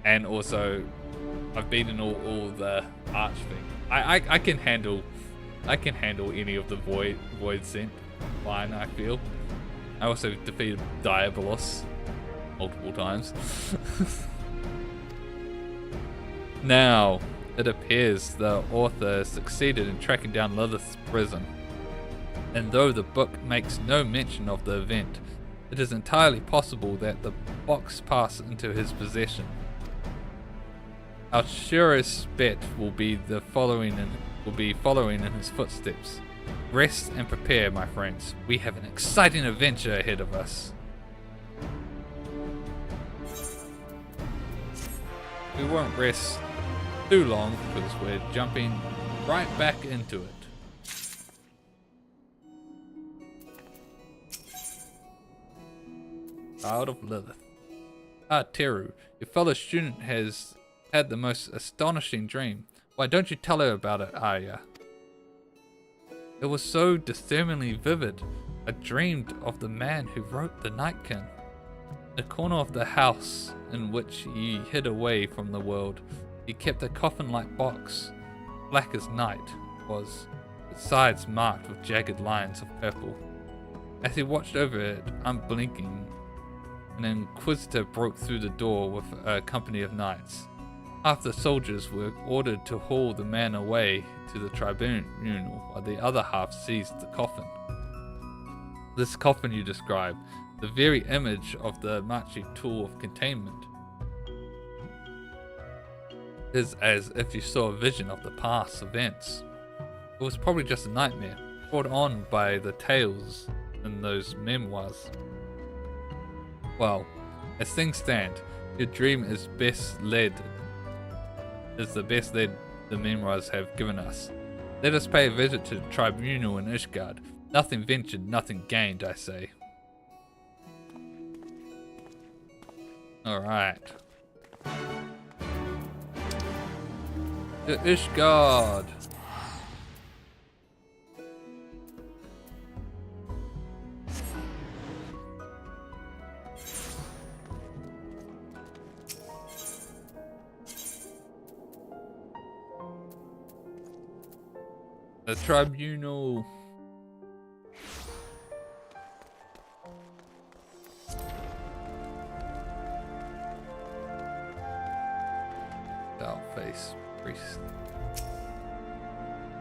and also I've beaten all the Arch thing. I can handle any of the Void-Sent fine, I feel. I also defeated Diabolos multiple times. Now, it appears the author succeeded in tracking down Lilith's prison. And though the book makes no mention of the event, it is entirely possible that the box passed into his possession. Our surest bet will be following in his footsteps. Rest and prepare, my friends. We have an exciting adventure ahead of us. We won't rest too long because we're jumping right back into it. Child of Lilith. Teru, your fellow student has had the most astonishing dream. Why don't you tell her about it, Arya? It was so disturbingly vivid. I dreamed of the man who wrote the Nightkin. The corner of the house in which he hid away from the world, he kept a coffin-like box, black as night was, its sides marked with jagged lines of purple. As he watched over it, unblinking, an inquisitor broke through the door with a company of knights. Half the soldiers were ordered to haul the man away to the tribunal, while the other half seized the coffin. This coffin you describe, the very image of the Machi tool of containment, is as if you saw a vision of the past events. It was probably just a nightmare, brought on by the tales in those memoirs. Well, as things stand, your dream is the best led the memoirs have given us. Let us pay a visit to the tribunal in Ishgard. Nothing ventured, nothing gained, I say. Alright. To Ishgard. The tribunal. Face priest.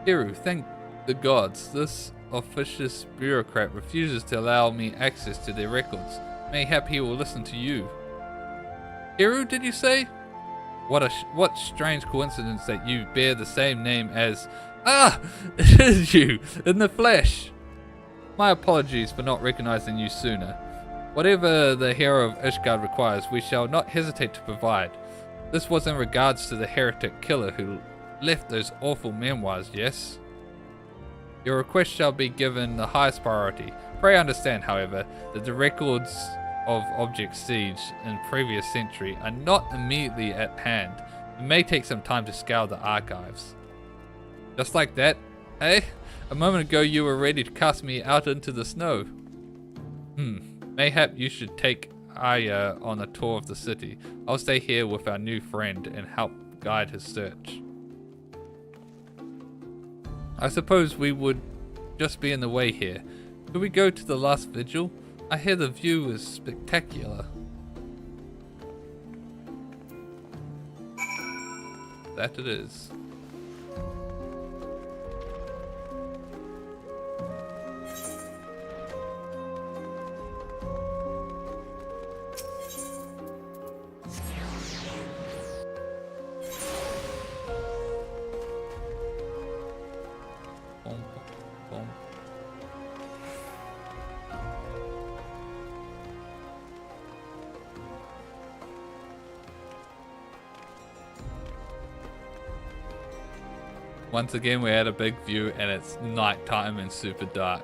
Kiru, thank the gods. This officious bureaucrat refuses to allow me access to their records. Mayhap he will listen to you. Hiru, did you say? What strange coincidence that you bear the same name as... Ah! It is you! In the flesh! My apologies for not recognizing you sooner. Whatever the hero of Ishgard requires, we shall not hesitate to provide. This was in regards to the heretic killer who left those awful memoirs, yes? Your request shall be given the highest priority. Pray understand, however, that the records of object siege in previous century are not immediately at hand. It may take some time to scour the archives. Just like that, eh? A moment ago you were ready to cast me out into the snow. Mayhap you should take Aya on a tour of the city. I'll stay here with our new friend and help guide his search. I suppose we would just be in the way here. Could we go to the last vigil? I hear the view is spectacular. That it is. Once again, we had a big view and it's nighttime and super dark.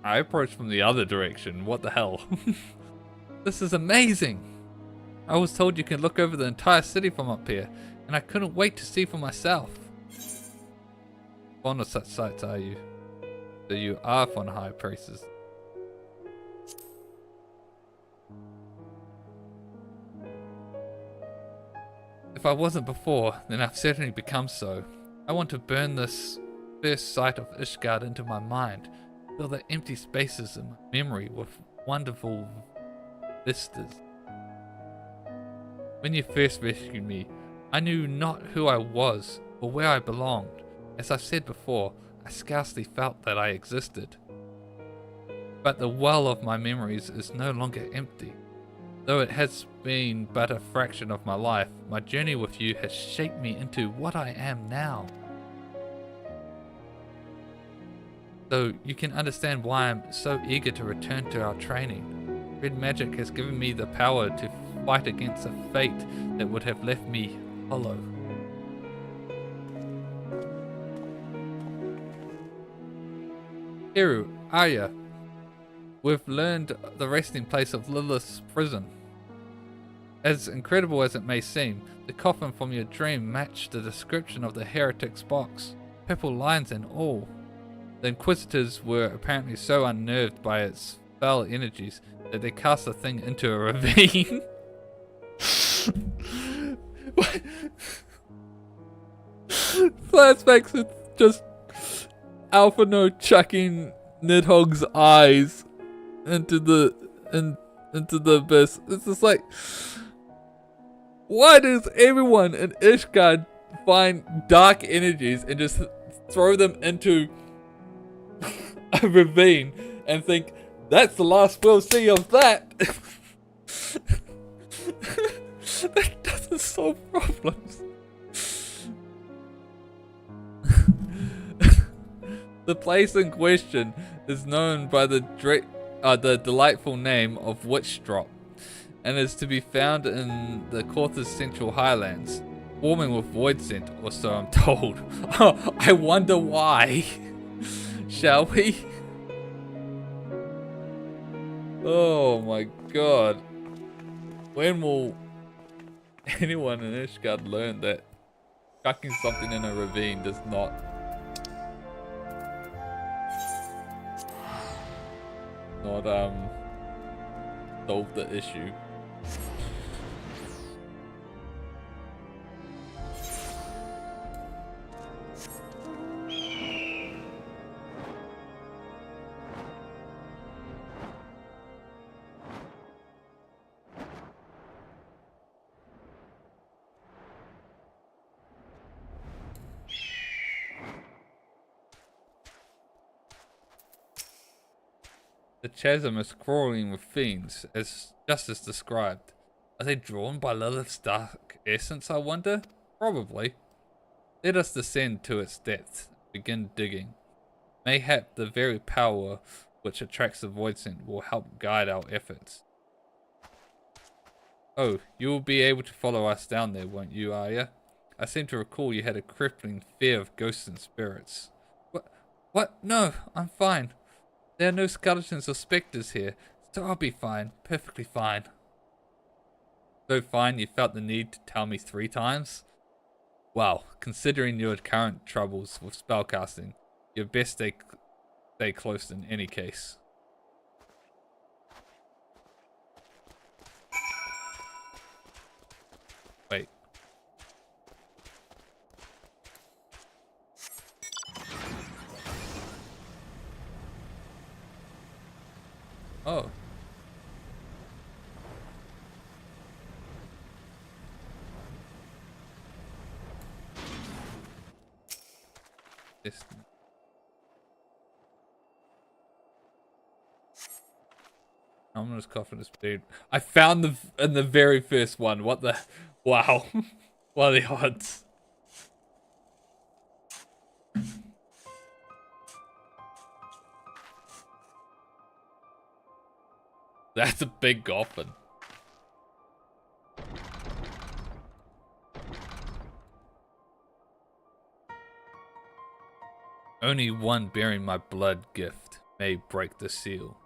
I approached from the other direction. What the hell? This is amazing. I was told you can look over the entire city from up here, and I couldn't wait to see for myself. Fond of such sights, are you? So you are fond of high places. If I wasn't before, then I've certainly become so. I want to burn this first sight of Ishgard into my mind, fill the empty spaces in my memory with wonderful vistas. When you first rescued me, I knew not who I was or where I belonged. As I've said before, I scarcely felt that I existed. But the well of my memories is no longer empty. Though it has been but a fraction of my life, my journey with you has shaped me into what I am now. So you can understand why I'm so eager to return to our training. Red magic has given me the power to fight against a fate that would have left me hollow. Hiru, Aya, we've learned the resting place of Lilith's prison. As incredible as it may seem, the coffin from your dream matched the description of the heretic's box, purple lines and all. The Inquisitors were apparently so unnerved by its foul energies that they cast the thing into a ravine. Flashbacks, it's just Alphino chucking Nidhogg's eyes into the abyss. It's just like, why does everyone in Ishgard find dark energies and just throw them into a ravine and think that's the last we'll see of that? That doesn't solve problems. The place in question is known by the delightful name of Witchdrop, and is to be found in the Cortha's Central Highlands, swarming with void scent, or so I'm told. Oh, I wonder why. Shall we? Oh my god. When will anyone in Ishgard learn that chucking something in a ravine does not solve the issue? The chasm is crawling with fiends, just as described. Are they drawn by Lilith's dark essence, I wonder? Probably. Let us descend to its depths, begin digging. Mayhap the very power which attracts the void scent will help guide our efforts. Oh, you will be able to follow us down there, won't you, Arya? I seem to recall you had a crippling fear of ghosts and spirits. What? No, I'm fine. There are no skeletons or specters here, so I'll be fine. Perfectly fine. So fine you felt the need to tell me 3 times? Well, considering your current troubles with spellcasting, you'd best stay close in any case. Wait. Oh. This. I'm gonna just cough in this dude. I found in the very first one. What the? Wow. What are the odds? That's a big coffin. Only one bearing my blood gift may break the seal.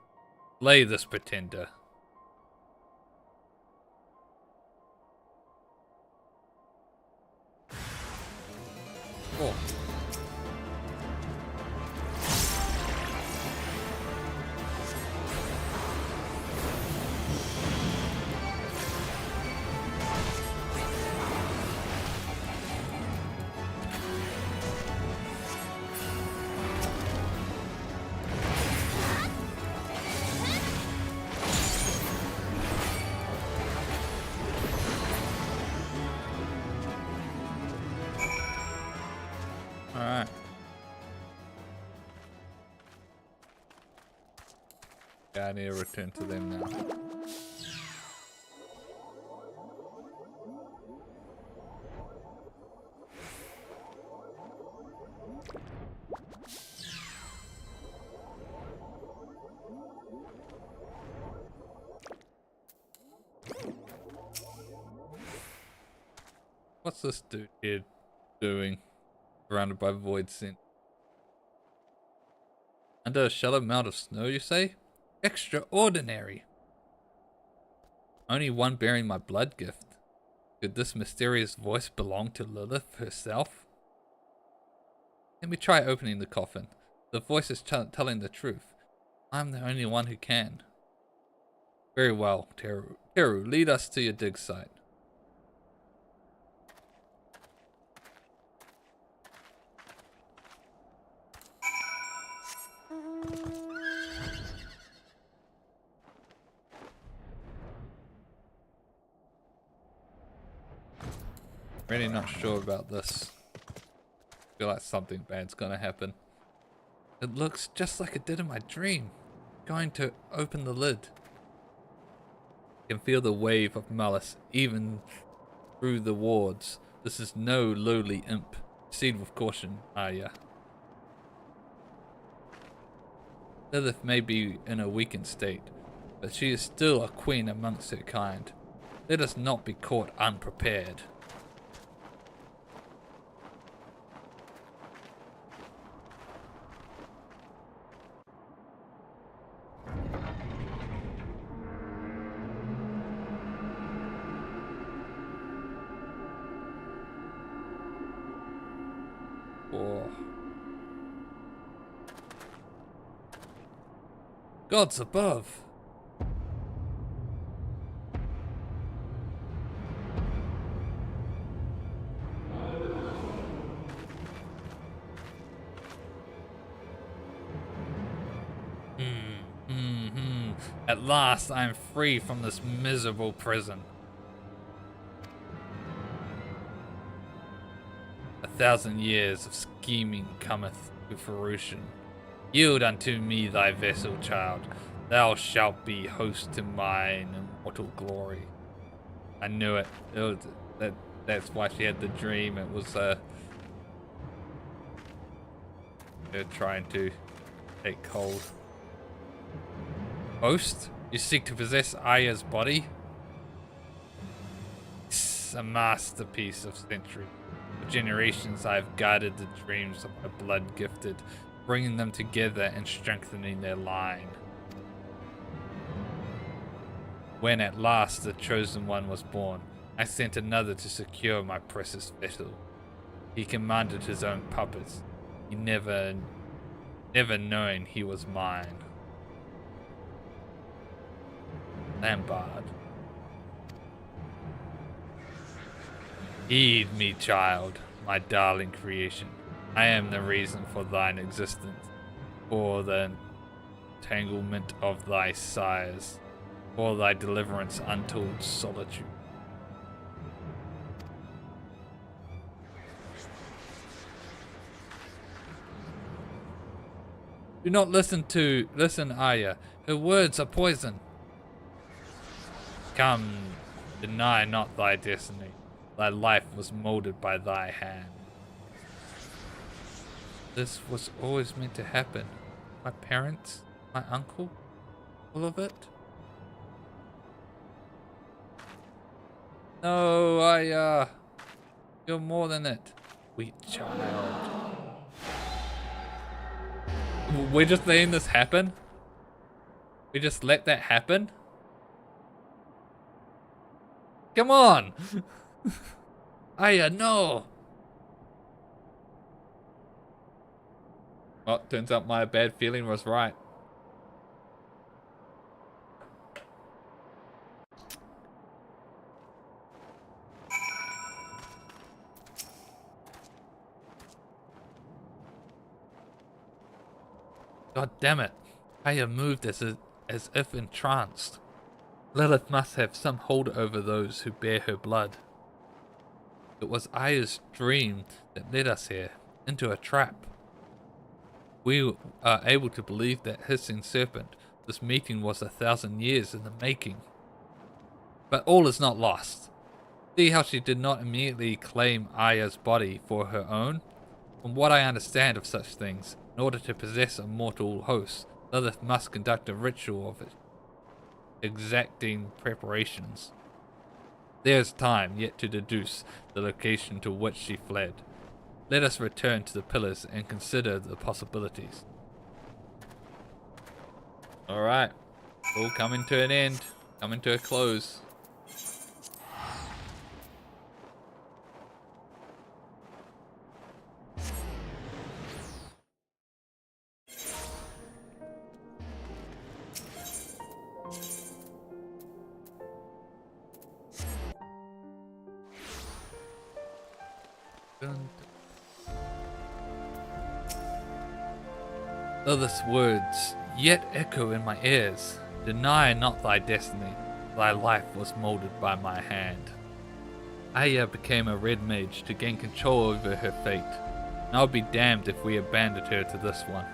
Slay this pretender. Oh. Alright. Yeah, I need to return to them now. What's this dude here doing? Surrounded by void scent. Under a shallow mound of snow, you say? Extraordinary! Only one bearing my blood gift. Could this mysterious voice belong to Lilith herself? Let me try opening the coffin. The voice is telling the truth. I'm the only one who can. Very well, Teru. Teru, lead us to your dig site. Really not sure about this. Feel like something bad's gonna happen. It looks just like it did in my dream. Going to open the lid. I can feel the wave of malice even through the wards. This is no lowly imp. Proceed with caution, Arya. Lilith may be in a weakened state, but she is still a queen amongst her kind. Let us not be caught unprepared. Oh. Gods above. At last I am free from this miserable prison. 1,000 years of scheming cometh to fruition. Yield unto me thy vessel, child. Thou shalt be host to mine immortal glory. I knew it. That's why she had the dream. It was her trying to take hold. Host? You seek to possess Aya's body? It's a masterpiece of century. For generations I have guarded the dreams of my blood gifted, bringing them together and strengthening their line. When at last the chosen one was born, I sent another to secure my precious vessel. He commanded his own puppets. He never known he was mine. Lampard. Heed me, child, my darling creation. I am the reason for thine existence, for the entanglement of thy sires, for thy deliverance untold solitude. Do not listen, Aya. Her words are poison. Come, deny not thy destiny. Thy life was molded by thy hand. This was always meant to happen. My parents, my uncle, all of it. No, Aya. You're more than it. Sweet child. We're just letting this happen? We just let that happen? Come on! Aya, no! Well, turns out my bad feeling was right. God damn it. Aya moved as if entranced. Lilith must have some hold over those who bear her blood. It was Aya's dream that led us here, into a trap. We are able to believe that hissing serpent, this meeting was 1,000 years in the making. But all is not lost. See how she did not immediately claim Aya's body for her own? From what I understand of such things, in order to possess a mortal host, Lilith must conduct a ritual of it, exacting preparations. There is time yet to deduce the location to which she fled. Let us return to the pillars and consider the possibilities. Alright, all coming to an end, coming to a close. Lilith's words yet echo in my ears. Deny not thy destiny. Thy life was molded by my hand. Aya became a red mage to gain control over her fate. And I'll be damned if we abandoned her to this one.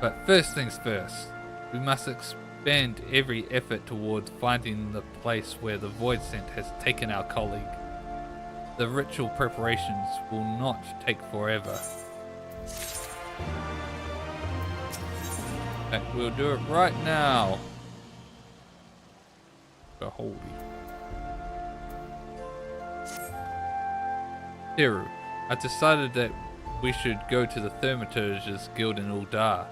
But first things first, we must expend every effort towards finding the place where the void scent has taken our colleague. The ritual preparations will not take forever. In fact, we'll do it right now. Holy. Teru, I decided that we should go to the Thaumaturge's Guild in Uldar,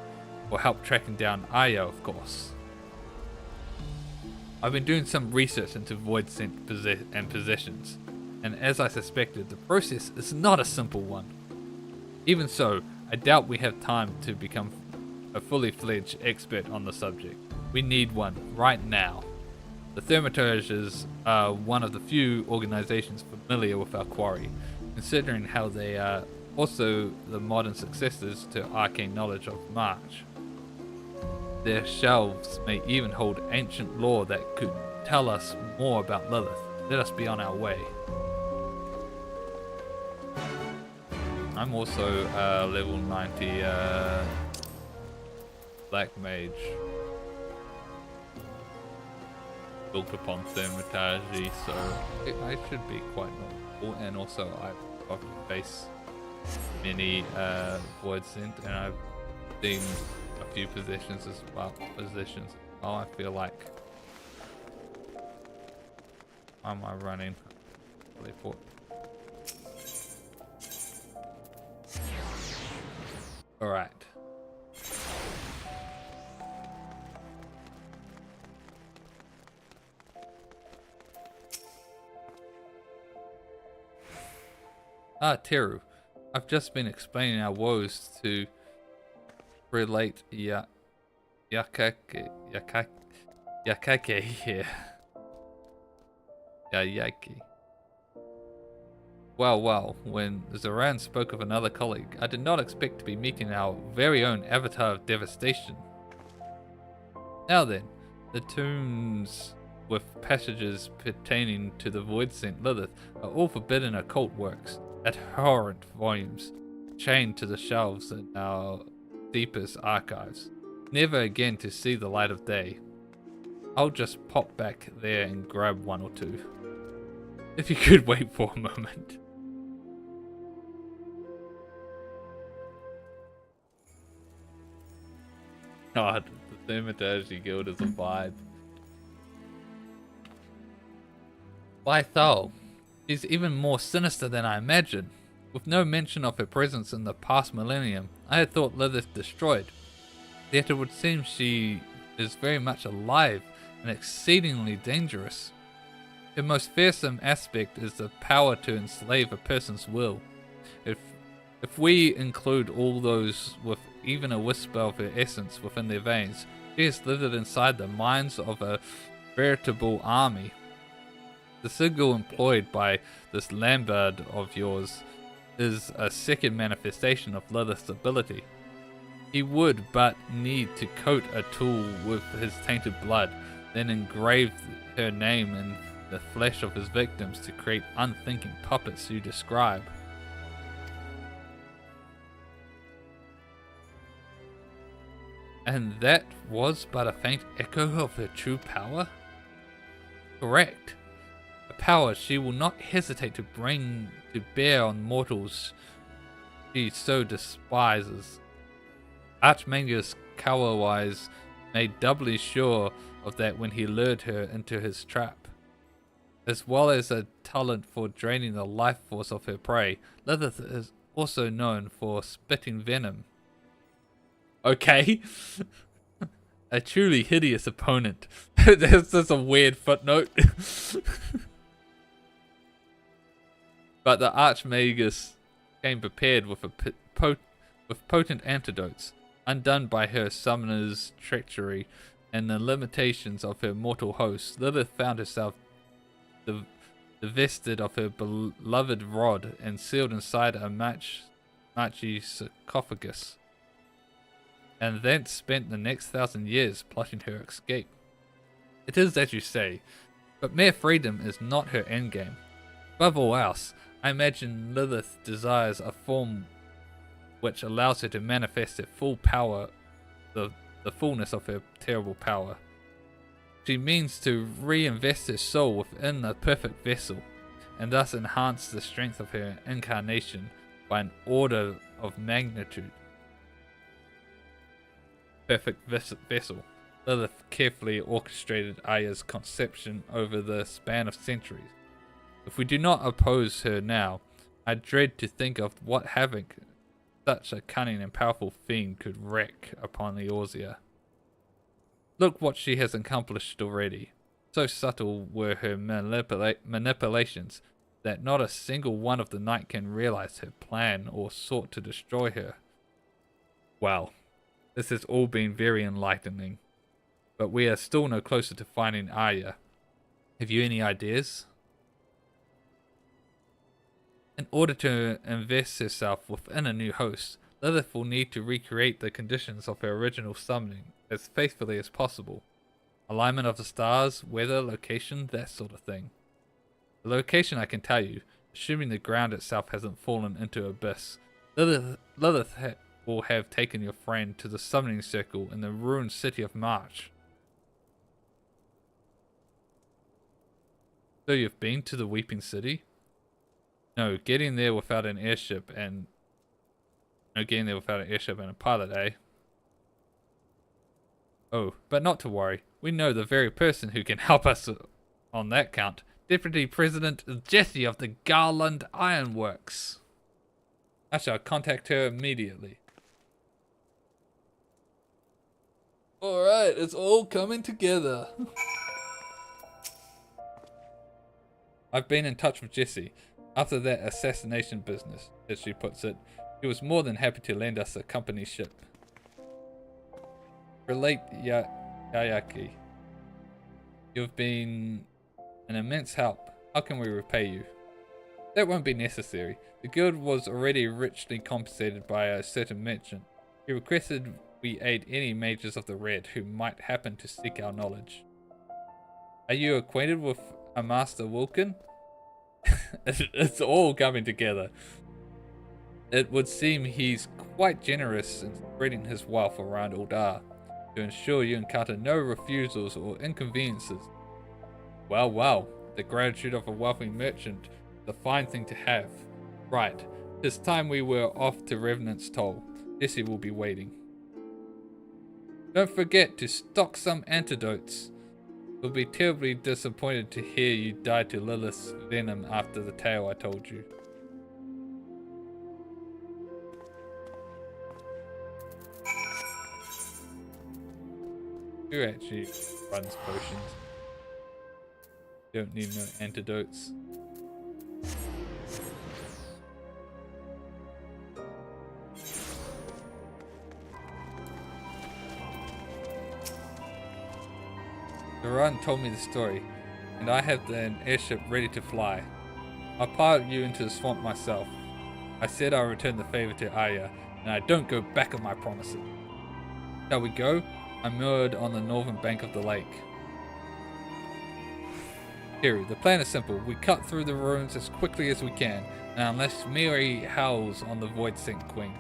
for help tracking down Aya, of course. I've been doing some research into void scent and possessions, and as I suspected, the process is not a simple one. Even so, I doubt we have time to become a fully fledged expert on the subject. We need one right now. The Thaumaturges are one of the few organizations familiar with our quarry, considering how they are also the modern successors to arcane knowledge of Mage. Their shelves may even hold ancient lore that could tell us more about Lilith. Let us be on our way. I'm also level 90 Black Mage built upon thermaturgy, so I should be quite normal. And also I've got to face many void sent, and I've seen a few positions as well. I feel like, why am I running? Alright. Ah, Teru. I've just been explaining our woes to relate Yakake here. Yayaki. Well, when Zoran spoke of another colleague, I did not expect to be meeting our very own avatar of devastation. Now then, the tombs with passages pertaining to the void sent Lilith are all forbidden occult works, abhorrent volumes, chained to the shelves in our deepest archives, never again to see the light of day. I'll just pop back there and grab one or two. If you could wait for a moment. God, the Thermaturgy Guild is a vibe. By Thal, she's even more sinister than I imagined. With no mention of her presence in the past millennium, I had thought Lilith destroyed. Yet it would seem she is very much alive and exceedingly dangerous. Her most fearsome aspect is the power to enslave a person's will. If we include all those with even a whisper of her essence within their veins, she has lived inside the minds of a veritable army. The sigil employed by this Lambard of yours is a second manifestation of Lilith's ability. He would but need to coat a tool with his tainted blood, then engrave her name in the flesh of his victims to create unthinking puppets you describe. And that was but a faint echo of her true power? Correct. A power she will not hesitate to bring to bear on mortals she so despises. Archmagus Kawawise made doubly sure of that when he lured her into his trap. As well as a talent for draining the life force of her prey, Lilith is also known for spitting venom. Okay. A truly hideous opponent. That's just a weird footnote. But the Archmagus came prepared with potent antidotes, undone by her summoner's treachery and the limitations of her mortal host. Lilith found herself divested of her beloved rod and sealed inside a Machi sarcophagus, and thence spent the next 1,000 years plotting her escape. It is as you say, but mere freedom is not her endgame. Above all else, I imagine Lilith desires a form which allows her to manifest her full power, the fullness of her terrible power. She means to reinvest her soul within a perfect vessel, and thus enhance the strength of her incarnation by an order of magnitude. Perfect vessel. Lilith carefully orchestrated Aya's conception over the span of centuries. If we do not oppose her now, I dread to think of what havoc such a cunning and powerful fiend could wreak upon Eorzea. Look what she has accomplished already. So subtle were her manipulations that not a single one of the night can realize her plan or sought to destroy her. Well, this has all been very enlightening, but we are still no closer to finding Aya. Have you any ideas? In order to invest herself within a new host, Lilith will need to recreate the conditions of her original summoning as faithfully as possible. Alignment of the stars, weather, location, that sort of thing. The location I can tell you, assuming the ground itself hasn't fallen into abyss. Lilith will have taken your friend to the summoning circle in the ruined city of March. So you've been to the Weeping City? No, getting there without an airship and... No, getting there without an airship and a pilot, eh? Oh, but not to worry. We know the very person who can help us on that count. Deputy President Jessie of the Garland Ironworks. I shall contact her immediately. Alright, it's all coming together. I've been in touch with Jessie. After that assassination business, as she puts it, she was more than happy to lend us a company ship. Relate Yayaki. You've been an immense help. How can we repay you? That won't be necessary. The guild was already richly compensated by a certain merchant. He requested we aid any mages of the Red who might happen to seek our knowledge. Are you acquainted with a Master Wilkin? It's all coming together. It would seem he's quite generous in spreading his wealth around Uldar to ensure you encounter no refusals or inconveniences. Well, well, the gratitude of a wealthy merchant is a fine thing to have. Right, it's time we were off to Revenant's Toll. Jessie will be waiting. Don't forget to stock some antidotes. You'll be terribly disappointed to hear you died to Lilith's venom after the tale I told you. Who actually runs potions? Don't need no antidotes. Duran told me the story, and I have an airship ready to fly. I'll pilot you into the swamp myself. I said I'll return the favor to Aya, and I don't go back on my promises. Shall we go? I'm moored on the northern bank of the lake. Kiwi, the plan is simple. We cut through the ruins as quickly as we can, and unless Miri howls on the Void Sink Queen,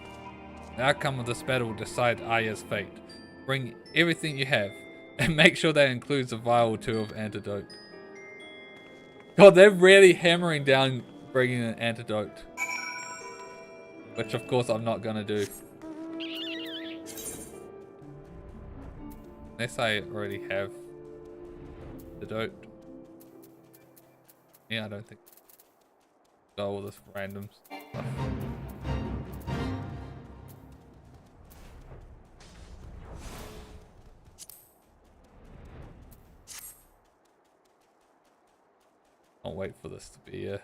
the outcome of this battle will decide Aya's fate. Bring everything you have, and make sure that includes a vial or two of antidote. God, they're really hammering down bringing an antidote. Which of course I'm not gonna do. Unless I already have antidote. Yeah, I don't think. Oh, all this random stuff. I'll wait for this to be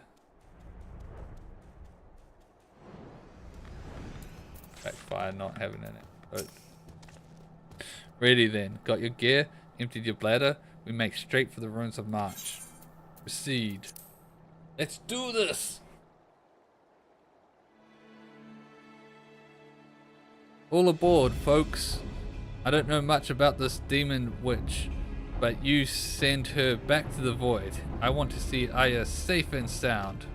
backfire not having an antidote. Ready then. Got your gear? Emptied your bladder? We make straight for the ruins of March. Proceed. Let's do this! All aboard, folks. I don't know much about this demon witch, but you send her back to the void. I want to see Aya safe and sound.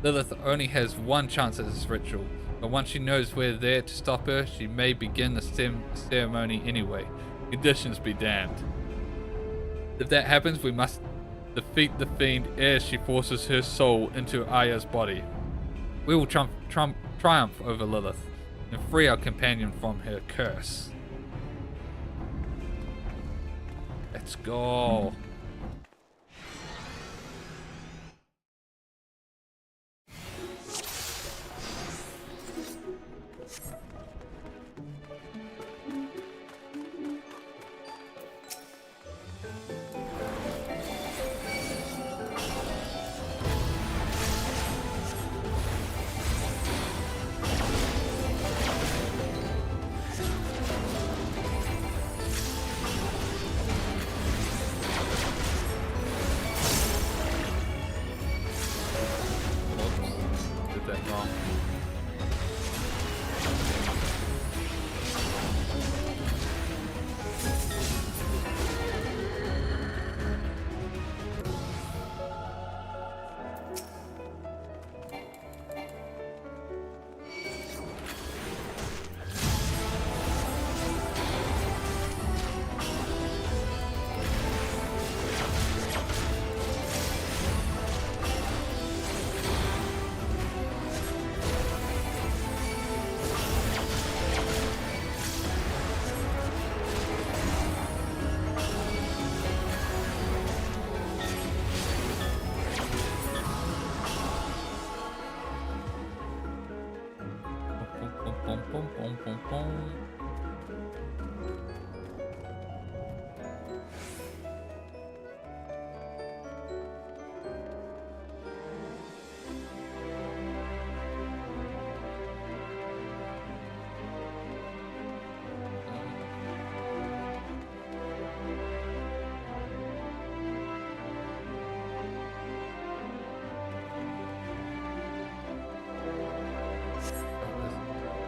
Lilith only has one chance at this ritual, but once she knows we're there to stop her, she may begin the ceremony anyway. Conditions be damned. If that happens, we must defeat the fiend ere she forces her soul into Aya's body. We will triumph over Lilith and free our companion from her curse. Let's go.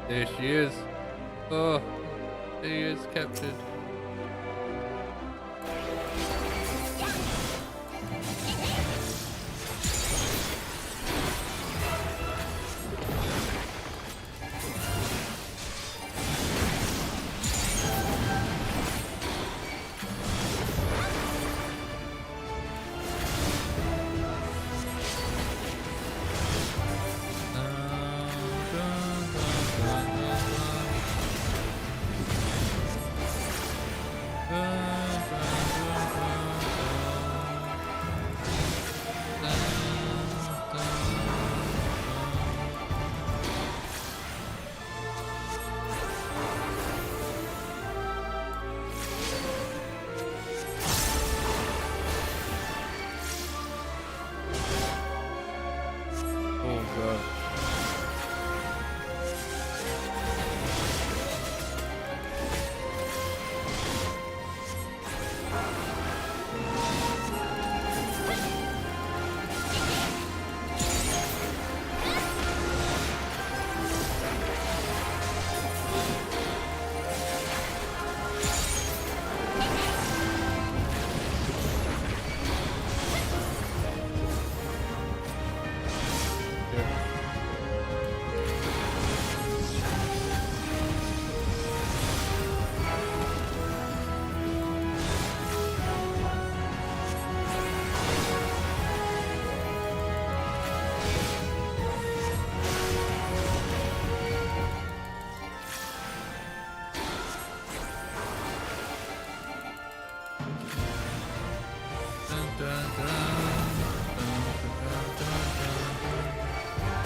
There she is. Oh, she is captured. Oh god.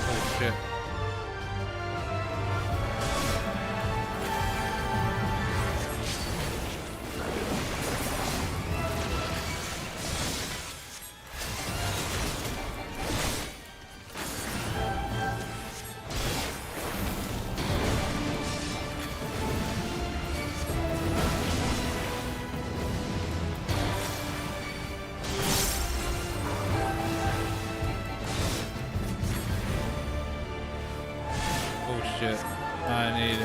Oh shit. Oh shit. I need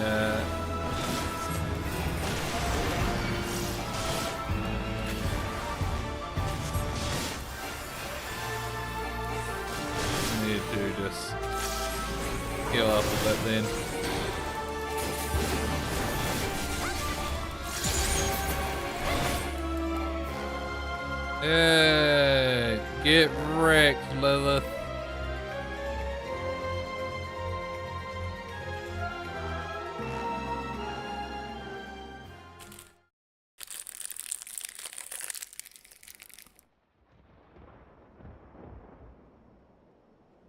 to just heal up a bit then. Hey, get wrecked, Lilith.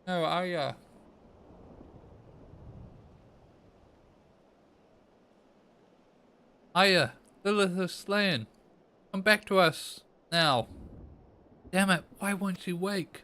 How are ya? Hiya, Lilith is slain. Come back to us now. Damn it, why won't you wake?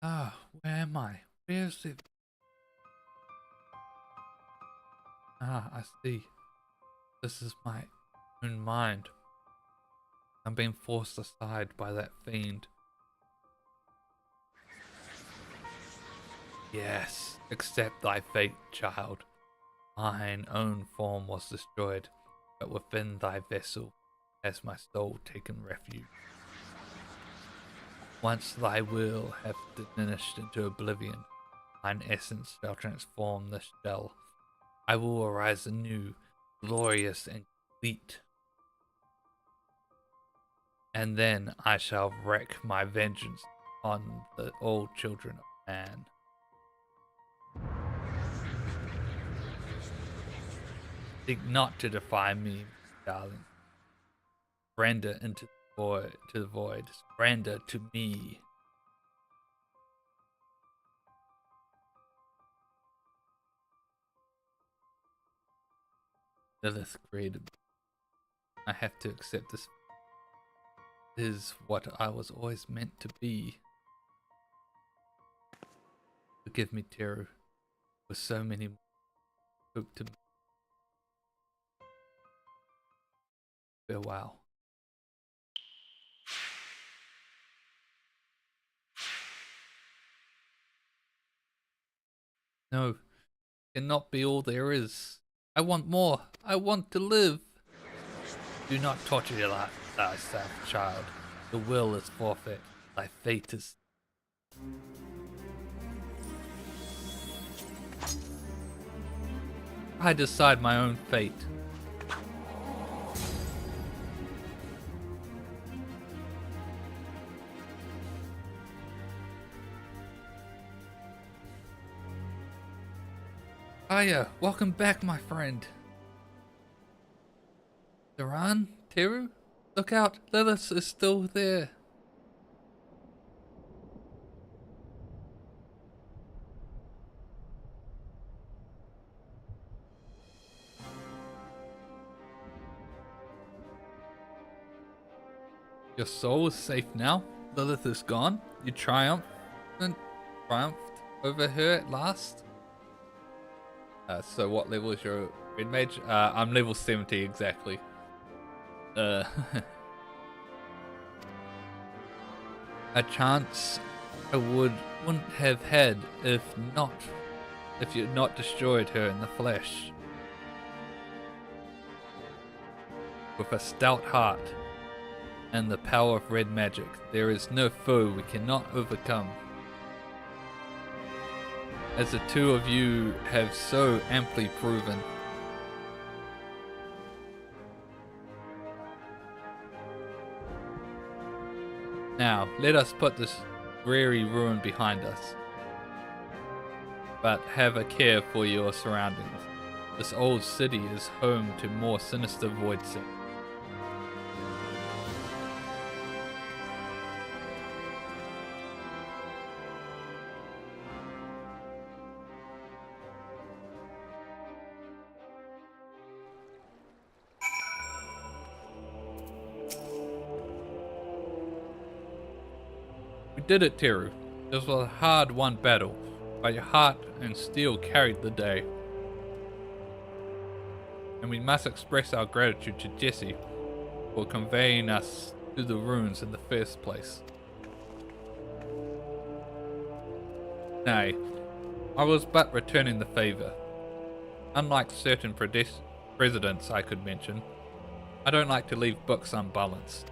Ah, where am I? Where's it? Ah, I see. This is my own mind. I'm being forced aside by that fiend. Yes, accept thy fate, child. Mine own form was destroyed, but within thy vessel has my soul taken refuge. Once thy will hath diminished into oblivion, mine essence shall transform this shell. I will arise anew, glorious and complete. And then I shall wreak my vengeance on all children of man. Seek not to defy me, darling. Surrender into the void. Surrender to me. Lilith created me. I have to accept this. This is what I was always meant to be. Forgive me, Teru, for so many more. Hope to farewell. No, cannot be all there is. I want more. I want to live. Do not torture thyself, child. The will is forfeit. Thy fate is... I decide my own fate. Hiya, welcome back, my friend. Duran? Teru? Look out, Lilith is still there. Your soul is safe now. Lilith is gone. You triumphed over her at last. So what level is your red mage? I'm level 70 exactly. A chance I wouldn't have had if you'd not destroyed her in the flesh. With a stout heart and the power of red magic, there is no foe we cannot overcome. As the two of you have so amply proven. Now, let us put this dreary ruin behind us. But have a care for your surroundings. This old city is home to more sinister void sects. We did it, Teru. This was a hard-won battle, but your heart and steel carried the day. And we must express our gratitude to Jesse for conveying us to the ruins in the first place. Nay, I was but returning the favour. Unlike certain presidents I could mention, I don't like to leave books unbalanced.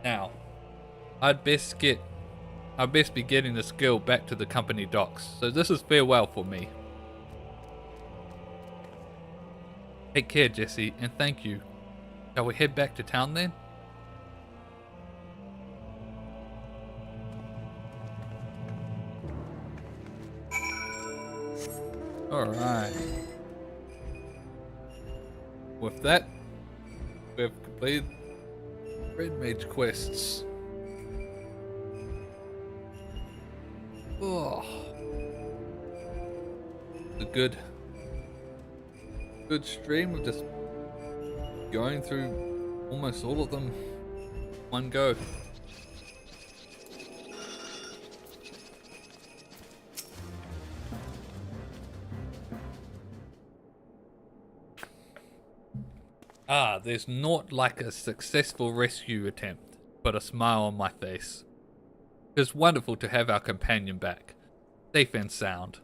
Now, I'd best be getting this girl back to the company docks, so this is farewell for me. Take care, Jesse, and thank you. Shall we head back to town then? Alright. With that, we have completed Red Mage quests. Oh, a good stream of just going through almost all of them one go. There's naught like a successful rescue attempt, but a smile on my face. It's wonderful to have our companion back, safe and sound.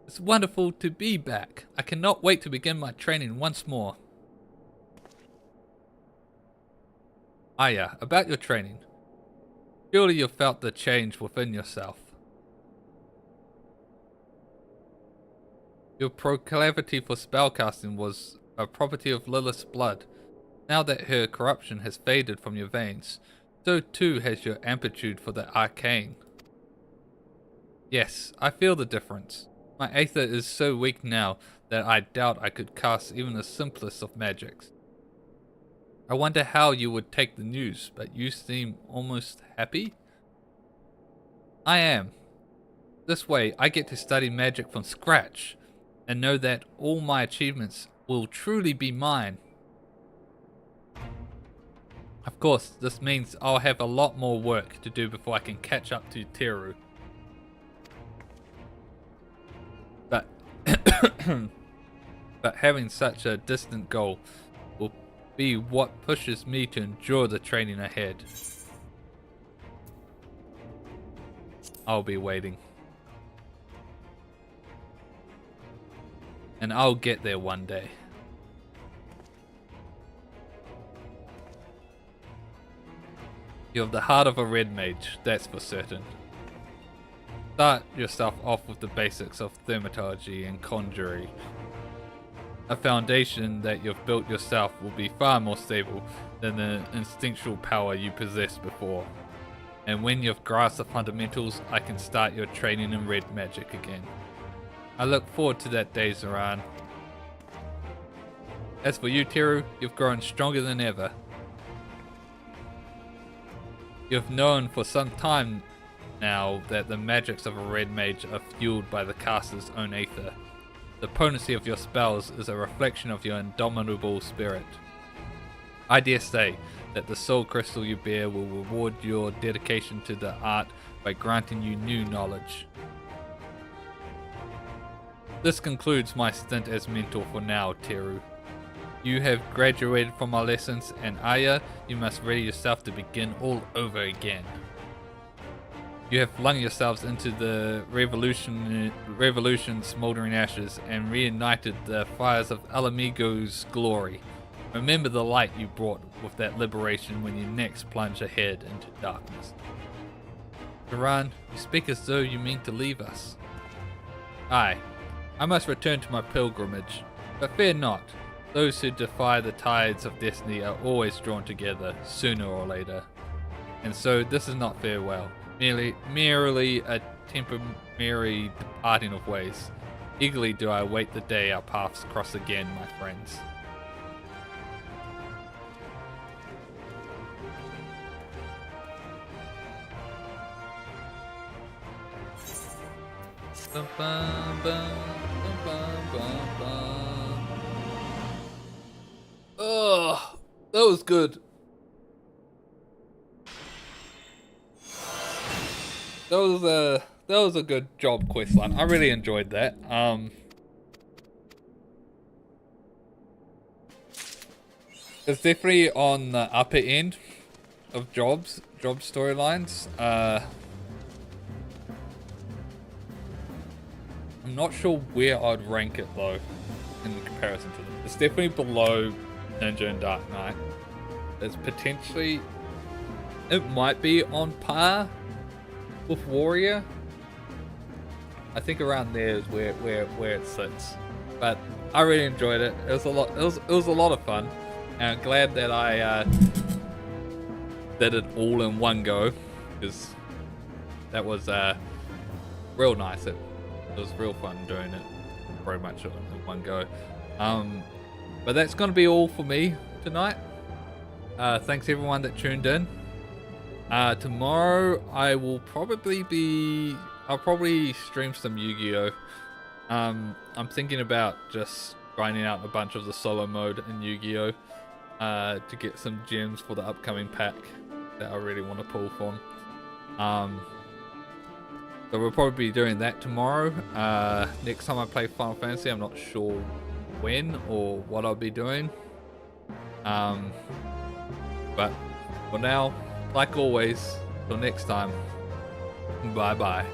It's wonderful to be back. I cannot wait to begin my training once more. About your training. Surely you've felt the change within yourself. Your proclivity for spellcasting was a property of Lilith's blood. Now that her corruption has faded from your veins, so too has your amplitude for the arcane. Yes, I feel the difference. My aether is so weak now that I doubt I could cast even the simplest of magics. I wonder how you would take the news, but you seem almost happy? I am. This way, I get to study magic from scratch, and know that all my achievements will truly be mine. Of course, this means I'll have a lot more work to do before I can catch up to Teru. But but having such a distant goal will be what pushes me to endure the training ahead. I'll be waiting. And I'll get there one day. You have the heart of a red mage, that's for certain. Start yourself off with the basics of thaumaturgy and conjuring. A foundation that you've built yourself will be far more stable than the instinctual power you possessed before. And when you've grasped the fundamentals, I can start your training in red magic again. I look forward to that day, Zoran. As for you, Teru, you've grown stronger than ever. You've known for some time now that the magics of a red mage are fueled by the caster's own aether. The potency of your spells is a reflection of your indomitable spirit. I dare say that the soul crystal you bear will reward your dedication to the art by granting you new knowledge. This concludes my stint as mentor for now, Teru. You have graduated from our lessons, and Aya, you must ready yourself to begin all over again. You have flung yourselves into the revolution's smoldering ashes and reignited the fires of Alamigo's glory. Remember the light you brought with that liberation when you next plunge ahead into darkness. Zoran, you speak as though you mean to leave us. Aye, I must return to my pilgrimage, but fear not. Those who defy the tides of destiny are always drawn together, sooner or later. And so this is not farewell, merely a temporary departing of ways. Eagerly do I await the day our paths cross again, my friends. Bum, bum, bum, bum, bum, bum. Oh, that was good. That was a good job quest line. I really enjoyed that. It's definitely on the upper end of job storylines. I'm not sure where I'd rank it though in comparison to them. It's definitely below Ninja and Dark Knight. It's potentially, it might be on par with Warrior. I think around there is where it sits. But I really enjoyed it. It was a lot. It was a lot of fun, and I'm glad that I did it all in one go, because that was real nice. It was real fun doing it very much in one go. But that's going to be all for me tonight. Thanks everyone that tuned in. Tomorrow I'll probably stream some Yu-Gi-Oh! I'm thinking about just grinding out a bunch of the solo mode in Yu-Gi-Oh! To get some gems for the upcoming pack that I really want to pull from. So we'll probably be doing that tomorrow. Next time I play Final Fantasy, I'm not sure when or what I'll be doing. But for now, like always, till next time, bye bye.